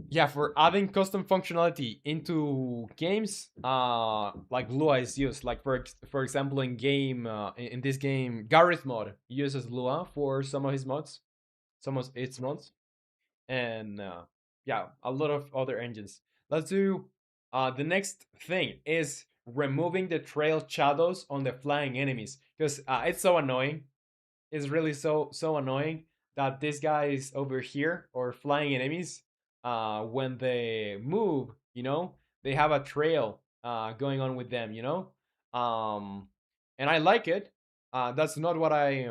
Yeah, for adding custom functionality into games, like Lua is used. Like for example, in in this game, Gareth mod uses Lua for some of his mods, some of its mods, and yeah, a lot of other engines. Let's do the next thing is removing the trail shadows on the flying enemies because it's so annoying. It's really so annoying that these guys over here or flying enemies, when they move, they have a trail going on with them, and I like it. That's not what I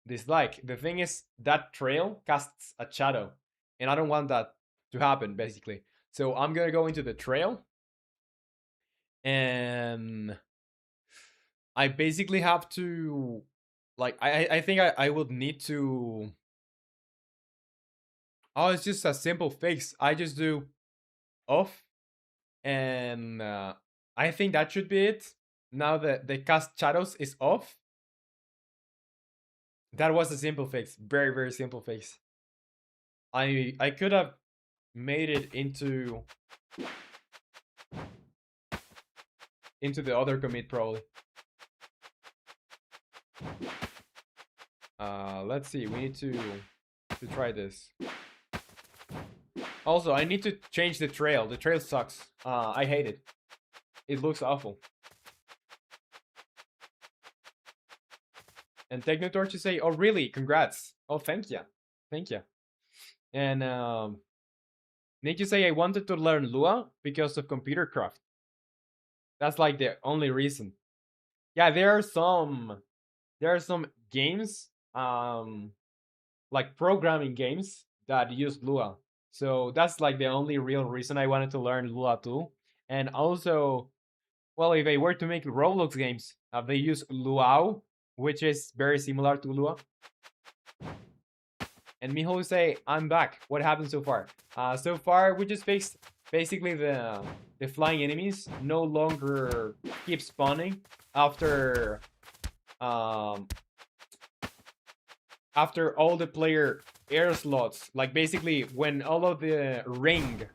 dislike. The thing is that trail casts a shadow, and I don't want that to happen basically. So I'm gonna go into the trail, and I basically have to, like, I think I would need to. Oh, it's just a simple fix. I just do off, and I think that should be it. Now that the cast shadows is off, that was a simple fix. Very simple fix. I could have made it into the other commit probably. Let's see. We need to try this. Also, I need to change the trail. The trail sucks. I hate it. It looks awful. And Technotorch, you say, "Oh, really? Congrats! Oh, thank you, thank you." And Nick, you say, "I wanted to learn Lua because of computer craft." That's like the only reason. Yeah, there are some games, like programming games that use Lua. So that's like the only real reason I wanted to learn Lua too. And also, well, if I were to make Roblox games, they use Luau, which is very similar to Lua. And Miho will say, "I'm back. What happened so far?" So far, we just fixed basically the flying enemies no longer keep spawning after um after all the player air slots. Like basically when all of the ring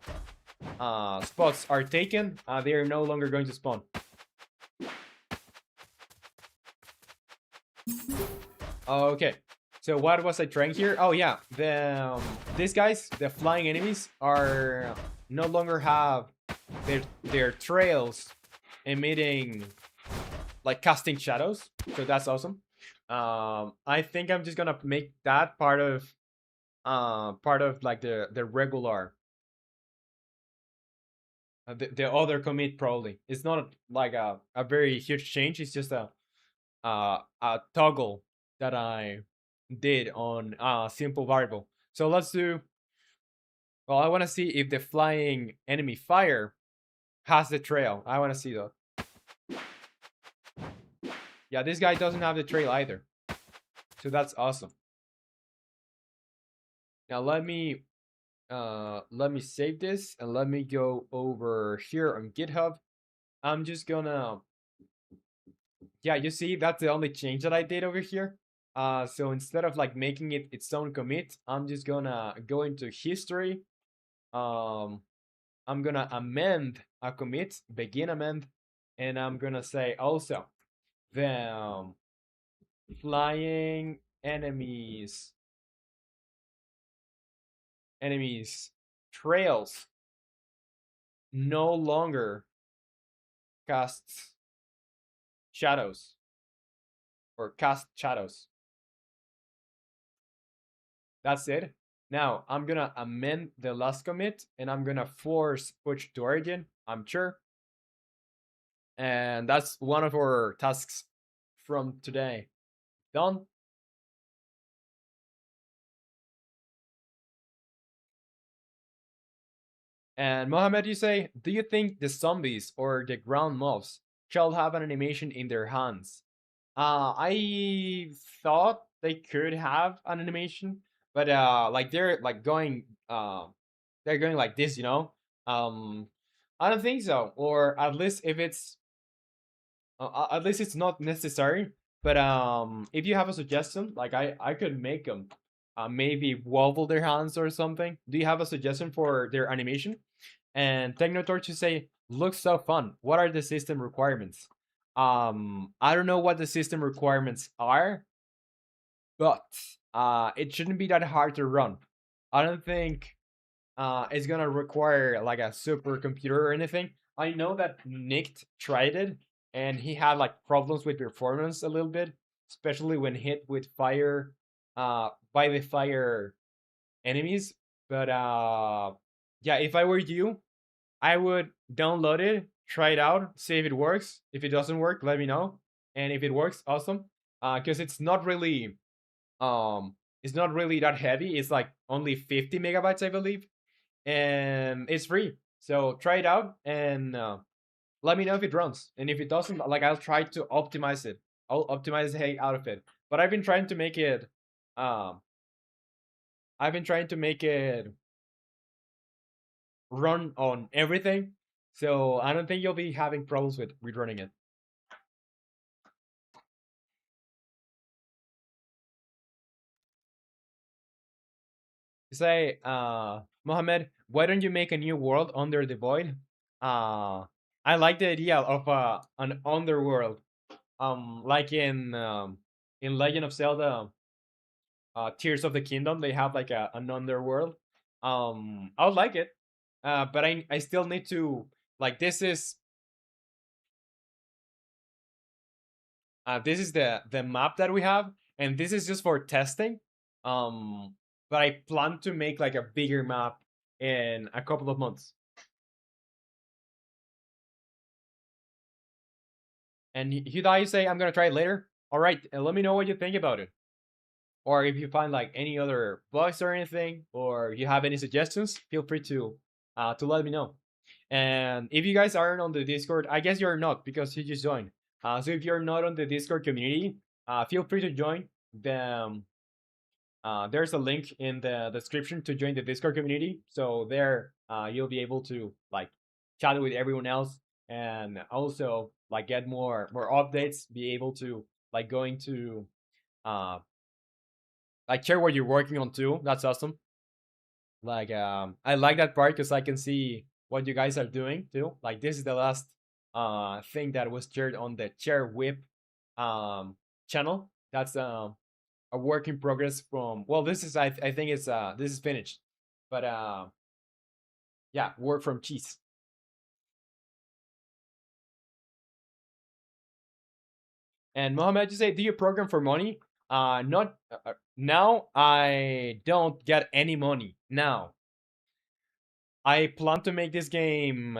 spots are taken, they are no longer going to spawn. Okay. So what was I trying here? Oh yeah, these guys, the flying enemies, are no longer have their trails emitting, like, casting shadows. So that's awesome. I think I'm just gonna make that part of like the regular, the other commit probably. It's not like a very huge change. It's just a toggle that I did on a simple variable. So let's do. Well, I want to see if the flying enemy fire has the trail. I want to see that. Yeah, this guy doesn't have the trail either. So that's awesome. Now let me save this and let me go over here on GitHub. I'm just gonna, yeah, you see that's the only change that I did over here. So instead of like making it its own commit, I'm just gonna go into history. I'm gonna amend a commit, begin amend, and I'm gonna say also the flying enemies trails no longer casts shadows or cast shadows. That's it. Now I'm gonna amend the last commit and I'm gonna force push to origin. I'm sure. And that's one of our tasks from today. Done. And Mohammed, you say, do you think the zombies or the ground mobs shall have an animation in their hands? I thought they could have an animation, but like they're going like this, you know. Um, I don't think so, or at least it's not necessary. But if you have a suggestion, like I could make them, maybe wobble their hands or something. Do you have a suggestion for their animation? And Technotorch, you say, looks so fun. What are the system requirements? I don't know what the system requirements are, but it shouldn't be that hard to run. I don't think it's gonna require like a supercomputer or anything. I know that Nick tried it and he had like problems with performance a little bit, especially when hit with fire, by the fire enemies. But yeah, if I were you, I would download it, try it out, see if it works. If it doesn't work, let me know. And if it works, awesome. Because it's not really that heavy. It's like only 50 megabytes, I believe, and it's free. So try it out and let me know if it runs. And if it doesn't, like I'll try to optimize it. I'll optimize the heck out of it. But um, I've been trying to make it run on everything. So I don't think you'll be having problems with running it. Say, Mohammed, why don't you make a new world under the void? Uh, I like the idea of an underworld, like in Legend of Zelda, Tears of the Kingdom. They have like an underworld. I would like it, but I still need to like this is the map that we have, and this is just for testing. Um, but I plan to make like a bigger map in a couple of months. And Hidai, you say I'm gonna try it later. All right, and let me know what you think about it, or if you find like any other bugs or anything, or if you have any suggestions, feel free to let me know. And if you guys aren't on the Discord, I guess you're not because you just joined. So if you're not on the Discord community, feel free to join. There's a link in the description to join the Discord community. So there, you'll be able to like chat with everyone else, and also like get more updates. Be able to like going to uh like share what you're working on too. That's awesome. Like I like that part because I can see what you guys are doing too. Like this is the last thing that was shared on the Chair Whip um channel. That's a work in progress from, well, this is I think it's this is finished. But yeah, work from cheese. And Mohammed, you say, do you program for money? Not now. I don't get any money now. I plan to make this game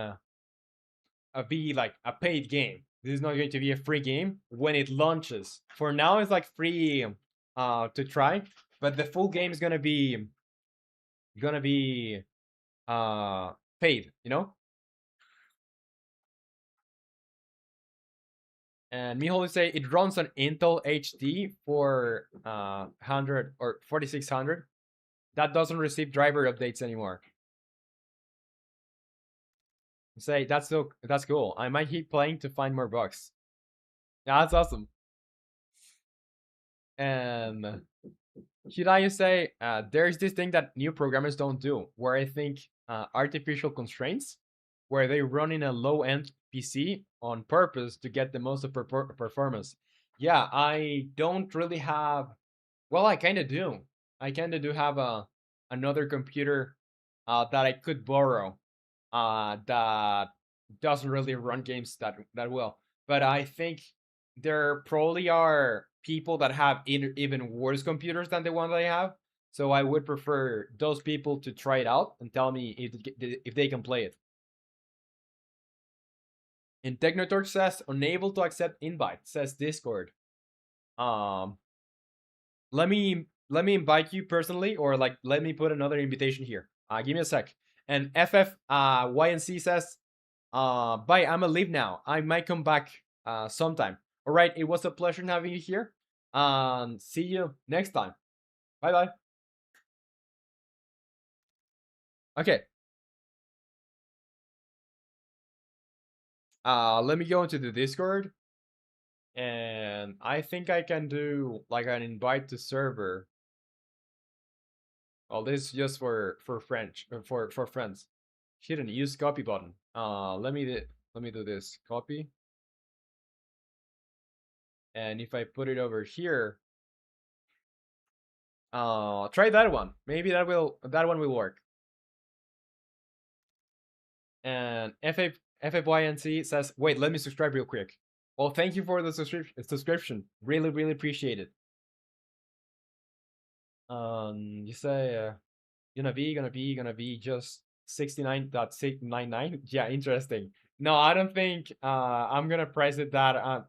be like a paid game. This is not going to be a free game when it launches. For now, it's like free to try, but the full game is gonna be paid. You know. And Mihol will say it runs on Intel HD for 100 or 4600. That doesn't receive driver updates anymore. Say that's cool. I might keep playing to find more bugs. Yeah, that's awesome. And should I say there's this thing that new programmers don't do, where I think artificial constraints, where they run in a low end PC on purpose to get the most of performance. Yeah, I don't really have. Well, I kind of do. I kind of do have another computer that I could borrow that doesn't really run games that well. But I think there probably are people that have even worse computers than the one that I have. So I would prefer those people to try it out and tell me if they can play it. And Technotorch says unable to accept invite. Says Discord. Um, let me invite you personally, or like let me put another invitation here. Give me a sec. And FF YNC says, bye. I'ma leave now. I might come back sometime. All right. It was a pleasure having you here. See you next time. Bye bye. Okay. Let me go into the Discord, and I think I can do like an invite to server. Well, this is just for French for friends. Hidden use copy button. Let me do this copy, and if I put it over here, try that one. Maybe that one will work. And FFYNC says, wait, let me subscribe real quick. Well, thank you for the subscription. Really, really appreciate it. You say gonna be just 69.699. Yeah, interesting. No, I don't think I'm gonna price it that.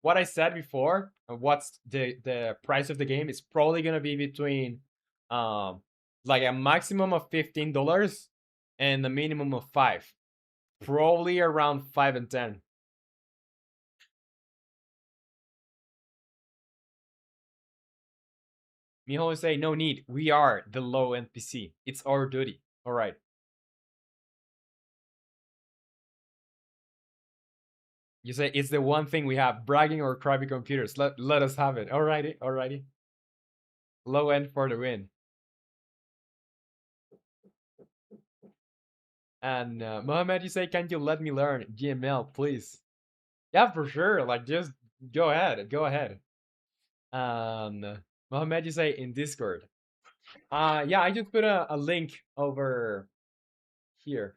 What I said before, what's the price of the game is probably gonna be between um like a maximum of $15 and a minimum of 5. Probably around 5 and 10. Miho will say, no need. We are the low NPC. It's our duty. All right. You say it's the one thing we have, bragging or crappy computers. Let us have it. Alrighty, alrighty. Low end for the win. And Mohammed, you say, can you let me learn GML, please? Yeah, for sure. Like, just go ahead. Go ahead. Mohammed, you say in Discord. Yeah, I just put a link over here.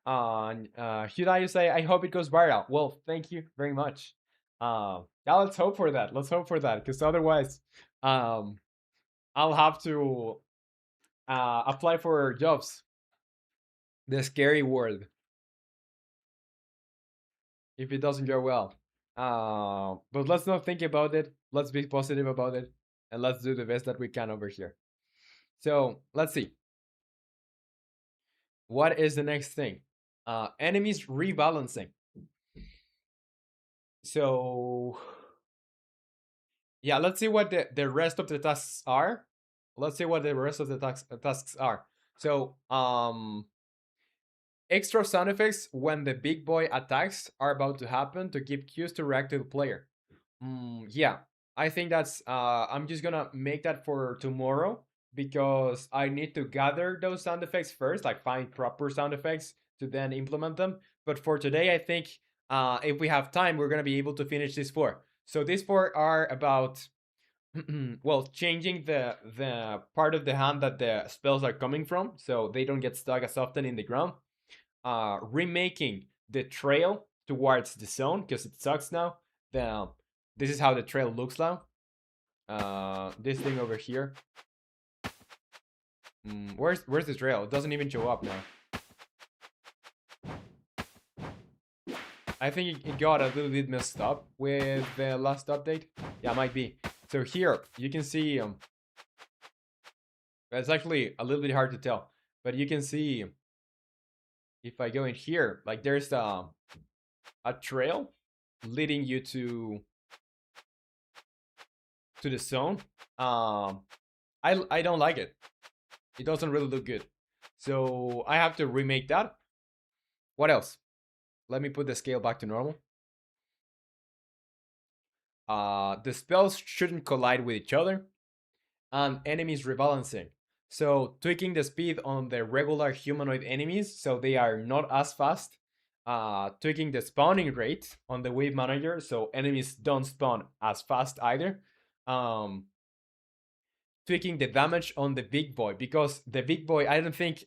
Hyundai, you say, I hope it goes viral. Well, thank you very much. Yeah, let's hope for that. Let's hope for that, because otherwise, um, I'll have to apply for jobs. The scary world. If it doesn't go well. But let's not think about it. Let's be positive about it, and let's do the best that we can over here. So let's see. What is the next thing? Enemies rebalancing. So yeah, let's see what the rest of the tasks are. Let's see what the rest of the tasks are. So extra sound effects when the big boy attacks are about to happen to give cues to react to the player. Yeah, I think that's I'm just gonna make that for tomorrow, because I need to gather those sound effects first, like find proper sound effects to then implement them. But for today, I think if we have time, we're gonna be able to finish these 4. So these 4 are about well, changing the part of the hand that the spells are coming from, so they don't get stuck as often in the ground. Remaking the trail towards the zone, because it sucks now. This is how the trail looks now. This thing over here. Where's the trail? It doesn't even show up now. I think it got a little bit messed up with the last update. Yeah, might be. So here you can see. It's actually a little bit hard to tell, but you can see if I go in here, like there's a trail leading you to the zone. I don't like it. It doesn't really look good. So I have to remake that. What else? Let me put the scale back to normal. The spells shouldn't collide with each other. And enemies rebalancing. So tweaking the speed on the regular humanoid enemies so they are not as fast. Tweaking the spawning rate on the wave manager so enemies don't spawn as fast either. Tweaking the damage on the big boy, because the big boy, I don't think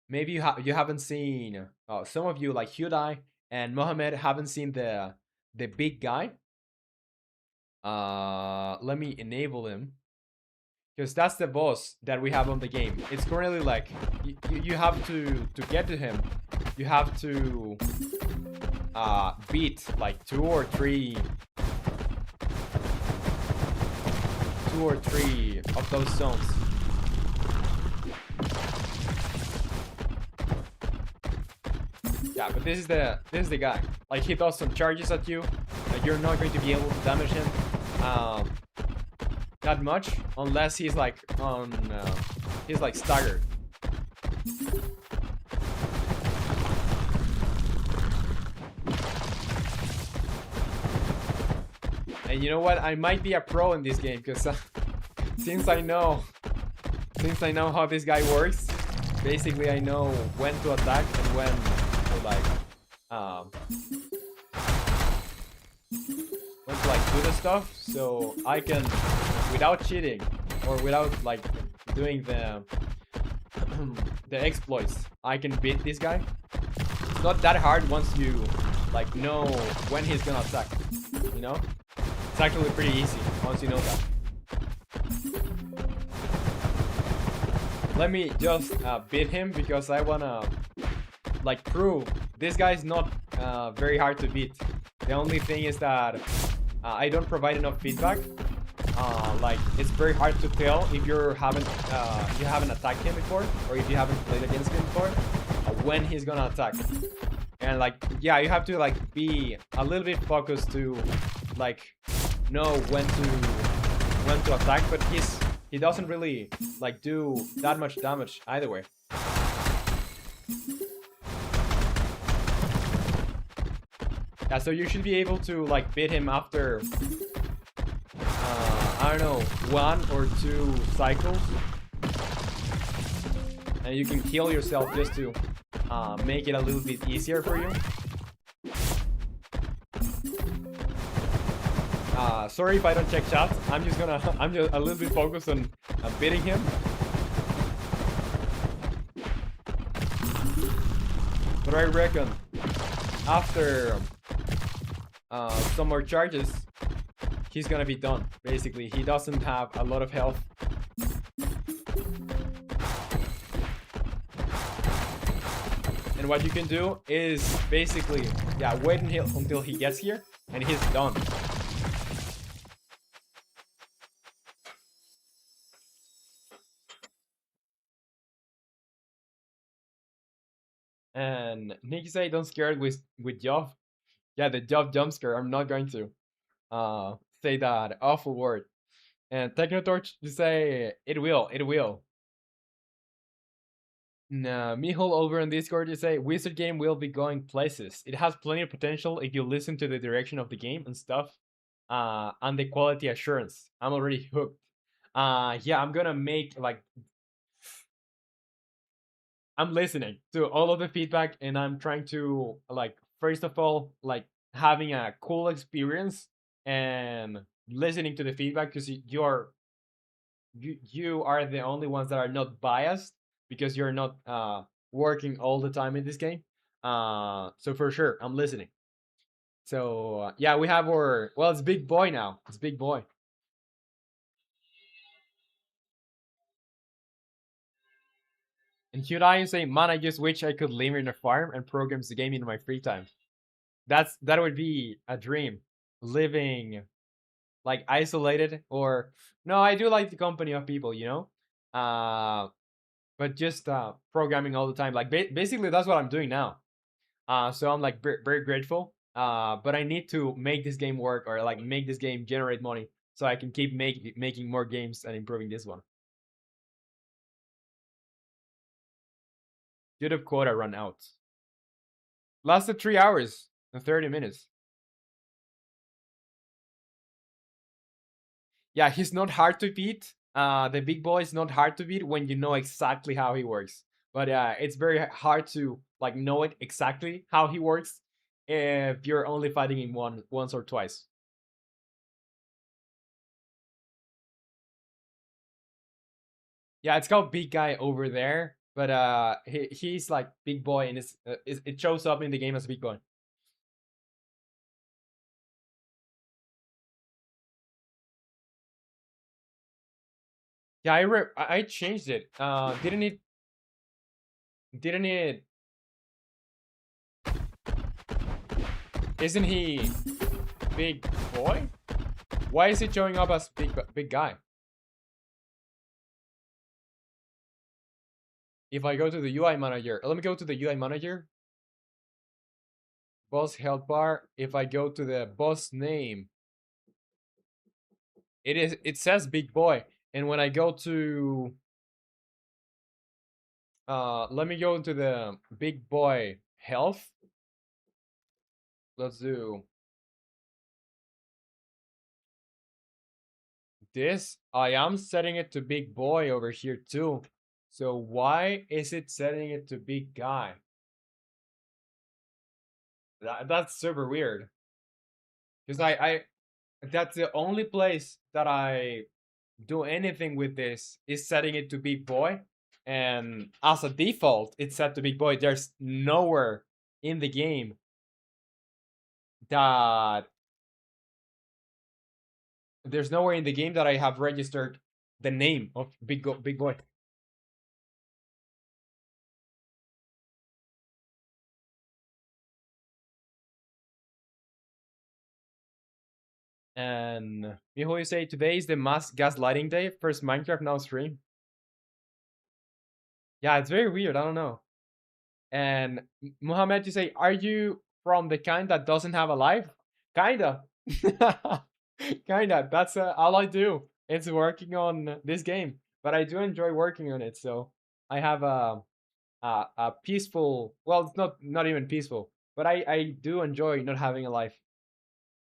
maybe you haven't seen, some of you like Hyundai and Mohammed haven't seen the big guy. Let me enable him. Because that's the boss that we have on the game. It's currently like you have to get to him. You have to beat like two or three of those zones. Yeah, but this is the guy. Like he does some charges at you. You're not going to be able to damage him. Not much, unless he's like on he's like staggered. And you know what? I might be a pro in this game because since I know how this guy works, basically I know when to attack and when to like when to like do the stuff, so I can, without cheating or without like doing the the exploits, I can beat this guy. It's not that hard once you like know when he's gonna attack, you know? It's actually pretty easy once you know that. Let me just beat him because I wanna like prove this guy's not very hard to beat. The only thing is that I don't provide enough feedback. Like it's very hard to tell if you haven't attacked him before, or if you haven't played against him before, when he's gonna attack. And like, yeah, you have to like be a little bit focused to like know when to attack, but he doesn't really like do that much damage either way. Yeah, so you should be able to like beat him after I don't know, 1 or 2 cycles, and you can kill yourself just to make it a little bit easier for you. Sorry if I don't check chat. I'm just a little bit focused on beating him. But I reckon after some more charges, he's gonna be done. Basically, he doesn't have a lot of health. And what you can do is basically, yeah, wait until he gets here, and he's done. And Nicky say don't scare it with Job. Yeah, the Job jump scare. I'm not going to say that awful word. And Technotorch, you say it will. Nah, Mihol over on Discord, you say Wizard game will be going places. It has plenty of potential if you listen to the direction of the game and stuff. And the quality assurance. I'm already hooked. Yeah, I'm gonna make like I'm listening to all of the feedback, and I'm trying to like first of all like having a cool experience and listening to the feedback because you are the only ones that are not biased because you're not working all the time in this game. So for sure, I'm listening. So yeah, we have our it's Big Boy now. It's Big Boy. And Hyundai say, man, I just wish I could live in a farm and program the game in my free time. That would be a dream. Living like isolated, or no, I do like the company of people, you know. But just programming all the time. Like basically, that's what I'm doing now. So I'm like very grateful. But I need to make this game work, or like make this game generate money so I can keep making more games and improving this one. YouTube quota run out. Lasted 3 hours and 30 minutes. Yeah, he's not hard to beat. The Big Boy is not hard to beat when you know exactly how he works. But it's very hard to like know it exactly how he works if you're only fighting him once or twice. Yeah, it's called Big Guy over there, but he's like Big Boy, and it shows up in the game as Big Boy. Yeah, I changed it. Didn't it isn't he big boy? Why is it showing up as big guy? If I go to the UI manager, let me go to the UI manager. Boss health bar. If I go to the boss name, it says big boy. And when I go to let me go to the big boy health. Let's do this. I am setting it to big boy over here too. So why is it setting it to big guy? That's super weird. Because I that's the only place that I do anything with this is setting it to big boy. And as a default, it's set to big boy. There's nowhere in the game that I have registered the name of big boy. And you say today is the mass gaslighting day. First Minecraft, now stream. Yeah, it's very weird. I don't know. And Mohammed, you say, are you from the kind that doesn't have a life? Kinda. Kinda. That's all I do. It's working on this game, but I do enjoy working on it. So I have a peaceful. Well, it's not even peaceful, but I do enjoy not having a life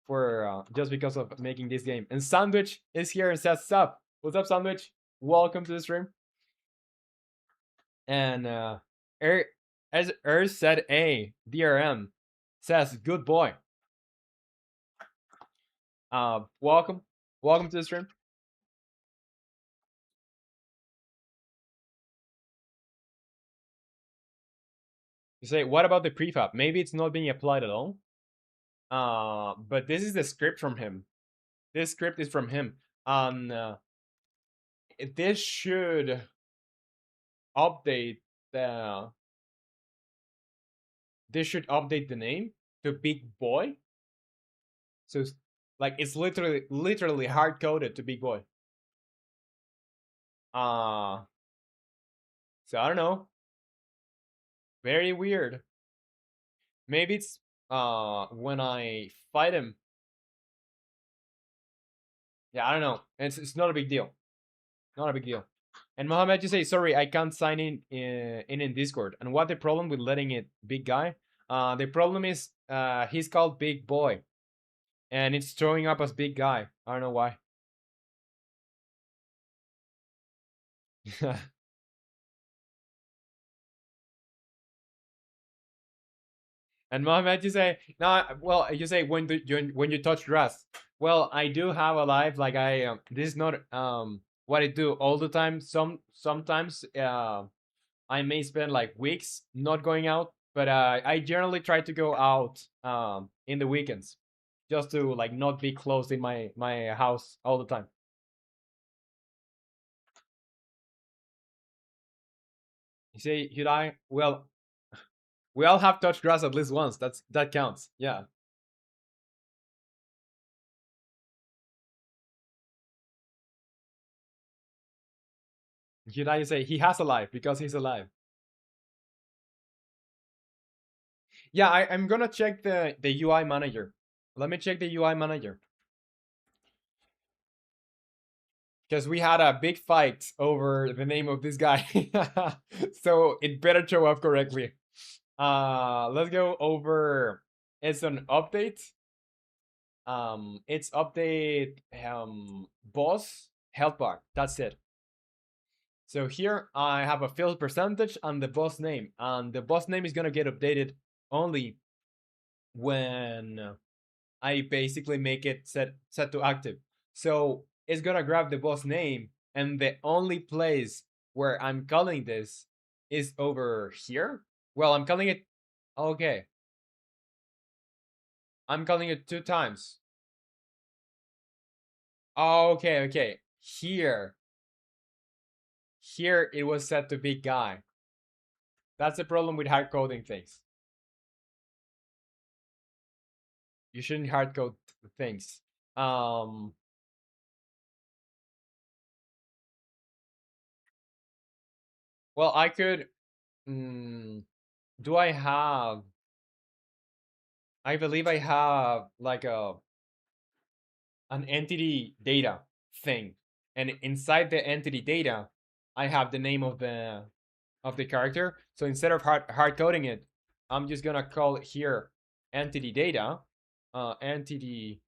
for just because of making this game. And Sandwich is here and says, "Sup? What's up, Sandwich? Welcome to the stream." And as said, a DRM says, "Good boy." Welcome to the stream. You say, what about the prefab? Maybe it's not being applied at all. But this is the script from him. This script is from him. This should update the. This should update the name to Big Boy. So, like, it's literally hard coded to Big Boy. So I don't know. Very weird. Maybe it's when I fight him. Yeah, I don't know. It's not a big deal. Not a big deal. And Mohammed, you say, sorry, I can't sign in Discord. And what the problem with letting it big guy? The problem is he's called Big Boy, and it's showing up as Big Guy. I don't know why. And Mohammed, you say, no, well, you say when you touch grass. Well, I do have a life. Like this is not what I do all the time. Sometimes I may spend like weeks not going out, but I generally try to go out in the weekends, just to like not be closed in my house all the time. You say, should I? Well, we all have touched grass at least once. That counts. Yeah. Should I say he has a life because he's alive? Yeah, I'm gonna check the UI manager. Let me check the UI manager. Because we had a big fight over the name of this guy. So it better show up correctly. Let's go over it's an update. It's update boss health bar. That's it. So here I have a field percentage and the boss name. And the boss name is gonna get updated only when I basically make it set to active. So it's gonna grab the boss name, and the only place where I'm calling this is over here. Well, I'm calling it. Okay, I'm calling it 2 times. Okay, okay. Here Here it was set to big guy. That's the problem with hard coding things. You shouldn't hard code things. Um, well, I could. Do I have? I believe I have like an entity data thing, and inside the entity data, I have the name of the character. So instead of hard coding it, I'm just gonna call it here entity data. Entity.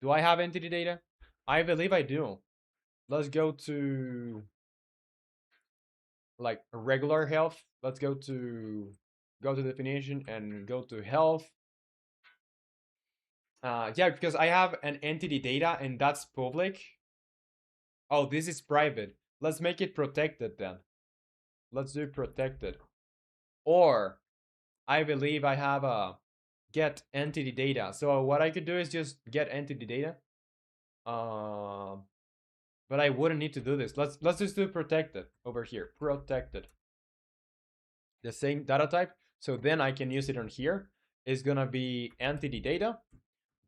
Do I have entity data? I believe I do. Let's go to like regular health. Let's go to definition and go to health. Yeah, because I have an entity data and that's public. Oh, this is private. Let's make it protected then. Let's do protected. Or I believe I have a get entity data. So what I could do is just get entity data. But I wouldn't need to do this. Let's just do protected over here. Protected. The same data type. So then I can use it on here. It's gonna be entity data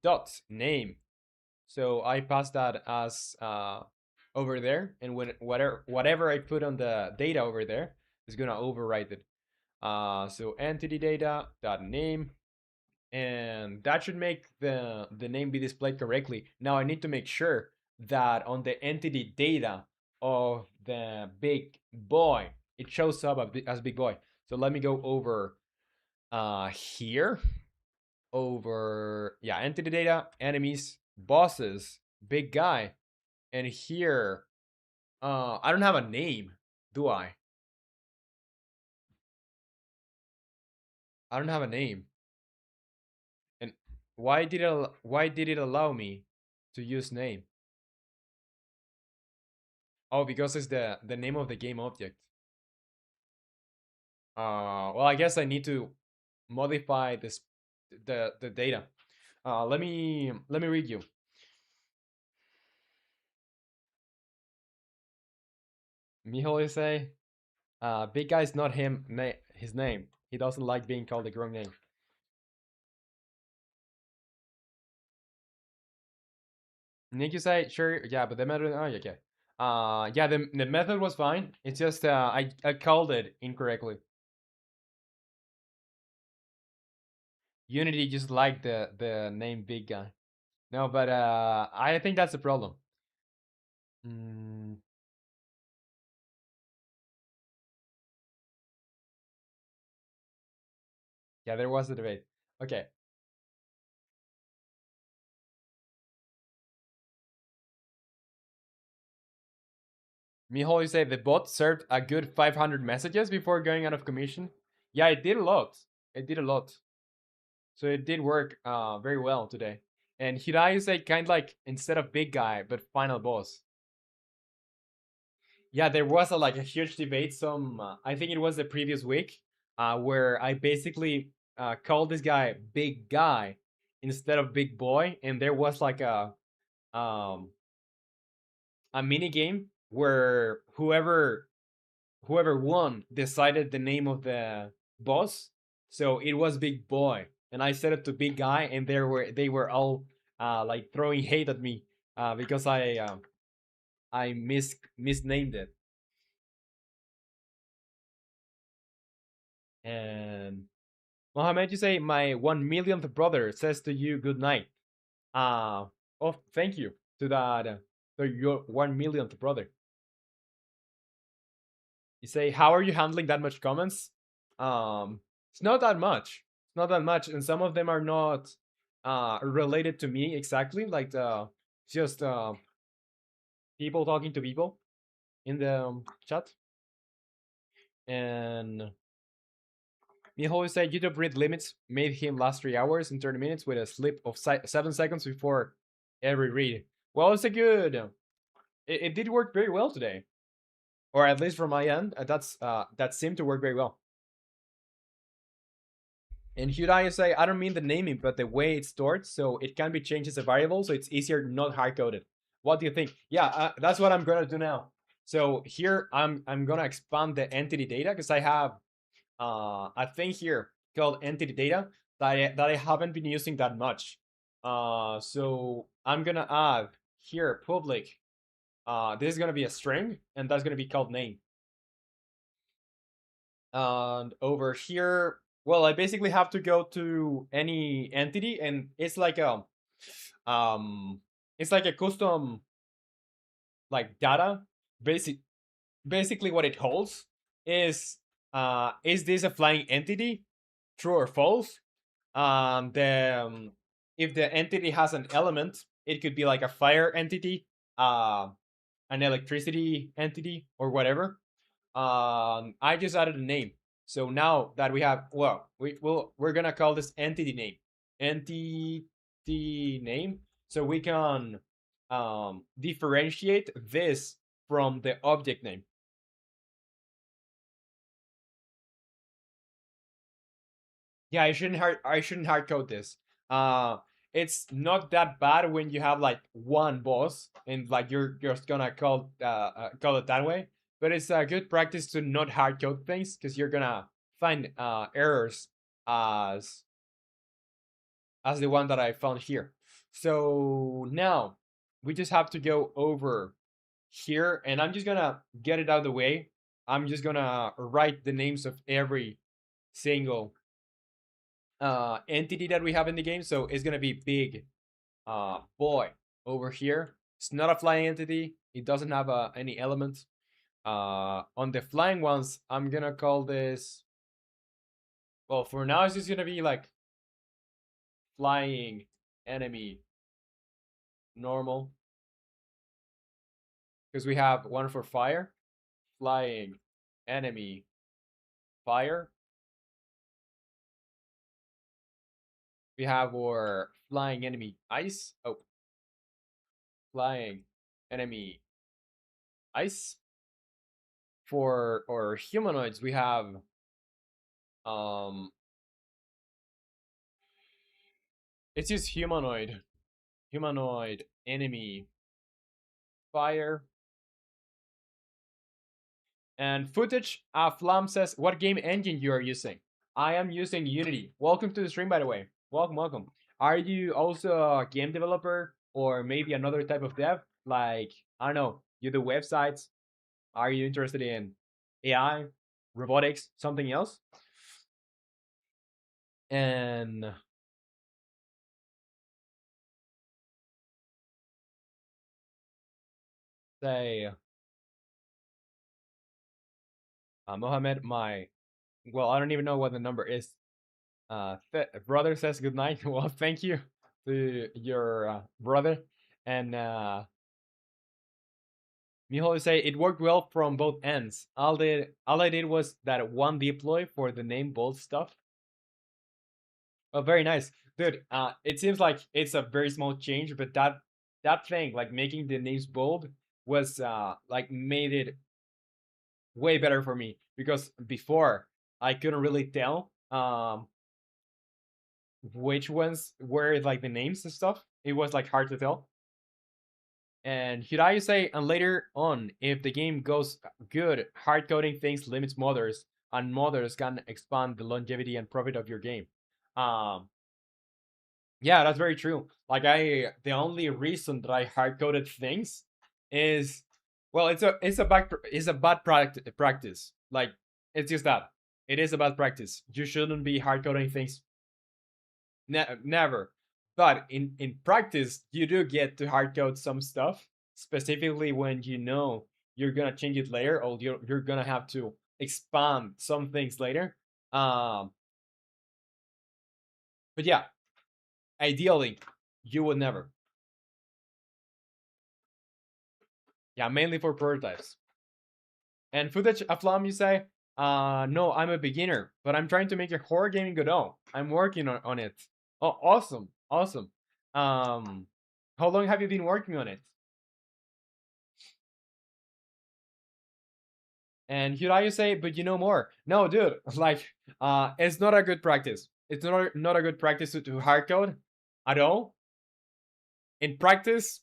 dot name. So I pass that as over there, and when whatever I put on the data over there is gonna overwrite it. So entity data dot name, and that should make the name be displayed correctly. Now I need to make sure that on the entity data of the big boy, it shows up as big boy. So let me go over here, over, yeah, entity data, enemies, bosses, big guy, and here, I don't have a name, do I? I don't have a name. And why did it allow me to use name? Oh, because it's the name of the game object. Well, I guess I need to modify this the data. Let me read you. Mijo is say, big guy's not his name. He doesn't like being called the wrong name. Nick, you say sure, yeah, but the method. Oh, yeah, okay. Yeah, the method was fine. It's just I called it incorrectly. Unity just liked the name big guy. No, but I think that's the problem. Mm, yeah, there was a debate. Okay. Mijo, you say the bot served a good 500 messages before going out of commission. Yeah, it did a lot. It did a lot. So it did work very well today. And Hirai is kind of like instead of big guy, but final boss. Yeah, there was like a huge debate. I think it was the previous week, where I basically called this guy Big Guy instead of Big Boy, and there was like um a mini game where whoever won decided the name of the boss. So it was Big Boy, and I set it to Big Guy, and they were all like throwing hate at me because I misnamed it. And Mohammed, you say my 1 millionth brother says to you good night. Oh, thank you to that to your 1 millionth brother. You say, how are you handling that much comments? It's not that much. It's not that much, and some of them are not related to me exactly. Like just people talking to people in the chat. And Miho always said YouTube read limits made him last 3 hours and 30 minutes with a slip of 7 seconds before every read. Well, it's a good. It did work very well today, or at least from my end. That seemed to work very well. And Hyundai say, I don't mean the naming, but the way it's stored, so it can be changed as a variable, so it's easier not hard coded. What do you think? Yeah, that's what I'm gonna do now. So here I'm gonna expand the entity data because I have a thing here called entity data that I haven't been using that much. So I'm gonna add here public. This is gonna be a string, and that's gonna be called name. And over here, well, I basically have to go to any entity, and um, it's like a custom like data. Basic, basically, what it holds is this a flying entity, true or false? The if the entity has an element, it could be like a fire entity, uh, an electricity entity, or whatever. I just added a name. So now that we have, well, we're gonna call this entity name, entity name, so we can differentiate this from the object name. Yeah, I shouldn't hard code this. Uh, it's not that bad when you have like one boss and like you're just gonna call it that way. But it's a good practice to not hard code things because you're gonna find errors as as the one that I found here. So now we just have to go over here, and I'm just gonna get it out of the way. I'm just gonna write the names of every single entity that we have in the game. So it's gonna be big boy over here. It's not a flying entity. It doesn't have any elements. On the flying ones, I'm gonna call this. Well, for now, it's just gonna be like flying enemy normal because we have one for fire, flying enemy fire. We have our flying enemy ice. Oh, flying enemy ice. For our humanoids, we have um it's just humanoid enemy fire. And footage, Flam says, what game engine you are using? I am using Unity. Welcome to the stream, by the way. Welcome, welcome. Are you also a game developer or maybe another type of dev? Like, I don't know, you do websites? Are you interested in AI, robotics, something else? And say, Mohammed, well, I don't even know what the number is. Brother says good night. Well, thank you to your brother. And Mijo say it worked well from both ends. All I did was that one deploy for the name bold stuff. Oh, very nice, dude. It seems like it's a very small change, but that thing, like making the names bold, was like made it way better for me because before I couldn't really tell which ones were like the names and stuff. It was like hard to tell. And Hiraya say, and later on, if the game goes good, hard coding things limits modders, and modders can expand the longevity and profit of your game. Um, yeah, that's very true. Like the only reason that I hard coded things is, well, it's a bad practice. Like it's just that it is a bad practice. You shouldn't be hard coding things. Never. But in practice, you do get to hard code some stuff, specifically when you know you're gonna change it later, or you're gonna have to expand some things later. Um, but yeah, ideally, you would never. Yeah, mainly for prototypes. And footage aflam, you say, no, I'm a beginner, but I'm trying to make a horror game in Godot. I'm working on it. Oh, awesome, awesome. How long have you been working on it? And Hiraya say, but you know more. No, dude, like, it's not a good practice. It's not a good practice to hard code at all. In practice,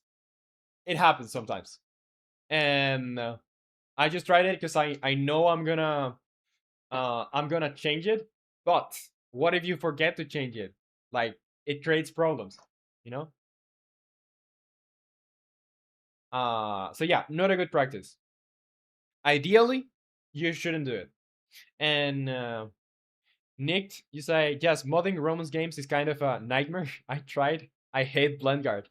it happens sometimes. And I just tried it because I know I'm gonna change it. But what if you forget to change it? Like it creates problems, you know. So yeah, not a good practice. Ideally, you shouldn't do it. And Nick, you say yes. Modding romance games is kind of a nightmare. I tried. I hate Blendguard.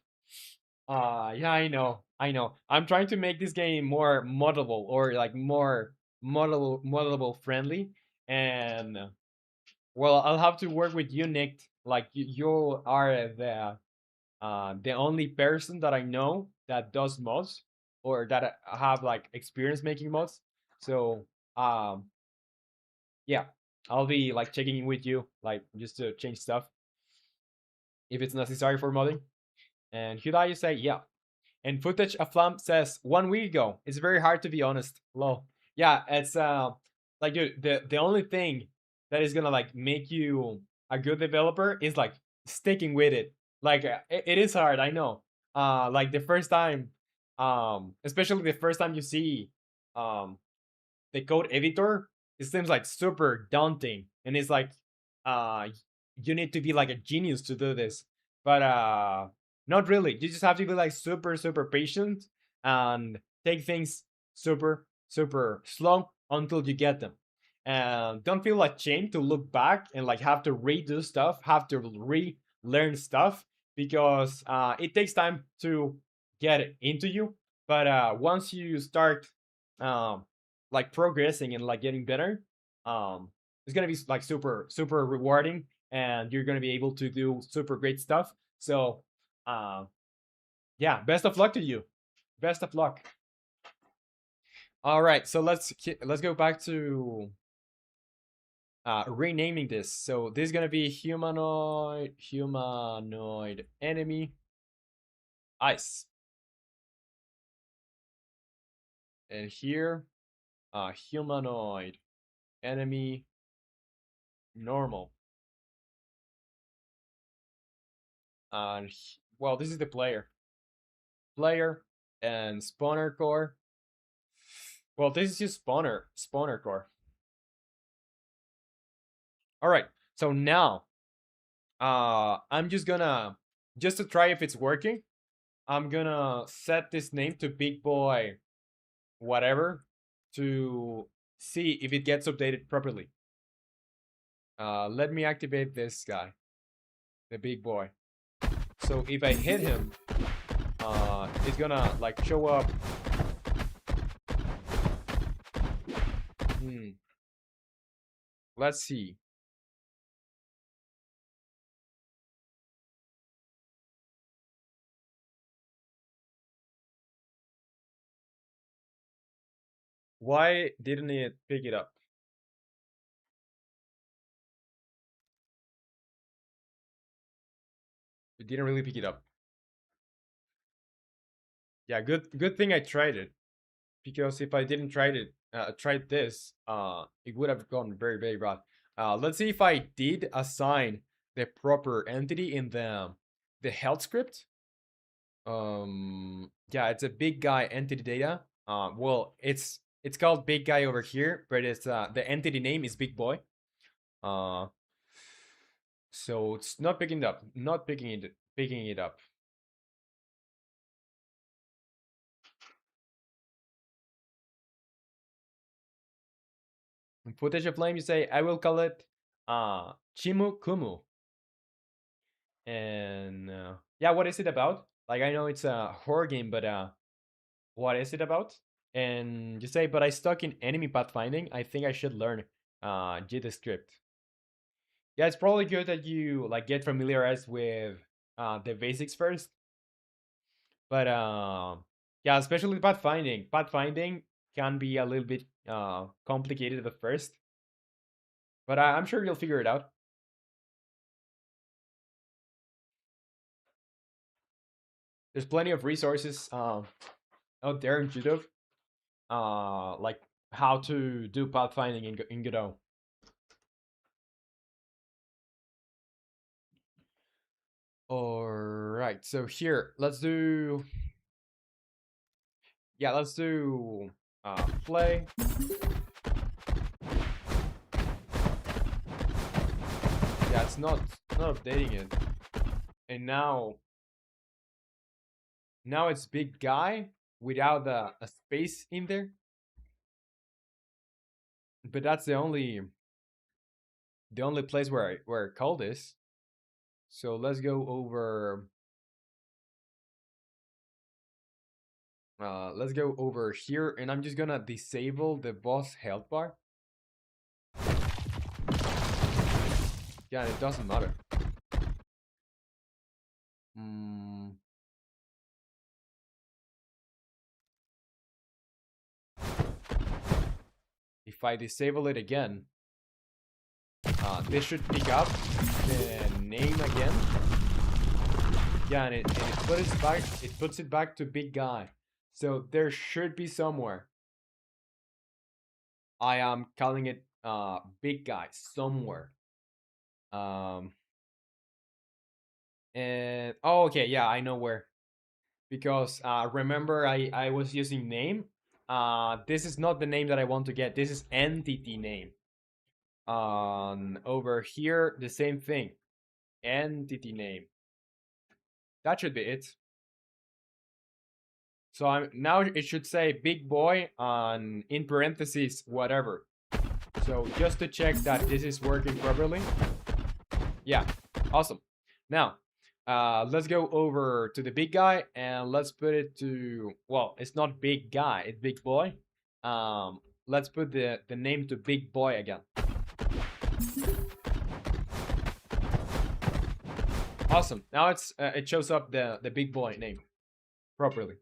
Yeah, I know. I'm trying to make this game more moddable or like more moddable friendly. And well, I'll have to work with you, Nick. Like you are the only person that I know that does mods or that have like experience making mods. So um yeah, I'll be like checking in with you, like just to change stuff if it's necessary for modding. And Hyundai, you say, yeah. And footage of Flam says 1 week ago. It's very hard to be honest. Lol. Yeah, it's like dude, the only thing that is gonna like make you a good developer is like sticking with it. Like it is hard, I know. Like the first time, especially the first time you see um the code editor, it seems like super daunting, and it's like uh you need to be like a genius to do this, but not really. You just have to be like super patient and take things super slow until you get them, and don't feel like shame to look back and like have to redo stuff, have to relearn stuff, because it takes time to get it into you. But once you start um like progressing and like getting better, um it's gonna be like super rewarding, and you're gonna be able to do super great stuff. So yeah, best of luck to you. Best of luck. All right, so let's go back to renaming this. So this is gonna be humanoid enemy ice, and here humanoid enemy normal. And well, this is the player and spawner core. Well, this is just spawner core. All right. So now, I'm just gonna just to try if it's working. I'm gonna set this name to big boy whatever to see if it gets updated properly. Let me activate this guy, the big boy. So if I hit him, it's gonna like show up. Hmm. Let's see. Why didn't it pick it up? It didn't really pick it up. Yeah, good thing I tried it, because if I didn't tried this, it would have gone very bad. Let's see if I did assign the proper entity in the health script. Yeah, it's a big guy entity data. Well, it's called big guy over here, but it's the entity name is big boy. Uh, so it's not picking it up, not picking it up. In footage of flame, you say I will call it Chimu Kumu. And yeah, what is it about? Like I know it's a horror game, but what is it about? And you say, but I stuck in enemy pathfinding. I think I should learn JavaScript. Yeah, it's probably good that you like get familiarized with the basics first. But yeah, especially pathfinding. Pathfinding can be a little bit complicated at first, but I'm sure you'll figure it out. There's plenty of resources out there in YouTube, like how to do pathfinding in Godot. All right, so here let's do. Yeah, let's do. Play. Yeah, it's not updating it. And now it's big guy without a space in there. But that's the only place where I call this. So let's go over. Let's go over here, and I'm just gonna disable the boss health bar. Yeah, it doesn't matter. Mm. If I disable it again, this should pick up the name again. Yeah, and it puts it back. It puts it back to big guy. So there should be somewhere. I am calling it big guy somewhere. And oh, okay, yeah, I know where. Because remember, I was using name. This is not the name that I want to get. This is entity name. Over here, the same thing. Entity name. That should be it. So now it should say big boy on in parentheses whatever. So just to check that this is working properly. Yeah, awesome. Now, let's go over to the big guy and let's put it to, well, it's not big guy, it's big boy. Let's put the name to big boy again. Awesome. Now it shows up the big boy name properly.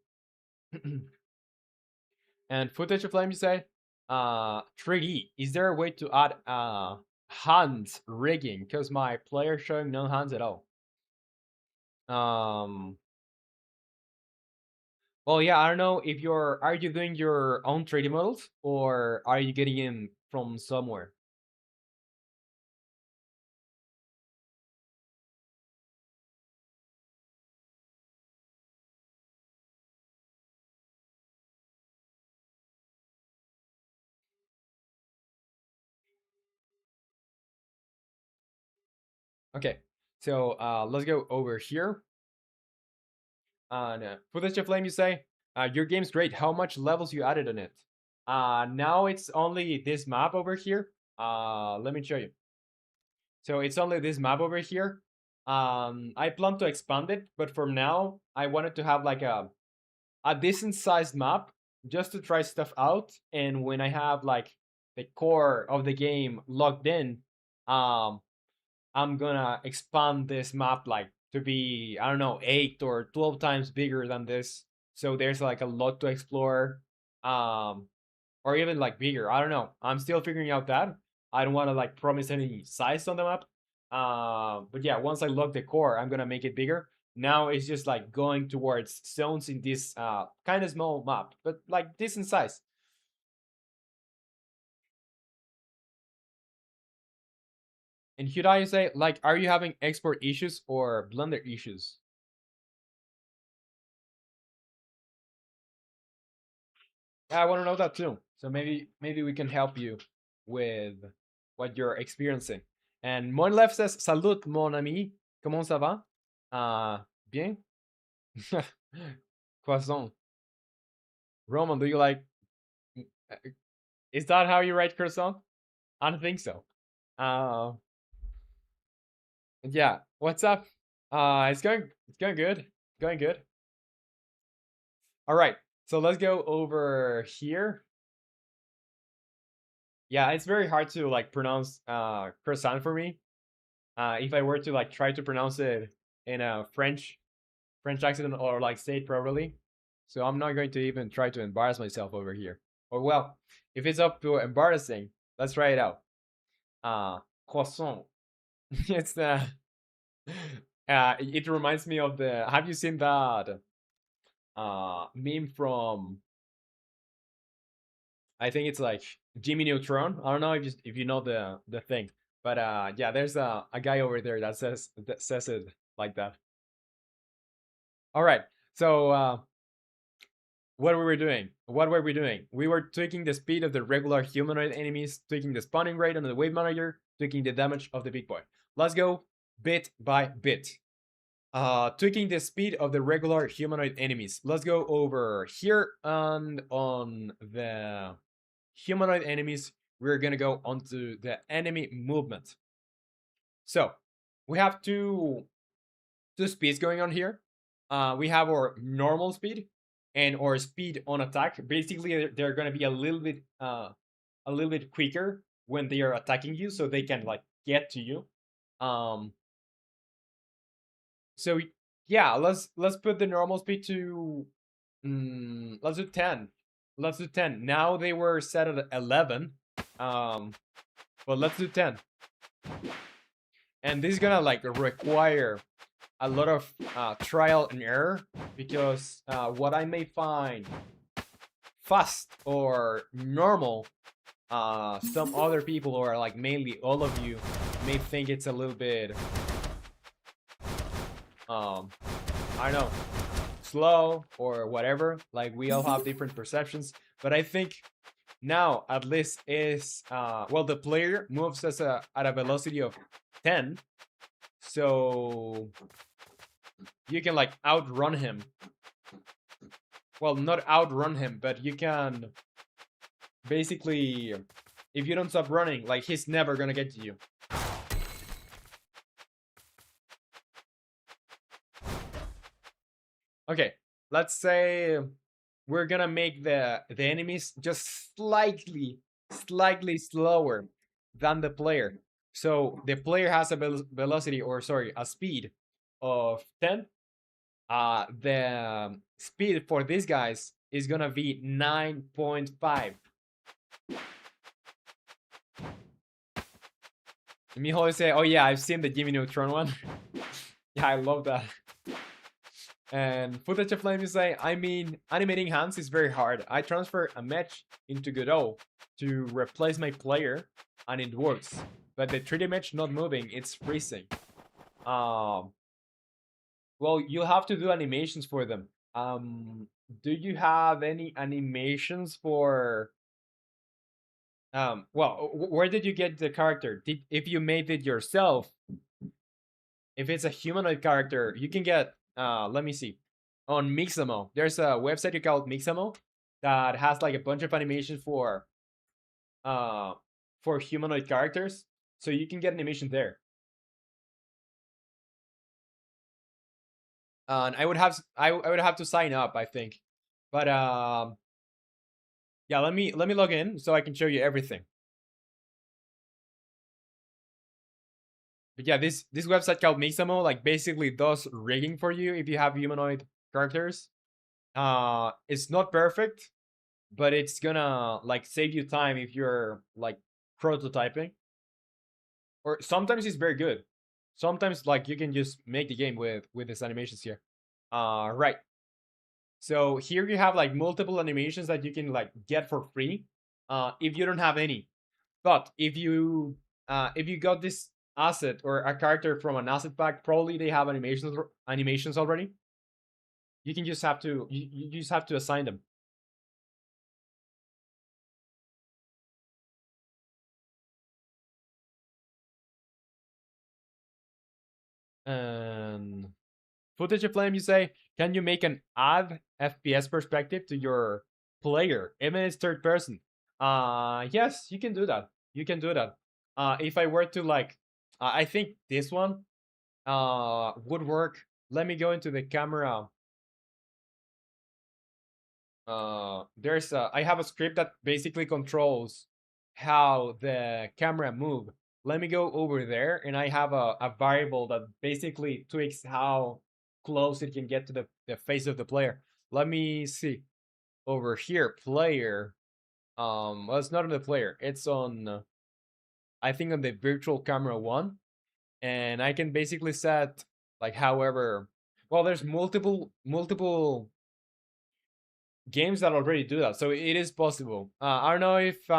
And footage of flame, you say? 3D. Is there a way to add hands rigging? Because my player showing no hands at all. Well, yeah, I don't know if are you doing your own 3D models or are you getting in from somewhere? Okay, so let's go over here. Footage of flame, you say? Your game's great. How much levels you added on it? Now it's only this map over here. Let me show you. So it's only this map over here. I plan to expand it, but for now, I wanted to have like a decent sized map just to try stuff out. And when I have like the core of the game locked in, um, I'm gonna expand this map like to be, I don't know, 8 or 12 times bigger than this. So there's like a lot to explore. Or even like bigger. I don't know. I'm still figuring out that. I don't want to like promise any size on the map. But yeah, once I lock the core, I'm gonna make it bigger. Now it's just like going towards zones in this kind of small map, but like decent size. And Hyundai, you say, like, are you having export issues or Blender issues? Yeah, I want to know that too. So maybe we can help you with what you're experiencing. And Monlef says, "Salut, mon ami. Comment ça va? Bien. Croissant. Roman, do you like? Is that how you write croissant? I don't think so. Uh, yeah. What's up? It's going good. Going good. All right. So let's go over here. Yeah, it's very hard to like pronounce croissant for me. If I were to like try to pronounce it in a French accent or like say it properly. So I'm not going to even try to embarrass myself over here. Or well, if it's up to embarrassing, let's try it out. Croissant. It's it reminds me of the have you seen that meme from I think it's like Jimmy Neutron. I don't know if you know the thing. But yeah, there's a guy over there that says it like that. All right. So what were we doing? What were we doing? We were tweaking the speed of the regular humanoid enemies, tweaking the spawning rate on the wave manager, tweaking the damage of the big boy. Let's go bit by bit. Tweaking the speed of the regular humanoid enemies. Let's go over here, and on the humanoid enemies, we're gonna go onto the enemy movement. So we have two speeds going on here. We have our normal speed and our speed on attack. Basically, they're gonna be a little bit quicker when they are attacking you, so they can like get to you. So yeah, let's put the normal speed to let's do 10. Let's do 10. Now they were set at 11. But let's do 10. And this is gonna like require a lot of trial and error, because what I may find fast or normal, some other people, or like mainly all of you, may think it's a little bit I don't know, slow or whatever. Like, we all have different perceptions, but I think now at least is well, the player moves at a velocity of 10, so you can like outrun him. Well, not outrun him, but you can basically, if you don't stop running, like, he's never gonna get to you. Okay, let's say we're gonna make the enemies just slightly slower than the player. So the player has a velocity, or sorry, a speed of 10. The speed for these guys is gonna be 9.5. Me always say, oh yeah, I've seen the Jimmy Neutron one. Yeah, I love that. And footage of flame, you say, I mean, animating hands is very hard. I transfer a mesh into Godot to replace my player, and it works. But the 3D mesh not moving, it's freezing. Well, you'll have to do animations for them. Do you have any animations for... well, where did you get the character? If you made it yourself, if it's a humanoid character, you can get... let me see. On Mixamo, there's a website called Mixamo that has like a bunch of animations for humanoid characters, so you can get animation there. And I would have to sign up, I think, but yeah, let me log in so I can show you everything. But yeah, this website called Mixamo like basically does rigging for you if you have humanoid characters. It's not perfect, but it's gonna like save you time if you're like prototyping. Or sometimes it's very good. Sometimes like you can just make the game with these animations here. Right. So here you have like multiple animations that you can like get for free, if you don't have any. But if you got this asset or a character from an asset pack, probably they have animations already. You can just have to you just have to assign them. And footage of flame, you say, can you make an add FPS perspective to your player, even it's third person? Yes, you can do that. You can do that. If I were to like, I think this one would work. Let me go into the camera. I have a script that basically controls how the camera move. Let me go over there, and I have a variable that basically tweaks how close it can get to the face of the player. Let me see. Over here, player. Well, it's not on the player. It's on, I think, on the virtual camera one. And I can basically set, like, however... Well, there's multiple games that already do that, so it is possible. I don't know if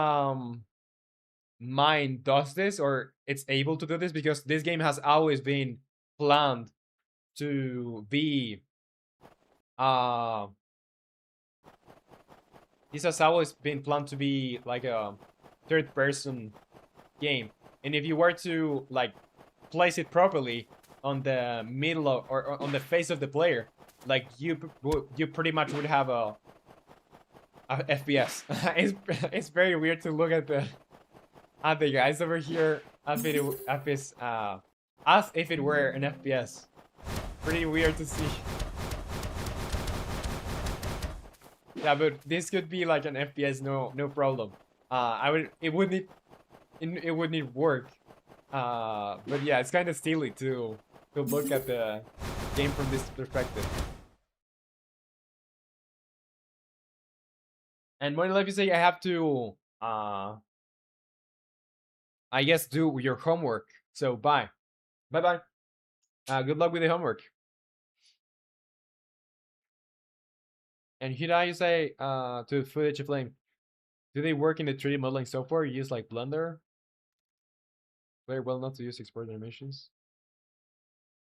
mine does this or it's able to do this, because this game has always been planned to be This has always been planned to be like a third person game. And if you were to like place it properly on the middle of, or on the face of the player, like you pretty much would have a FPS. It's very weird to look at the guys over here as if it were an FPS. Pretty weird to see. Yeah, but this could be like an FPS, no problem. It would need work. But yeah, it's kind of silly to look at the game from this perspective. And more like you say, I have to I guess do your homework. So bye. Bye bye. Good luck with the homework. And here you say to footage of flame. Do they work in the 3D modeling software? You use like Blender? Very well not to use export animations.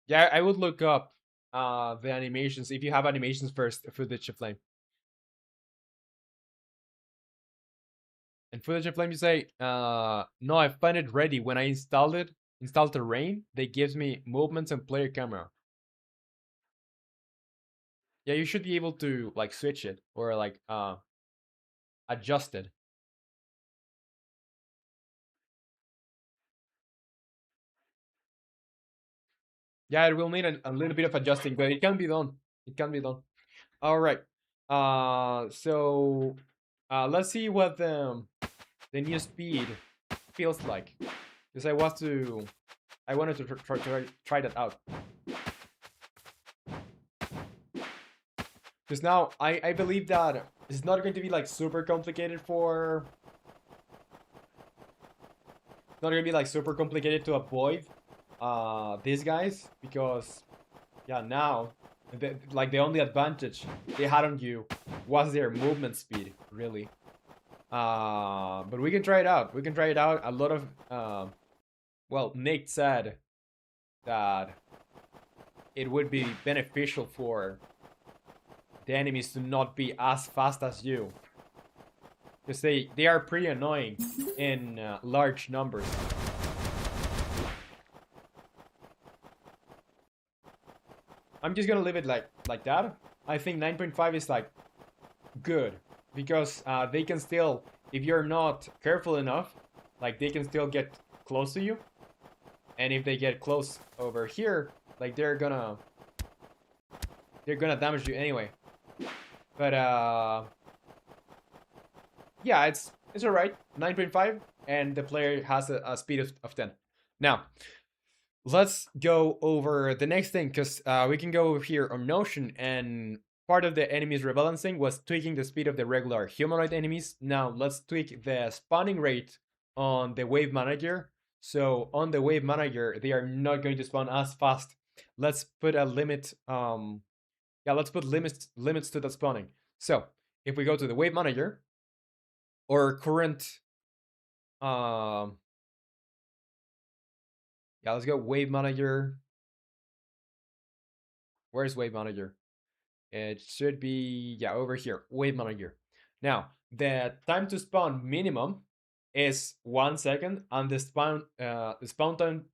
Yeah, I would look up the animations if you have animations first, footage of flame. And footage of flame, you say, no, I find it ready. When I installed terrain, they gives me movements and player camera. Yeah, you should be able to like switch it or like adjust it. Yeah, it will need a little bit of adjusting, but it can be done. It can be done. All right. So let's see what the new speed feels like. Because I wanted to try that out. Because now I believe that it's not going to be like super complicated for. It's not going to be like super complicated to avoid these guys because yeah now like the only advantage they had on you was their movement speed really. But we can try it out. We can try it out. A lot of well, Nick said that it would be beneficial for the enemies to not be as fast as you, because they are pretty annoying in large numbers. I'm just gonna leave it like that. I think 9.5 is like good because they can still, if you're not careful enough, like they can still get close to you, and if they get close over here, like they're gonna damage you anyway. But yeah, it's all right. 9.5, and the player has a speed of 10. Now, let's go over the next thing, because we can go over here on Notion, and part of the enemies rebalancing was tweaking the speed of the regular humanoid enemies. Now, let's tweak the spawning rate on the Wave Manager. So on the Wave Manager, they are not going to spawn as fast. Let's put a limit. Yeah, let's put limits to the spawning. So if we go to the Wave Manager, or current yeah, let's go Wave Manager. Where's Wave Manager? It should be, yeah, over here, Wave Manager. Now, the time to spawn minimum is 1 second, and the spawn time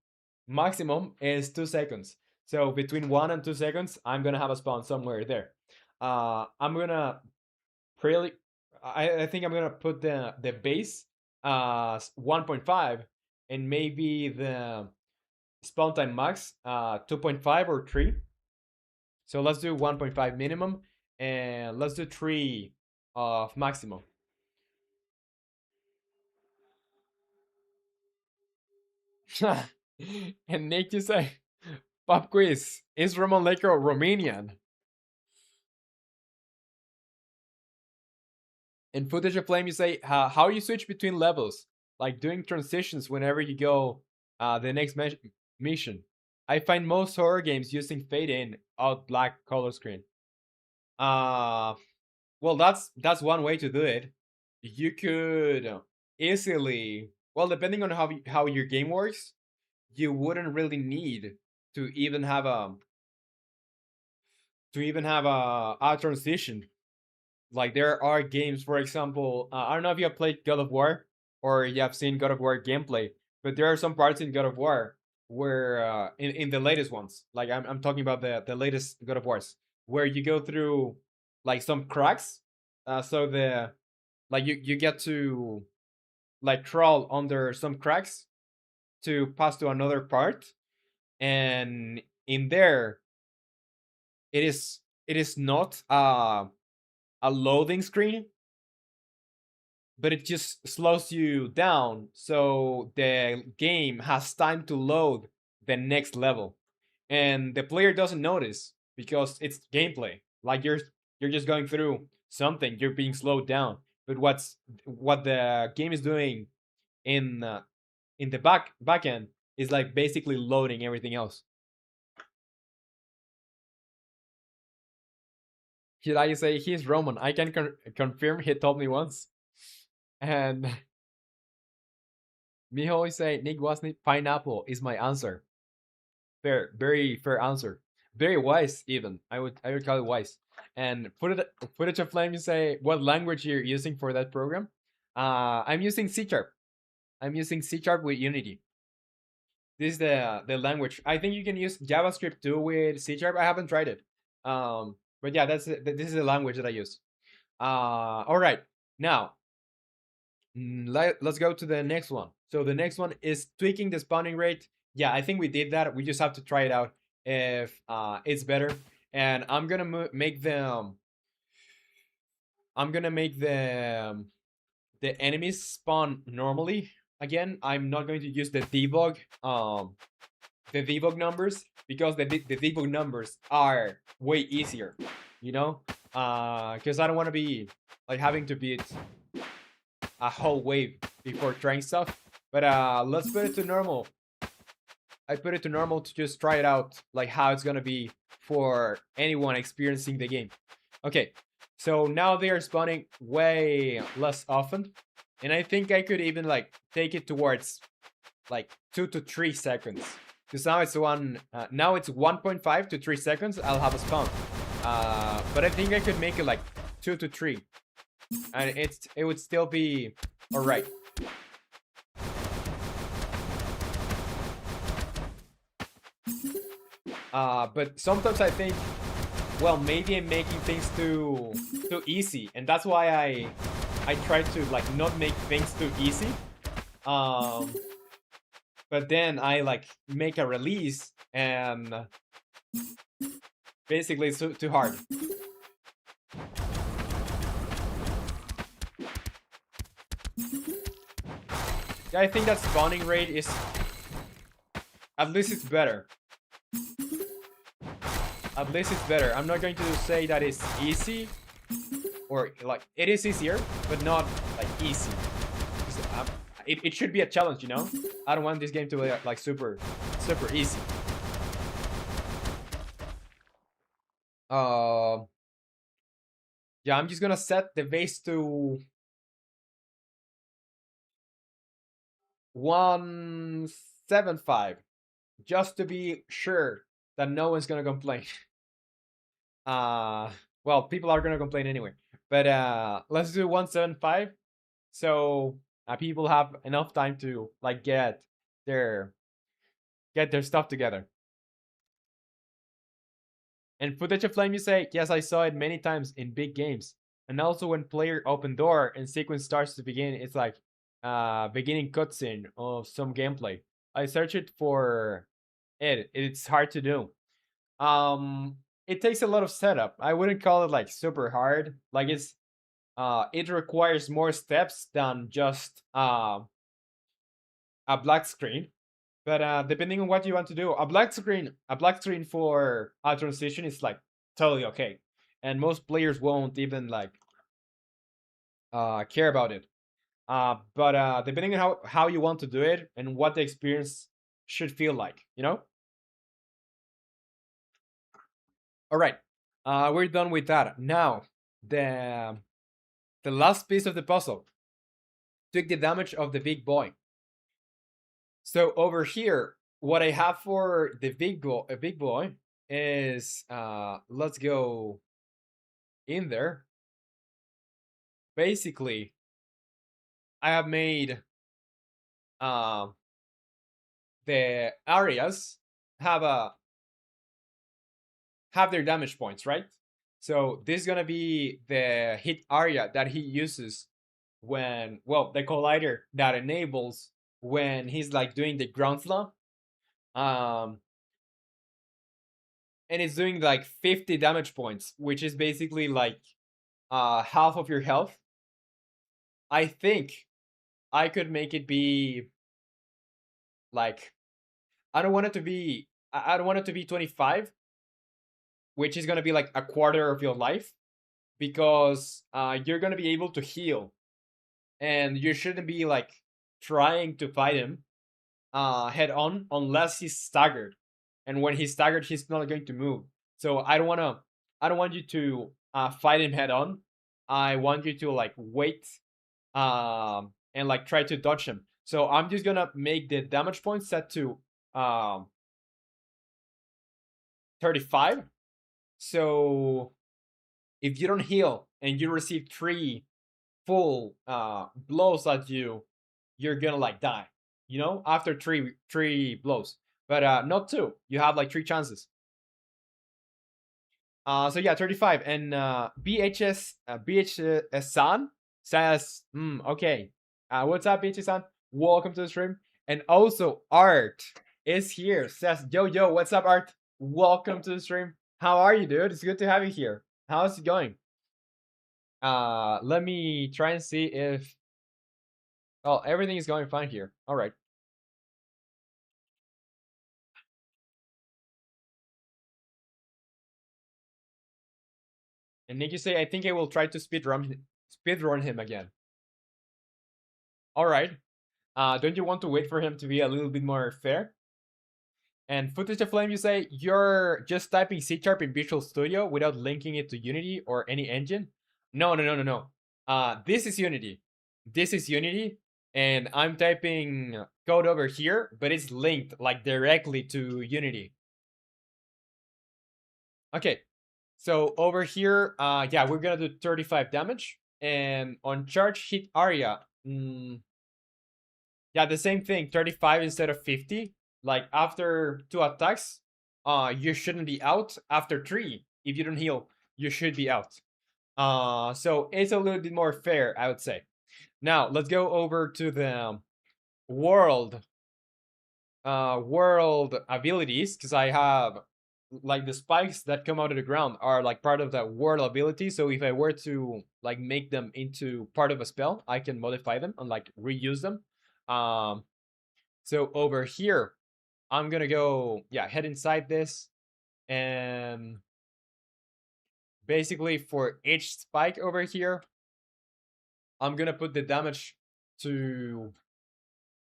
maximum is 2 seconds. So between 1 and 2 seconds, I'm gonna have a spawn somewhere there. I'm gonna really, I think I'm gonna put the base 1.5, and maybe the spawn time max 2.5 or 3. So let's do 1.5 minimum, and let's do 3 of maximum. And Nick, you say, pop quiz, is romanleco Romanian? In footage of flame, you say how you switch between levels, like doing transitions whenever you go the next mission. I find most horror games using fade in out black color screen. Well, that's one way to do it. You could easily, well, depending on how your game works, you wouldn't really need to even have a transition. Like there are games, for example, I don't know if you have played God of War or you have seen God of War gameplay, but there are some parts in God of War where in the latest ones, like I'm talking about the latest God of Wars, where you go through like some cracks, so the like you get to like crawl under some cracks to pass to another part, and in there it is not a loading screen, but it just slows you down so the game has time to load the next level, and the player doesn't notice because it's gameplay. Like you're just going through something, you're being slowed down, but what the game is doing in the back end is like basically loading everything else. Should I say he's Roman? I can confirm he told me once. And Miho always say Nick Wasn't pineapple is my answer. Fair, very fair answer. Very wise, even. I would call it wise. And put it to flame. You say what language you're using for that program? I'm using C sharp. I'm using C sharp with Unity. This is the language. I think you can use JavaScript too with C sharp. I haven't tried it. But yeah, this is the language that I use. All right. Now let's go to the next one. So the next one is tweaking the spawning rate. Yeah, I think we did that. We just have to try it out if it's better. And I'm gonna make the enemies spawn normally. Again, I'm not going to use the debug numbers, because the debug numbers are way easier, you know? Because I don't want to be like having to beat a whole wave before trying stuff. But let's put it to normal. I put it to normal to just try it out, like how it's gonna be for anyone experiencing the game. Okay, so now they are spawning way less often, and I think I could even like take it towards like 2 to 3 seconds. Because now it's 1.5 to 3 seconds. I'll have a spawn, but I think I could make it like 2 to 3, and it would still be all right. But sometimes I think, well, maybe I'm making things too easy, and that's why I try to like not make things too easy. But then I like make a release and basically it's too hard. Yeah, I think that spawning rate is, at least it's better. At least it's better. I'm not going to say that it's easy, or like it is easier, but not like easy. It should be a challenge, you know? I don't want this game to be like super easy. Yeah, I'm just gonna set the base to 175, just to be sure that no one's gonna complain. Well, people are gonna complain anyway, but let's do 175, so people have enough time to like get their stuff together. And footage of flame, you say? Yes, I saw it many times in big games. And also when player open door and sequence starts to begin, it's like beginning cutscene of some gameplay. I searched it for it. It's hard to do. It takes a lot of setup. I wouldn't call it like super hard. Like it requires more steps than just a black screen. But depending on what you want to do, a black screen for a transition is like totally okay, and most players won't even like care about it. But depending on how you want to do it and what the experience should feel like, you know. All right, we're done with that. Now the last piece of the puzzle: took the damage of the big boy. So over here, what I have for the big boy is let's go in there. basically I have made uh, the areas have a have their damage points, right? So this is gonna be the hit area that he uses when, well, the collider that enables when he's like doing the ground slaw. Um, and it's doing like 50 damage points, which is basically like half of your health. I think I could make it be like, I don't want it to be I don't want it to be 25, which is gonna be like a quarter of your life, because you're gonna be able to heal, and you shouldn't be like trying to fight him head on unless he's staggered. And when he's staggered, he's not going to move. So I don't want you to fight him head on. I want you to like wait and like try to dodge him. So I'm just gonna make the damage point set to um 35. So if you don't heal and you receive 3 full blows at you, you're gonna like die. You know, after three blows, but not 2. You have like 3 chances. So yeah, 35. And BHS San says, okay, what's up, BHS San? Welcome to the stream. And also Art is here. Says, yo, what's up, Art? Welcome to the stream. How are you, dude? It's good to have you here. How's it going? Let me try and see if, oh, everything is going fine here. All right. And Nick, you say, I think I will try to speedrun him again. All right. Don't you want to wait for him to be a little bit more fair? And Footage of Flame, you say you're just typing C# in Visual Studio without linking it to Unity or any engine? No. This is Unity. This is Unity, and I'm typing code over here, but it's linked like directly to Unity. Okay, so over here, yeah, we're gonna do 35 damage, and on charge hit area, yeah, the same thing, 35 instead of 50. Like after 2 attacks, you shouldn't be out. After 3, if you don't heal, you should be out. So it's a little bit more fair, I would say. Now let's go over to the world world abilities, because I have like the spikes that come out of the ground are like part of that world ability. So if I were to like make them into part of a spell, I can modify them and like reuse them. So over here, I'm gonna go, yeah, head inside this, and basically for each spike over here, I'm gonna put the damage to,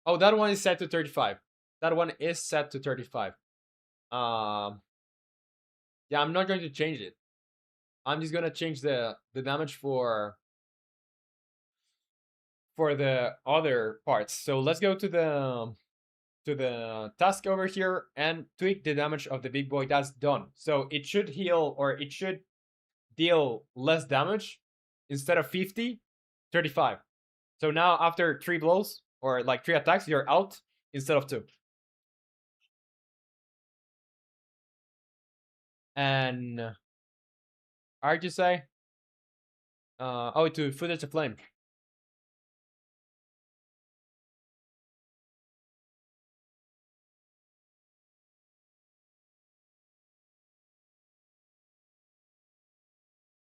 oh, that one is set to 35. That one is set to 35. Yeah, I'm not going to change it. I'm just gonna change the damage for the other parts. So let's go to the task over here and tweak the damage of the big boy. That's done. So it should heal, or it should deal less damage. Instead of 50, 35. So now after 3 blows, or like 3 attacks, you're out instead of 2. And hard to say. Oh, to Footage of Flame.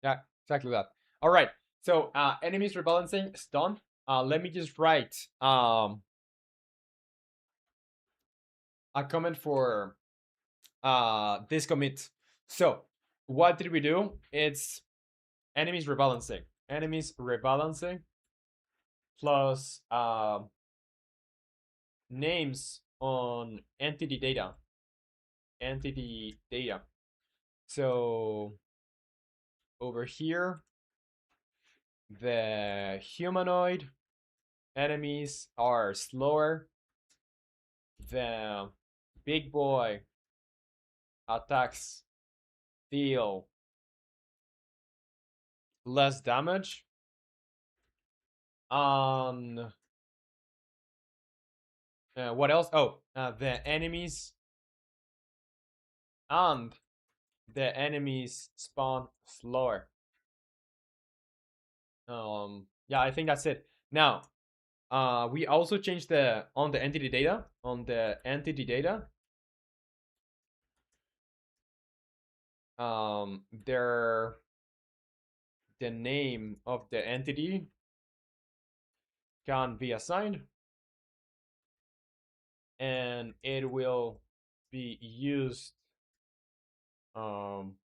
Yeah, exactly that. All right. So enemies rebalancing is done. Let me just write a comment for this commit. So what did we do? It's enemies rebalancing. Enemies rebalancing plus names on entity data. Entity data. So over here, the humanoid enemies are slower. The big boy attacks deal less damage. On what else? Oh, the enemies and the enemies spawn slower. Yeah, I think that's it. Now, we also changed the on the entity data. On the entity data, there the name of the entity can be assigned, and it will be used um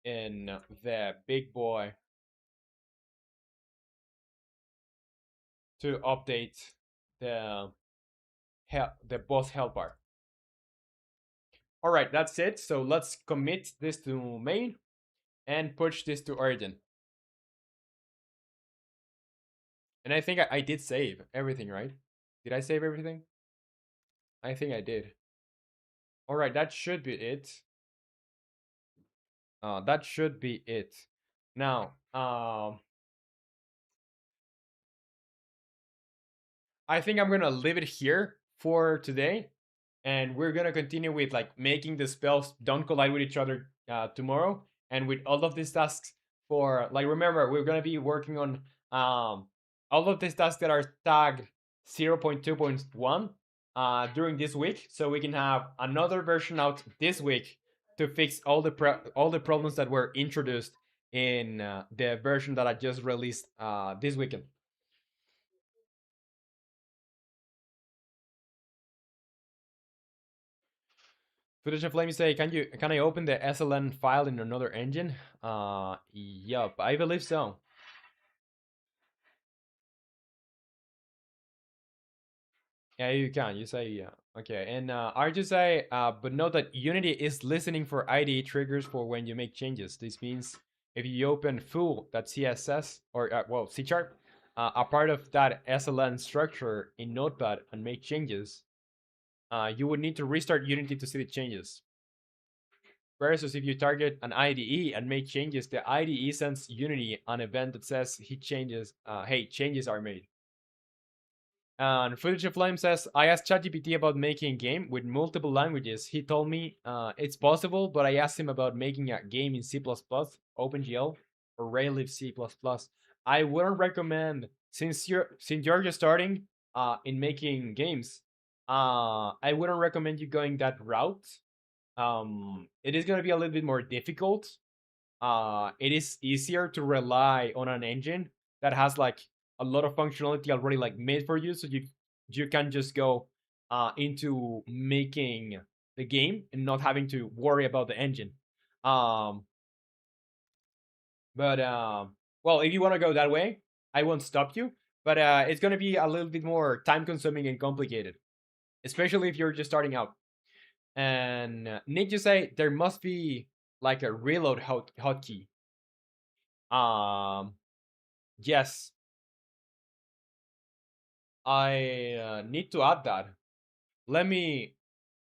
in the big boy to update the the boss health bar. All right, that's it. So let's commit this to main and push this to origin. And I think I did save everything, right? Did I save everything? I think I did. All right, that should be it. That should be it. Now, I think I'm gonna leave it here for today, and we're gonna continue with like making the spells don't collide with each other tomorrow, and with all of these tasks for like remember we're gonna be working on all of these tasks that are tagged 0.2.1 during this week, so we can have another version out this week to fix all the problems that were introduced in the version that I just released this weekend. Footage of Flame say, can I open the SLN file in another engine? Yup, I believe so. Yeah, you can. You say yeah. Okay, and I just say, but note that Unity is listening for IDE triggers for when you make changes. This means if you open foo.css or well C sharp, a part of that SLN structure in Notepad and make changes, you would need to restart Unity to see the changes. Versus if you target an IDE and make changes, the IDE sends Unity an event that says hey, changes are made. And Footage of Flame says, I asked ChatGPT about making a game with multiple languages. He told me it's possible, but I asked him about making a game in C++, OpenGL, or Raylib C++. I wouldn't recommend, since you're just starting in making games, I wouldn't recommend you going that route. It is going to be a little bit more difficult. It is easier to rely on an engine that has like a lot of functionality already like made for you, so you can just go into making the game and not having to worry about the engine. Um, but well, if you want to go that way, I won't stop you. But it's gonna be a little bit more time consuming and complicated, especially if you're just starting out. And need to say there must be like a reload hotkey. Yes, I need to add that. Let me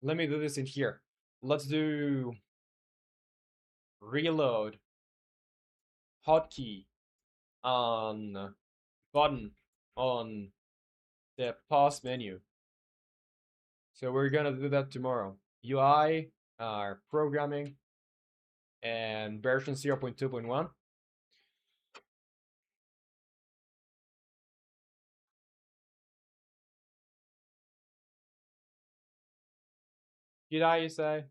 do this in here. Let's do reload hotkey on button on the pause menu. So we're gonna do that tomorrow. UI, programming, and version 0.2.1. Did I say?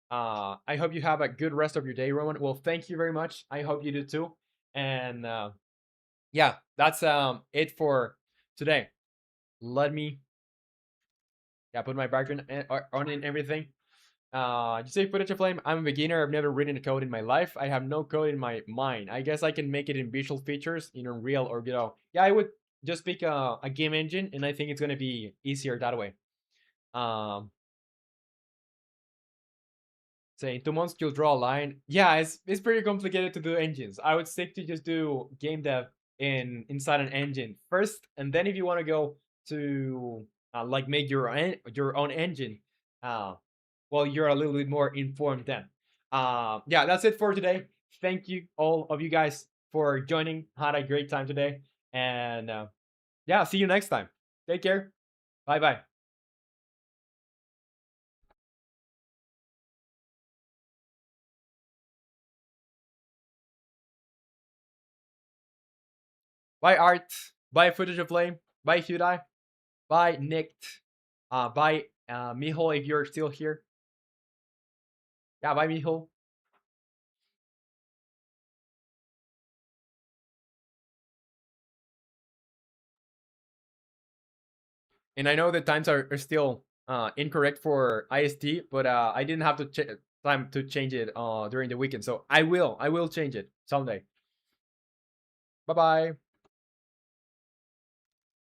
I hope you have a good rest of your day, Roman. Well, thank you very much. I hope you do too. And yeah, that's it for today. Let me put my background on and everything. You say Footage of Flame. I'm a beginner. I've never written a code in my life. I have no code in my mind. I guess I can make it in visual features in Unreal or Yeah, I would just pick a game engine, and I think it's gonna be easier that way. Um, Say in 2 months you'll draw a line. Yeah, it's pretty complicated to do engines. I would stick to just do game dev inside an engine first, and then if you want to go to like make your own engine, well, you're a little bit more informed then. Yeah, that's it for today. Thank you all of you guys. for joining. Had a great time today, and yeah, see you next time. Take care. Bye bye. Bye Art. Bye Footage of Flame. Bye Hyundai. Bye Nick. Bye Mijo if you're still here. Yeah, bye Mijo. And I know the times are still incorrect for IST, but I didn't have to time to change it during the weekend, so I will change it someday. Bye bye.